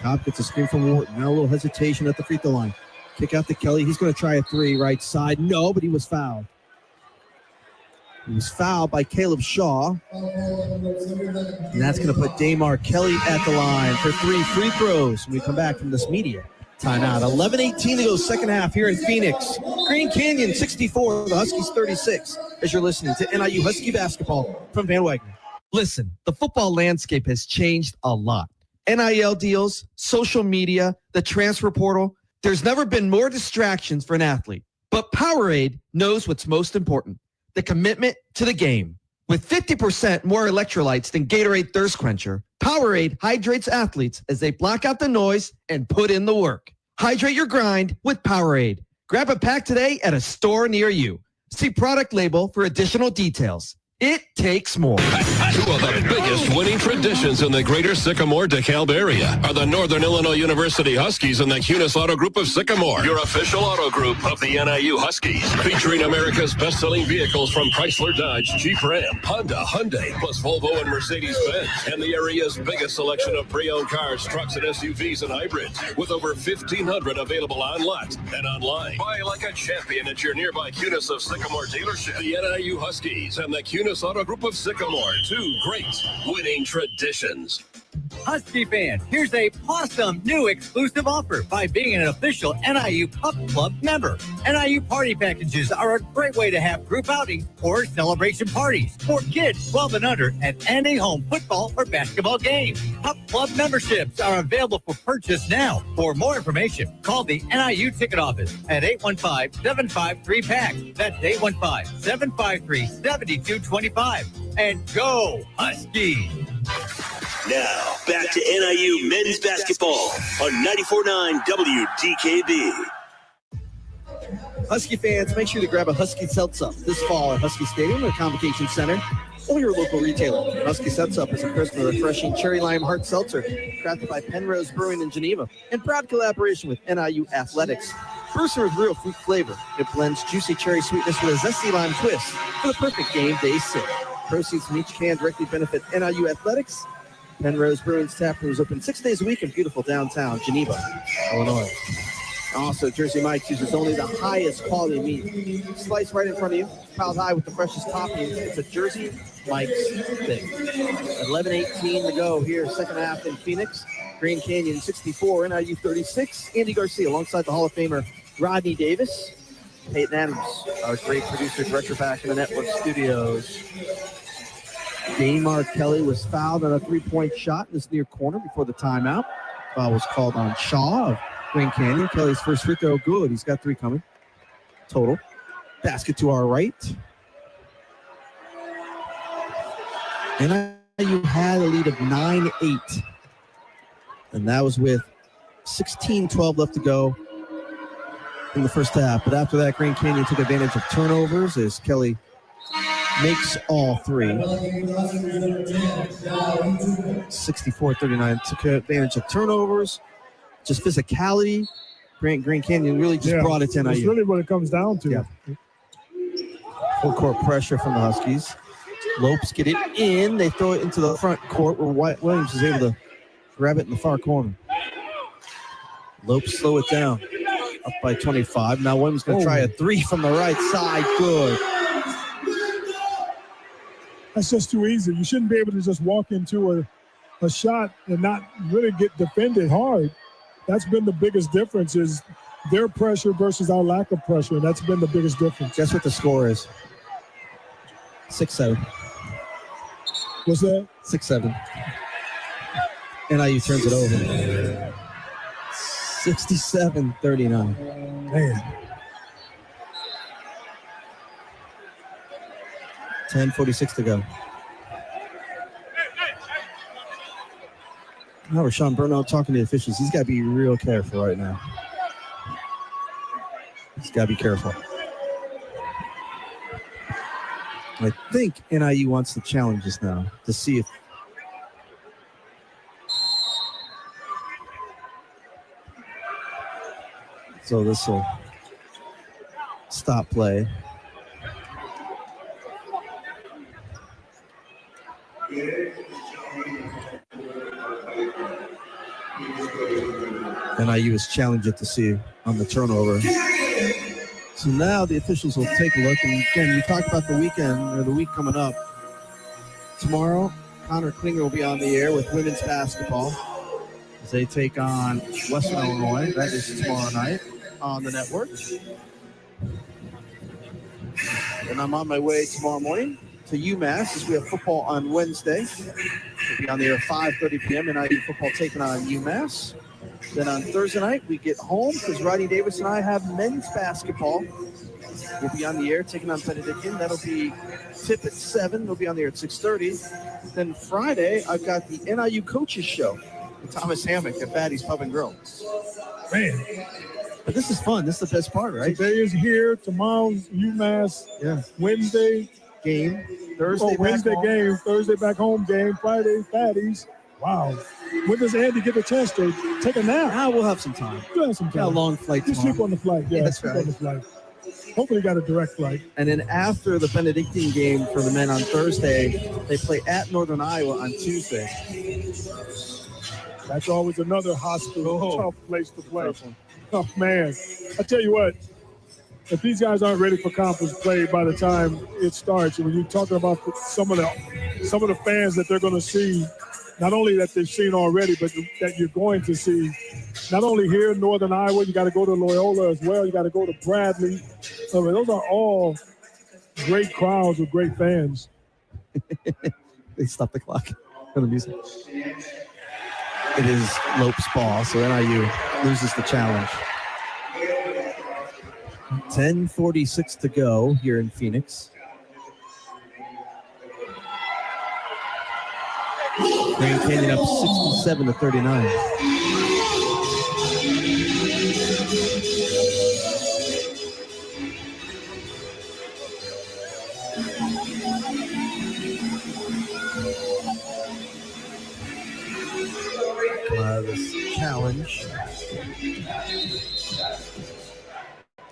Cobb gets a screen from Wharton. Now a little hesitation at the free throw line. Kick out to Kelly. He's going to try a 3 right side. No, but he was fouled. He was fouled by Caleb Shaw. And that's going to put Damar Kelly at the line for 3 free throws when we come back from this media timeout. 11:18 to go, second half here in Phoenix. Grand Canyon 64, the Huskies 36, as you're listening to NIU Husky basketball from Van Wagner. Listen, the football landscape has changed a lot. NIL deals, social media, the transfer portal. There's never been more distractions for an athlete. But Powerade knows what's most important. The commitment to the game. With 50% more electrolytes than Gatorade Thirst Quencher, Powerade hydrates athletes as they block out the noise and put in the work. Hydrate your grind with Powerade. Grab a pack today at a store near you. See product label for additional details. It takes more. 2 of the biggest Winning traditions in the greater Sycamore, DeKalb area are the Northern Illinois University Huskies and the Cunis Auto Group of Sycamore, your official auto group of the NIU Huskies. Featuring America's best-selling vehicles from Chrysler, Dodge, Jeep, Ram, Honda, Hyundai, plus Volvo and Mercedes-Benz, and the area's biggest selection of pre-owned cars, trucks, and SUVs and hybrids, with over 1,500 available on lot and online. Buy like a champion at your nearby Cunis of Sycamore dealership. The NIU Huskies and the Cunis Auto Group of Sycamore, two great winning traditions. Husky fans, here's a awesome new exclusive offer by being an official NIU Pup Club member. NIU party packages are a great way to have group outings or celebration parties for kids 12 and under at any home football or basketball game. Pup Club memberships are available for purchase now. For more information, call the NIU ticket office at 815-753-PACK. That's 815-753-7225. And go Husky! Now, back to NIU men's basketball on 94.9 WDKB. Husky fans, make sure to grab a Husky Seltz-Up this fall at Husky Stadium or Convocation Center or your local retailer. Husky Seltz-Up is a crisp and refreshing cherry lime hard seltzer crafted by Penrose Brewing in Geneva in proud collaboration with NIU Athletics. Brewster with real fruit flavor. It blends juicy cherry sweetness with a zesty lime twist for the perfect game day sip. Proceeds from each can directly benefit NIU Athletics. Penrose Brewing's tap room is open 6 days a week in beautiful downtown Geneva, Illinois. Also, Jersey Mike's uses only the highest quality meat. Sliced right in front of you, piled high with the freshest toppings. It's a Jersey Mike's thing. 11:18 to go here, second half in Phoenix. Grand Canyon 64, NIU 36. Andy Garcia alongside the Hall of Famer Rodney Davis. Peyton Adams, our great producer, director back in the network studios. Damar Kelly was fouled on a three-point shot in this near corner before the timeout. Foul was called on Shaw of Grand Canyon. Kelly's first free throw good. He's got three coming. Total. Basket to our right. NIU had a lead of 9-8. And that was with 16-12 left to go in the first half. But after that, Grand Canyon took advantage of turnovers as Kelly makes all three. 64-39 took advantage of turnovers. Just physicality. Grand Canyon really just brought it to NIU. That's really what it comes down to. Yeah. Full court pressure from the Huskies. Lopes get it in. They throw it into the front court where Wyatt Williams is able to grab it in the far corner. Lopes slow it down. Up by 25. Now Williams going to try a three from the right side. Good. That's just too easy. You shouldn't be able to just walk into a shot and not really get defended hard. That's been the biggest difference is their pressure versus our lack of pressure. That's been the biggest difference. Guess what the score is? 6-7. What's that? 6-7. NIU turns it over. 67-39. Man. 10:46 to go. Now Rashawn Burnout talking to the officials. He's got to be real careful right now. He's got to be careful. I think NIU wants to challenge this now to see if so this will stop play. NIU is challenged it to see on the turnover. So now the officials will take a look. And again, we talked about the weekend or the week coming up. Tomorrow, Connor Klinger will be on the air with women's basketball as they take on Western Illinois. That is tomorrow night on the network. And I'm on my way tomorrow morning to UMass as we have football on Wednesday. We'll be on the air at 5:30 p.m. NIU football taking on UMass. Then on Thursday night, we get home because Rodney Davis and I have men's basketball. We'll be on the air taking on Benedictine. That'll be tip at 7. We'll be on the air at 6:30. Then Friday, I've got the NIU Coaches Show with Thomas Hammock at Fatty's Pub and Grill. Man. But this is fun. This is the best part, right? Today is here. Tomorrow's UMass Yeah. Wednesday game. Wednesday game, Thursday back home game, Friday fatties. Wow. When does Andy get a chance to take a nap? We'll have some time. We'll have some time. Got a long flight Just tomorrow. sleep on the flight. Yeah, That's sleep right. on the flight. Hopefully got a direct flight. And then after the Benedictine game for the men on Thursday, they play at Northern Iowa on Tuesday. That's always another hospital, tough place to play. Tough man. I tell you what, if these guys aren't ready for conference play by the time it starts, and when you're talking about some of the fans that they're going to see, not only that they've seen already, but that you're going to see, not only here in Northern Iowa, you got to go to Loyola as well. You got to go to Bradley. I mean, those are all great crowds with great fans. They stop the clock for the music. It is Lopes ball, so NIU loses the challenge. 10:46 to go here in Phoenix. Grand Canyon up 67-39. This challenge.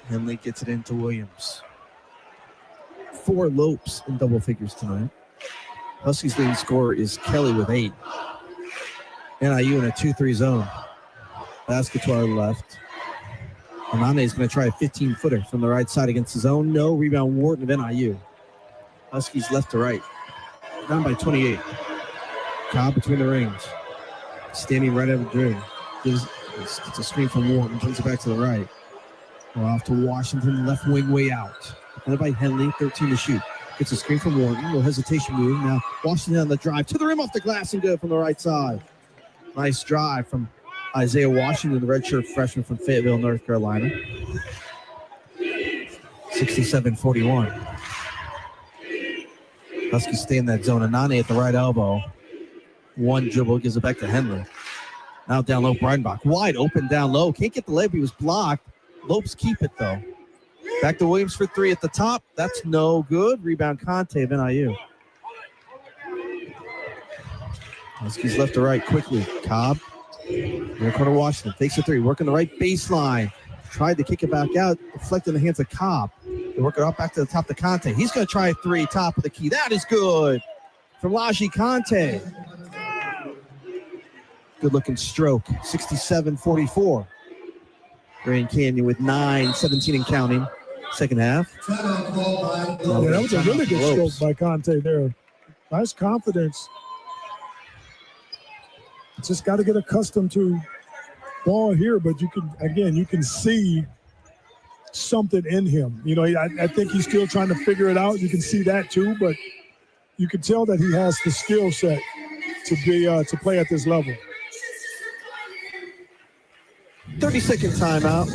Henley gets it into Williams. 4 Lopes in double figures tonight. Huskies' leading scorer is Kelly with 8. NIU in a 2-3 zone. Basket to our left. Anane is going to try a 15-footer from the right side against his own. No. Rebound Wharton of NIU. Huskies left to right. Down by 28. Cobb between the rings. Standing right at the dream. Gets a screen from Wharton. Brings it back to the right. We're off to Washington. Left wing way out. Defended by Henley. 13 to shoot. Gets a screen from Wharton. No hesitation move. Now Washington on the drive. To the rim off the glass and good from the right side. Nice drive from Isaiah Washington, the redshirt freshman from Fayetteville, North Carolina. 67-41. Huskies stay in that zone. Anane at the right elbow. One dribble, gives it back to Henley. Now down low, Breidenbach. Wide open down low. Can't get the layup. He was blocked. Lopes keep it, though. Back to Williams for 3 at the top. That's no good. Rebound Conte of NIU. Huskies left to right quickly. Cobb. Near corner Washington. Takes a 3. Working the right baseline. Tried to kick it back out. Deflected in the hands of Cobb. They work it out back to the top to Conte. He's going to try a 3, top of the key. That is good. From Laji Conte. Good-looking stroke. 67-44. Grand Canyon with 9-17 and counting. Second half. Yeah, that was a really good stroke by Conte there. Nice confidence. Just got to get accustomed to ball here, but you can see something in him. You know, I think he's still trying to figure it out. You can see that too, but you can tell that he has the skill set to be to play at this level. 30-second timeout.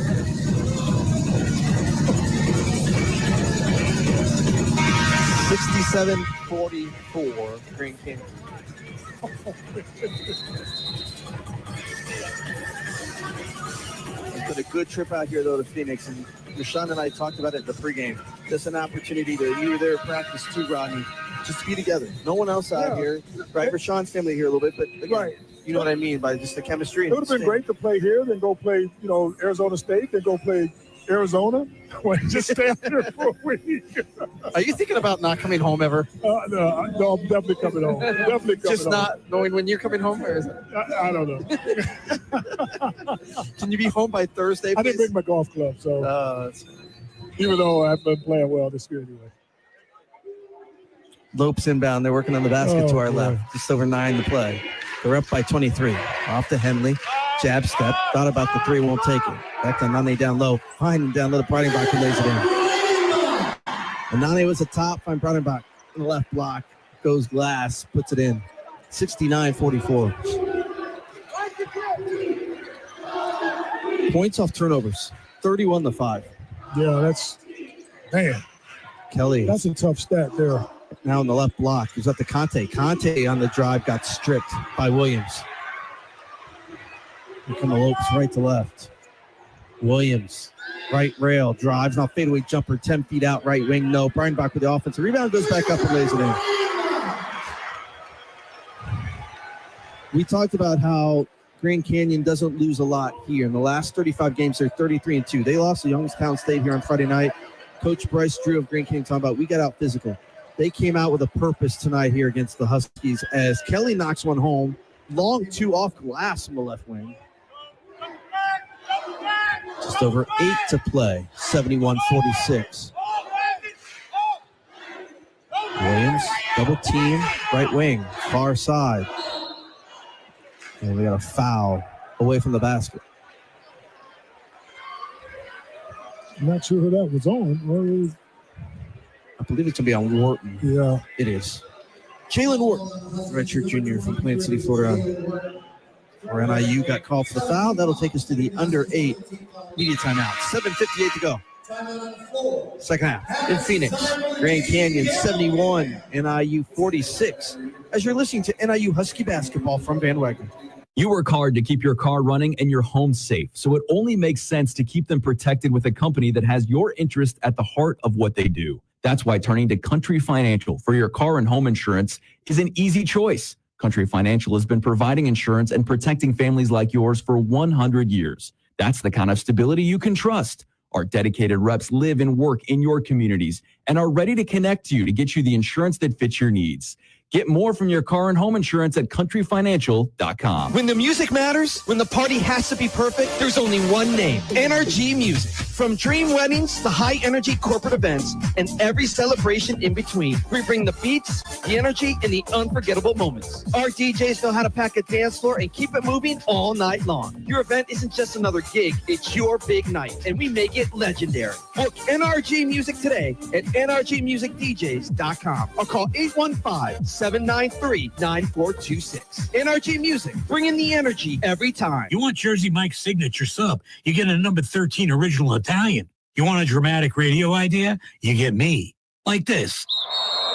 $67-44 Grand Canyon. It's been a good trip out here, though, to Phoenix. And Rashawn and I talked about it in the pregame. Just an opportunity you were there at practice too, Rodney, just to be together. No one else out here, right? Rashawn's family here a little bit, but again, you know what I mean by just the chemistry. It would have been great to play here, then go play, Arizona State, then go play Arizona. Just stay out here for a week. Are you thinking about not coming home ever? No, I'm definitely coming home. Just not knowing when you're coming home, or is it? I don't know. Can you be home by Thursday, please? I didn't bring my golf club, so even though I've been playing well this year anyway. Lopes inbound. They're working on the basket to our left. Just over 9 to play. They're up by 23. Off to Henley. Jab step. Thought about the 3. Won't take it. Back to Anane down low. Behind him down low. Breidenbach who lays it in. Anane was a top. Find Breidenbach in the left block. Goes glass. Puts it in. 69-44. Points off turnovers. 31-5. Yeah, man. Kelly. That's a tough stat there. Now in the left block. He's up to Conte. Conte on the drive got stripped by Williams. Here come the Lopes right to left. Williams, right rail, drives, now fadeaway jumper, 10 feet out, right wing, no. Brian Bach with the offensive rebound, goes back up and lays it in. We talked about how Grand Canyon doesn't lose a lot here. In the last 35 games, they're 33-2. They lost to Youngstown State here on Friday night. Coach Bryce Drew of Grand Canyon talking about, we got out physical. They came out with a purpose tonight here against the Huskies as Kelly knocks one home. Long two off glass from the left wing. Just over 8 to play, 71-46. Williams, double team, right wing, far side. And we got a foul away from the basket. I'm not sure who that was on. I believe it's going to be on Wharton. Yeah. It is. Jalen Wharton, redshirt junior from Plant City, Florida. Where NIU got called for the foul. That'll take us to the under 8 media timeout. 7:58 to go. Second half in Phoenix. Grand Canyon 71, NIU 46. As you're listening to NIU Husky basketball from Van Wagner. You work hard to keep your car running and your home safe, so it only makes sense to keep them protected with a company that has your interest at the heart of what they do. That's why turning to Country Financial for your car and home insurance is an easy choice. Country Financial has been providing insurance and protecting families like yours for 100 years. That's the kind of stability you can trust. Our dedicated reps live and work in your communities and are ready to connect you to get you the insurance that fits your needs. Get more from your car and home insurance at countryfinancial.com. When the music matters, when the party has to be perfect, there's only one name, NRG Music. From dream weddings to high-energy corporate events and every celebration in between, we bring the beats, the energy, and the unforgettable moments. Our DJs know how to pack a dance floor and keep it moving all night long. Your event isn't just another gig, it's your big night, and we make it legendary. Book NRG Music today at nrgmusicdjs.com or call 815-793-9426. NRG Music, bringing the energy every time. You want Jersey Mike's signature sub, you get a number 13 original Italian. You want a dramatic radio idea? You get me. Like this.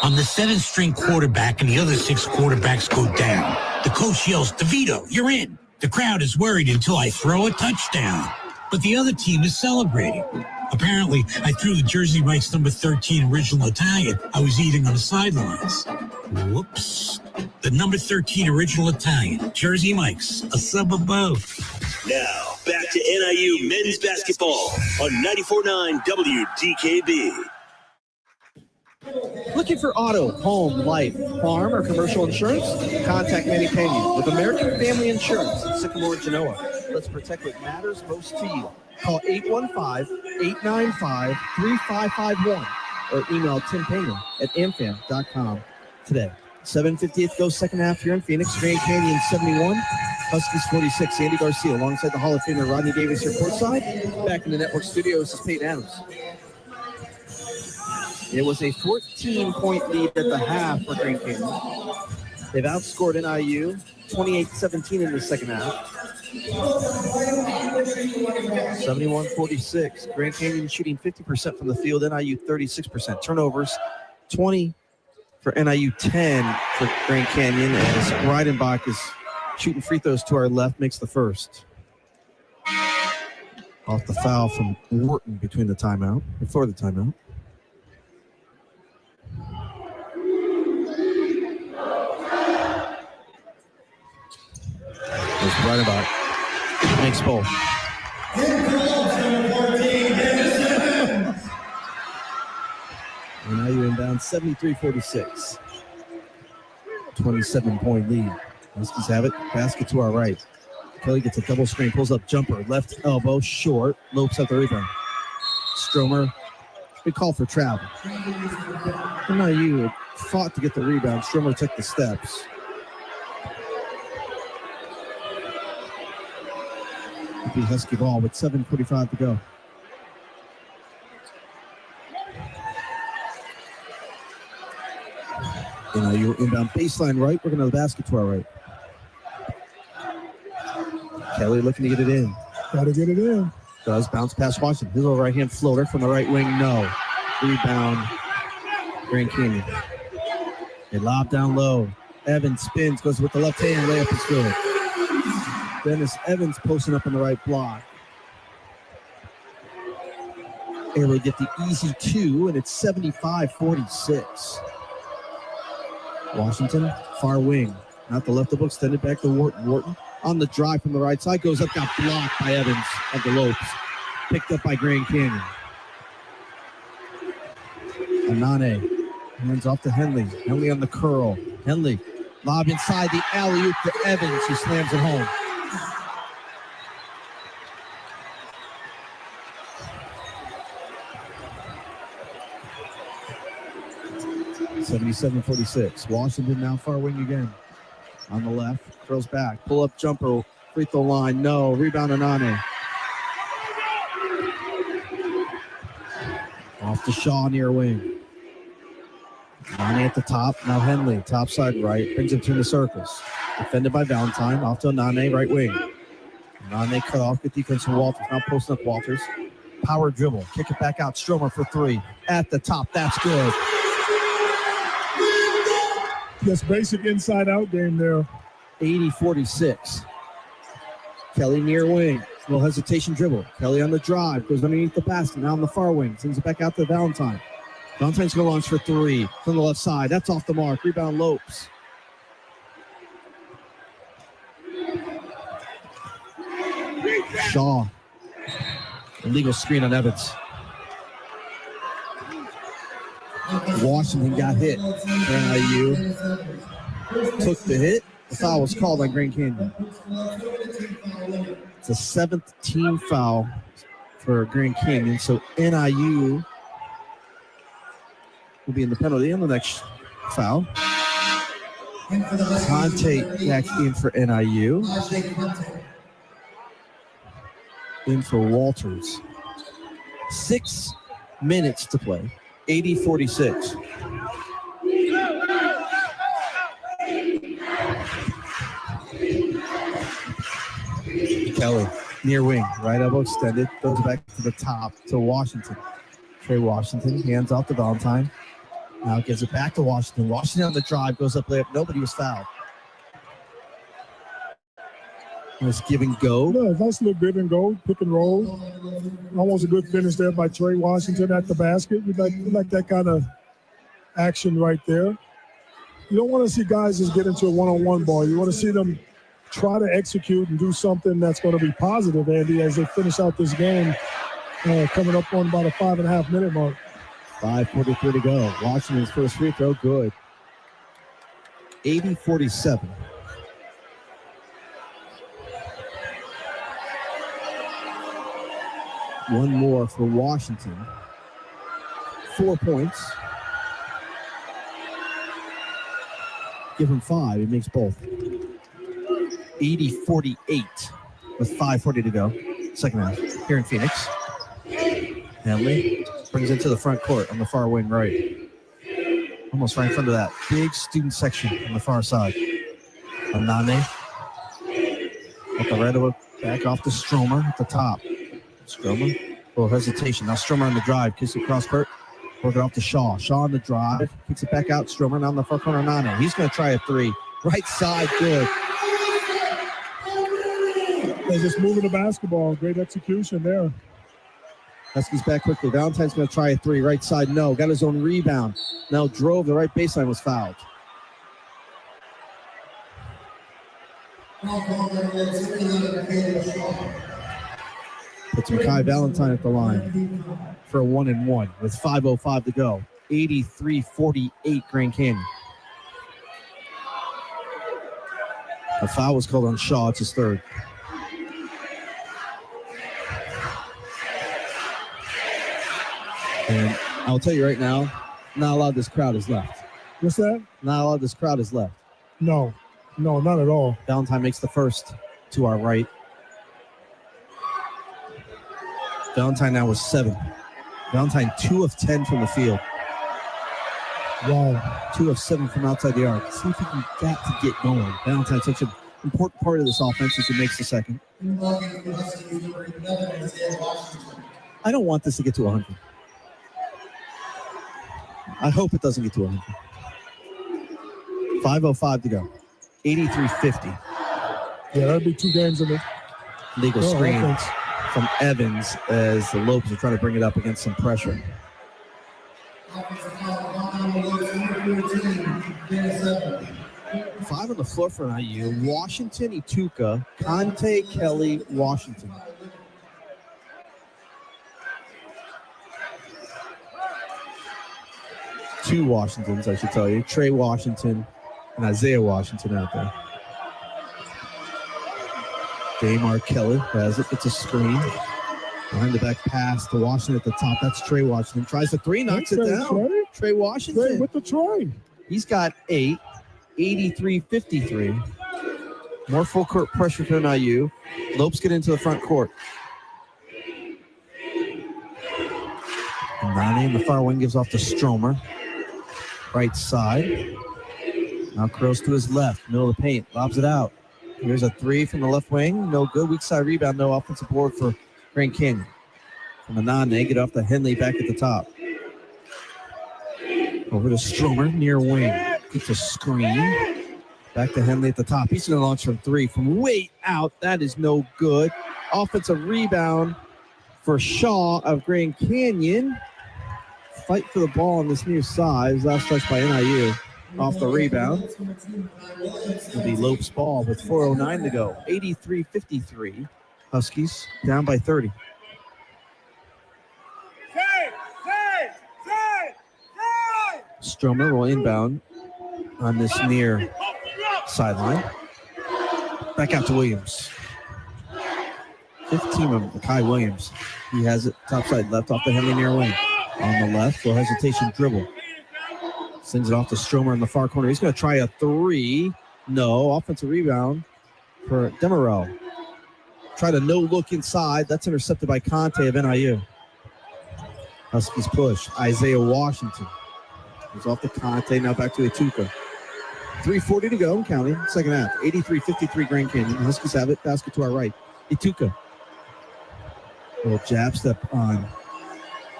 I'm the 7th string quarterback and the other 6 quarterbacks go down. The coach yells, DeVito, you're in. The crowd is worried until I throw a touchdown. But the other team is celebrating. Apparently, I threw the Jersey Mike's number 13 original Italian I was eating on the sidelines. Whoops. The number 13 original Italian, Jersey Mike's, a sub above. Now, back to NIU men's basketball on 94.9 WDKB. Looking for auto, home, life, farm, or commercial insurance? Contact Manny Pena with American Family Insurance in Sycamore, Genoa. Let's protect what matters most to you. Call 815-895-3551 or email Tim Pena at amfam.com today. 7:58 goes second half here in Phoenix. Grand Canyon 71, Huskies 46. Andy Garcia alongside the Hall of Famer Rodney Davis here courtside. Back in the network studio, this is Peyton Adams. It was a 14-point lead at the half for Grand Canyon. They've outscored NIU 28-17 in the second half. 71-46. Grand Canyon shooting 50% from the field, NIU 36%. Turnovers, 20 for NIU, 10 for Grand Canyon, as Breidenbach is shooting free throws to our left, makes the first. Off the foul from Wharton before the timeout. There's Breidenbach. Makes both. And now you're inbound 73-46. 27-point lead. Huskies have it. Basket to our right. Kelly gets a double screen, pulls up jumper, left elbow, short. Lopes at the rebound. Stromer. Good call for travel. NIU fought to get the rebound. Stromer took the steps. It'll be Husky ball with 7:45 to go. NIU inbound baseline right. We're going to the basket to our right. Kelly looking to get it in. Got to get it in. Does bounce past Washington. His little right hand floater from the right wing. No. Rebound. Grand Canyon. They lob down low. Evans spins, goes with the left hand. Layup is good. Dennis Evans posting up on the right block. able to get the easy 2, and it's 75-46. Washington, far wing. Not the left of the book, extended back to Wharton. Wharton on the drive from the right side, goes up, got blocked by Evans of the Lopes. Picked up by Grand Canyon. Anane hands off to Henley. Henley on the curl. Henley, lob inside the alley-oop to Evans, who slams it home. (77-46). Washington now far wing again. On the left, throws back, pull up jumper, free throw line, no, rebound Anane. Off to Shaw near wing. Anane at the top, now Henley, top side right, brings it between the circles. Defended by Valentine, off to Anane, right wing. Anane cut off, good defense from Walters, now posting up Walters. Power dribble, kick it back out, Stromer for 3. At the top, that's good. Just basic inside-out game there. 80-46. Kelly near wing. No hesitation dribble. Kelly on the drive. Goes underneath the basket. Now on the far wing. Sends it back out to Valentine. Valentine's going to launch for 3. From the left side. That's off the mark. Rebound Lopes. Shaw. Illegal screen on Evans. Washington got hit. NIU took the hit. The foul was called on Grand Canyon. It's a 7th team foul for Grand Canyon. So NIU will be in the penalty on the next foul. Conte back in for NIU. In for Walters. 6 minutes to play. 80-46. Kelly, near wing, right elbow extended, goes back to the top to Washington. Trey Washington, hands off to Valentine. Now gives it back to Washington. Washington on the drive, goes up layup. Nobody was fouled. Nice give and go. Yeah, nice little give and go, pick and roll. Almost a good finish there by Trey Washington at the basket. We like that kind of action right there. You don't want to see guys just get into a one-on-one ball. You want to see them try to execute and do something that's going to be positive, Andy, as they finish out this game, coming up on about a 5.5-minute mark. 5:43 to go. Washington's first free throw, good. 80-47. One more for Washington. 4 points. Give him 5. He makes both. 80-48 with 5:40 to go. Second half here in Phoenix. Henley brings it to the front court on the far wing right. Almost right in front of that big student section on the far side. Anane. At the right of it, back off to Stromer at the top. Stromer, a little hesitation. Now Stromer on the drive, kicks it across court. Work it off to Shaw. Shaw on the drive, kicks it back out. Stromer now on the far corner. Nane. He's going to try a 3. Right side, good. They're just moving the basketball. Great execution there. Huskies back quickly. Valentine's going to try a 3. Right side, no. Got his own rebound. Now drove. The right baseline was fouled. Puts Mekhi Valentine at the line for a 1-and-1 with 5:05 to go. 83-48 Grand Canyon. A foul was called on Shaw. It's his 3rd. And I'll tell you right now, not a lot of this crowd is left. What's that? Not a lot of this crowd is left. No, not at all. Valentine makes the first to our right. Valentine now with 7. Valentine 2 of 10 from the field. Wow. 2 of 7 from outside the arc. See if he can get to get going. Valentine's such an important part of this offense as he makes the second. I don't want this to get to 100. I hope it doesn't get to 100. 5:05 to go. 83-50. Yeah, that'd be 2 games in it. Legal screen. Offense. from Evans as the Lopes are trying to bring it up against some pressure. 5 on the floor for IU. Washington, Ituka, Conte, Kelly, Washington. Two Washingtons, I should tell you. Trey Washington and Isaiah Washington out there. Damar Kelly has it. It's a screen. Behind the back pass to Washington at the top. That's Trey Washington. Tries the three, knocks it down. Trey Washington. Trey with the try. He's got 8. 83-53. More full court pressure for NIU. Lopes get into the front court. Nani in the far wing gives off to Stromer. Right side. Now curls to his left. Middle of the paint. Lobs it out. Here's a 3 from the left wing. No good. Weak side rebound. No offensive board for Grand Canyon. From Anane, get off the Henley back at the top. Over to Stromer, near wing. Gets a screen. Back to Henley at the top. He's going to launch from 3 from way out. That is no good. Offensive rebound for Shaw of Grand Canyon. Fight for the ball on this near side. Last touch by NIU. Off the rebound. It'll be Lopes ball with 4:09 to go. 83-53. Huskies down by 30. Stromer will inbound on this near sideline. Back out to Williams. 15 of Kai Williams. He has it top side left off the Henley near wing. On the left, no hesitation dribble. Sends it off to Stromer in the far corner. He's going to try a 3. No. Offensive rebound for Demerel. Try to no-look inside. That's intercepted by Conte of NIU. Huskies push. Isaiah Washington. He's off to Conte. Now back to Ituka. 3:40 to go in counting. Second half. 83-53 Grand Canyon. The Huskies have it. Basket to our right. Ituka. Little jab step on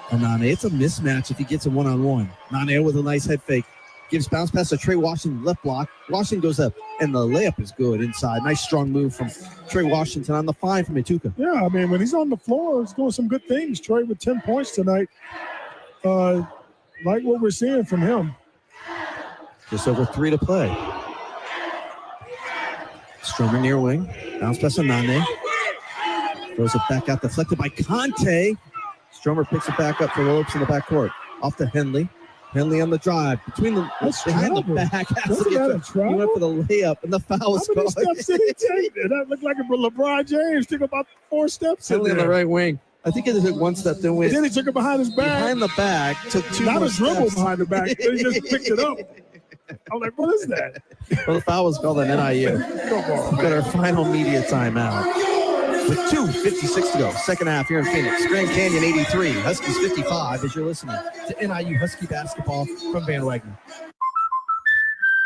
Anane. It's a mismatch if he gets a one-on-one. Nane with a nice head fake. Gives bounce pass to Trey Washington, left block. Washington goes up, and the layup is good inside. Nice strong move from Trey Washington on the find from Ituka. Yeah, I mean, when he's on the floor, he's doing some good things. Trey with 10 points tonight. Like what we're seeing from him. Just over 3 to play. Stromer near wing. Bounce pass to Nane. Throws it back out, deflected by Conte. Stromer picks it back up for Lopes in the backcourt. Off to Henley. Henley on the drive. Behind the back. He went for the layup, and the foul was called. How many steps did he take? That looked like a LeBron James. Took about 4 steps. Henley on the right wing. I think it took 1 step, then went. Then he took it behind his back. Behind the back. Took 2 Not more a dribble steps. behind the back. He just picked it up. I'm like, what is that? Well, the foul was called on NIU. We've got our final media timeout. With 2:56 to go. Second half here in Phoenix. Grand Canyon 83. Huskies 55 as you're listening to NIU Husky basketball from Van Wagner.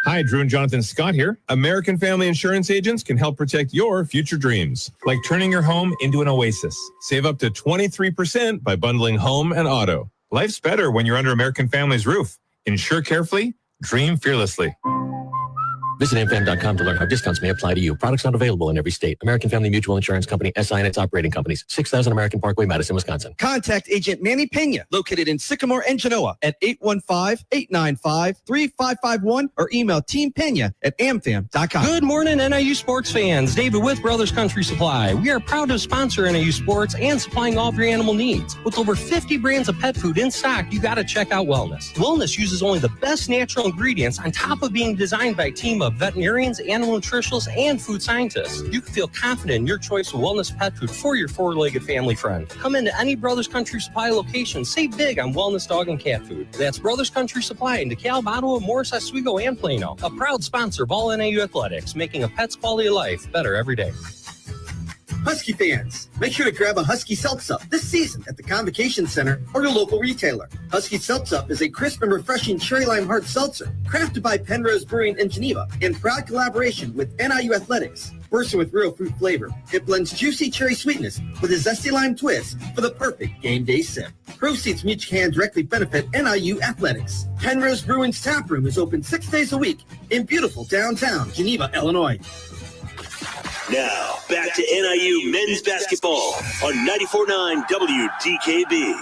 Hi, Drew and Jonathan Scott here. American Family Insurance agents can help protect your future dreams, like turning your home into an oasis. Save up to 23% by bundling home and auto. Life's better when you're under American Family's roof. Insure carefully, dream fearlessly. Visit amfam.com to learn how discounts may apply to you. Products not available in every state. American Family Mutual Insurance Company, SI and its operating companies. 6000 American Parkway, Madison, Wisconsin. Contact Agent Manny Pena, located in Sycamore and Genoa at 815-895-3551 or email teampena@amfam.com. Good morning, NIU sports fans. David with Brothers Country Supply. We are proud to sponsor NIU sports and supplying all of your animal needs. With over 50 brands of pet food in stock, you got to check out Wellness. Wellness uses only the best natural ingredients on top of being designed by a team of veterinarians, animal nutritionists, and food scientists. You can feel confident in your choice of Wellness pet food for your 4-legged family friend. Come into any Brothers Country Supply location. Save big on Wellness dog and cat food. That's Brothers Country Supply in DeKalb, Ottawa, Morris, Oswego, and Plano. A proud sponsor of all NIU athletics, making a pet's quality of life better every day. Husky fans, make sure to grab a Husky Seltz-Up this season at the Convocation Center or your local retailer. Husky Seltz-Up is a crisp and refreshing cherry lime hard seltzer crafted by Penrose Brewing in Geneva in proud collaboration with NIU Athletics. Bursting with real fruit flavor, it blends juicy cherry sweetness with a zesty lime twist for the perfect game day sip. Proceeds from each can directly benefit NIU Athletics. Penrose Brewing's tap room is open 6 days a week in beautiful downtown Geneva, Illinois. Now, back to NIU men's basketball on 94.9 WDKB.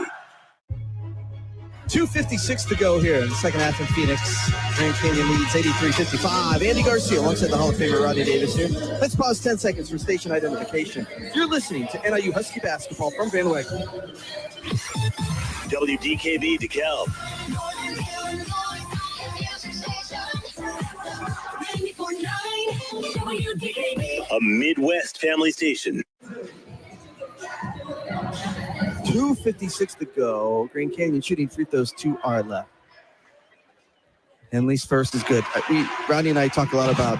2:56 to go here in the second half in Phoenix. Grand Canyon leads 83-55. Andy Garcia alongside the Hall of Famer Rodney Davis here. Let's pause 10 seconds for station identification. You're listening to NIU Husky basketball from Van Wagner. WDKB DeKalb. A Midwest family station. 2:56 to go. Grand Canyon shooting free throws to our left. Henley's first is good. Rodney and I talk a lot about,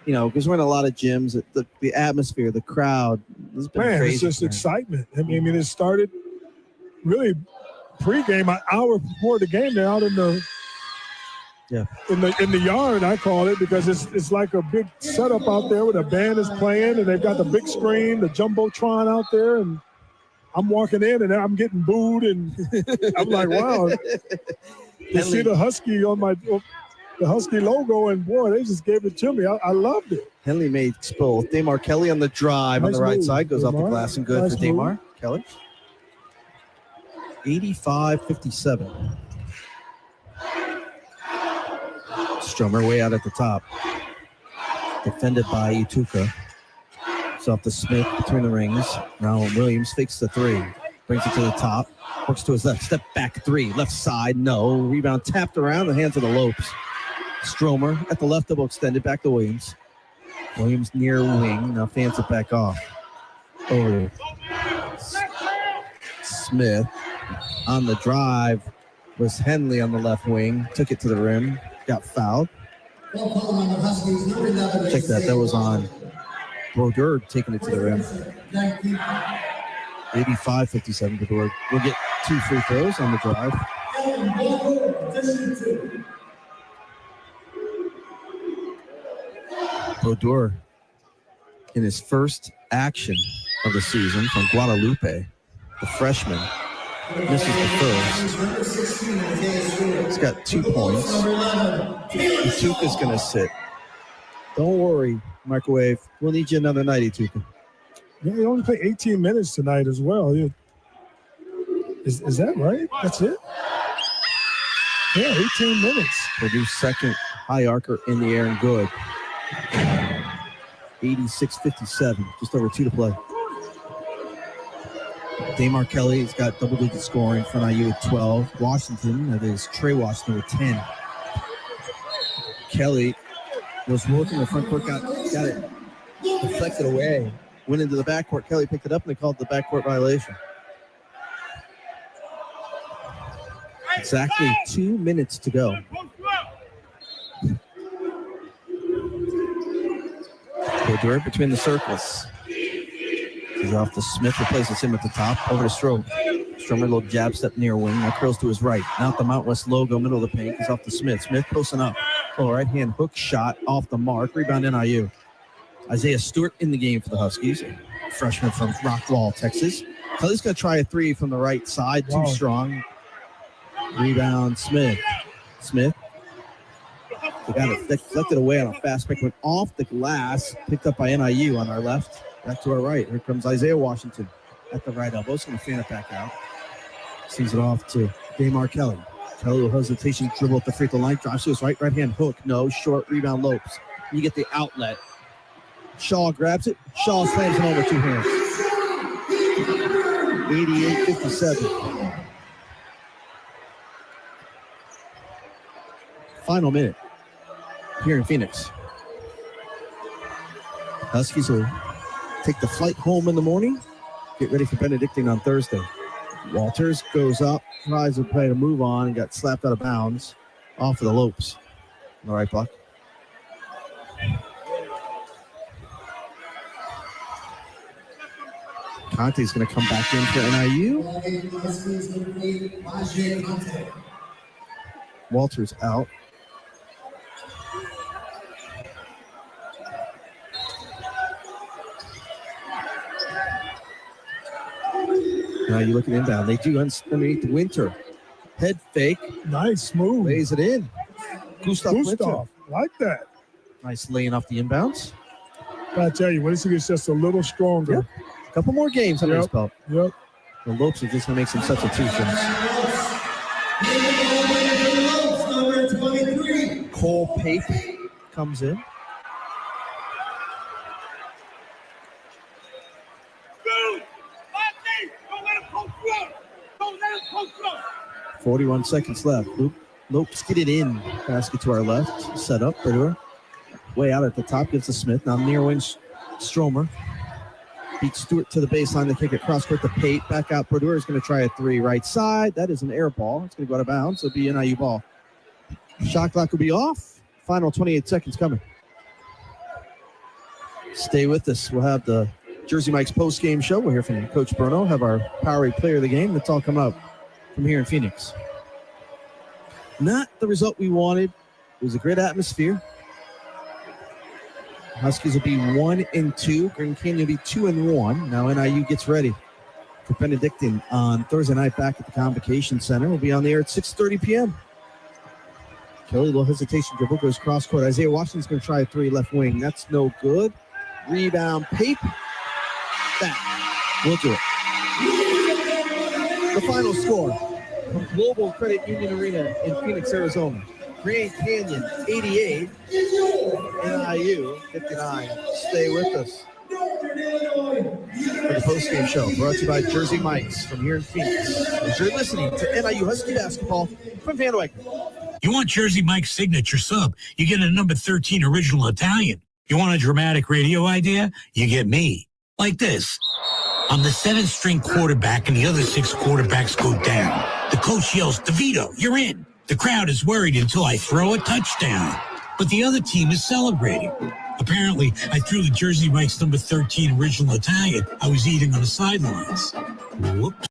because we're in a lot of gyms, the atmosphere, the crowd. It's been crazy. It's just excitement. I mean, it started really pregame, an hour before the game. They're out in the in the yard, I call it, because it's like a big setup out there where the band is playing and they've got the big screen, the Jumbotron out there, and I'm walking in and I'm getting booed, and I'm like, wow. You see the Husky on the Husky logo, and boy, they just gave it to me. I loved it. Henley made both. Damar Kelly on the drive on the right side, goes off the glass and good for Damar Kelly. 85-57. Stromer way out at the top. Defended by Ituka. It's off to Smith between the rings. Now Williams fakes the three. Brings it to the top. Works to his left. Step back three. Left side. No. Rebound tapped around the hands of the Lopes. Stromer at the left double extended back to Williams. Williams near wing. Now fans it back off. Over. Smith on the drive was Henley on the left wing. Took it to the rim. Got fouled. Check that. That was on Brodeur taking it to the rim. 85-57 Brodeur. We'll get 2 free throws on the drive. Brodeur in his first action of the season from Guadalupe, the freshman, misses the first. He's got 2 points. Ituka's going to sit. Don't worry, Microwave. We'll need you another night, Ituka. Yeah, he only played 18 minutes tonight as well. Is that right? That's it? Yeah, 18 minutes. Purdue's second high arcer in the air and good. 86-57, just over 2 to play. Damar Kelly's got double-digit scoring for IU with 12. Washington, that is Trey Washington with 10. Kelly was working the front court, got it deflected away. Went into the backcourt. Kelly picked it up, and they called it the backcourt violation. Exactly 2 minutes to go. Brodeur between the circles. He's off to Smith, replaces him at the top. Over to Stromer. Stromer, little jab step near wing. Now curls to his right. Now at the Mount West logo, middle of the paint. He's off to Smith. Smith posting up. Oh, right hand hook shot off the mark. Rebound NIU. Isaiah Stewart in the game for the Huskies. Freshman from Rockwall, Texas. Kelly's going to try a three from the right side. Too strong. Rebound Smith. Smith. They got it deflected away on a fast pick. Went off the glass. Picked up by NIU on our left. Back to our right. Here comes Isaiah Washington at the right elbow. He's going to fan it back out. Sees it off to Damar Kelly. Kelly with hesitation, dribble at the free throw line. Drives to his right hand hook. No. Short rebound Lopes. You get the outlet. Shaw grabs it. Shaw slams it over 2 hands. 88-57. Final minute here in Phoenix. Huskies will take the flight home in the morning. Get ready for Benedictine on Thursday. Walters goes up, tries to play to move on, and got slapped out of bounds off of the Lopes. All right, Buck. Conte's going to come back in for NIU. Walters out. Now you look at inbound. They do underneath Winter. Head fake. Nice move. Lays it in. Gustav Winter. Like that. Nice laying off the inbounds. I tell you, Winston gets just a little stronger. Yep. A couple more games under his belt. Yep. The Lopes are just going to make some substitutions. Cole Pape comes in. Don't let him post you up. Don't let him post you up. 41 seconds left. Lopes get it in. Basket to our left. Set up. Brodeur. Way out at the top. Gives to Smith. Now near wing Stromer. Beats Stewart to the baseline. They kick it cross court to Pate. Back out. Brodeur is going to try a three. Right side. That is an air ball. It's going to go out of bounds. It'll be NIU ball. Shot clock will be off. Final 28 seconds coming. Stay with us. We'll have the Jersey Mike's post-game show. We'll hear from Coach Bruno. Have our Powerade player of the game. That's all coming up from here in Phoenix. Not the result we wanted. It was a great atmosphere. Huskies will be 1-2. Grand Canyon will be 2-1. Now NIU gets ready for Benedictine on Thursday night back at the Convocation Center. We'll be on the air at 6:30 p.m. Kelly, little hesitation. Dribble goes cross court. Isaiah Washington's going to try a three left wing. That's no good. Rebound, Pape. That will do it. The final score from Global Credit Union Arena in Phoenix, Arizona. Grand Canyon 88, NIU 59. Stay with us for the postgame show brought to you by Jersey Mike's from here in Phoenix. As you're listening to NIU Husky basketball from Van Wagner. You want Jersey Mike's signature sub, you get a number 13 original Italian. You want a dramatic radio idea? You get me. Like this. I'm the 7th string quarterback and the other 6 quarterbacks go down. The coach yells, DeVito, you're in. The crowd is worried until I throw a touchdown. But the other team is celebrating. Apparently, I threw the Jersey Mike's number 13 original Italian I was eating on the sidelines. Whoops.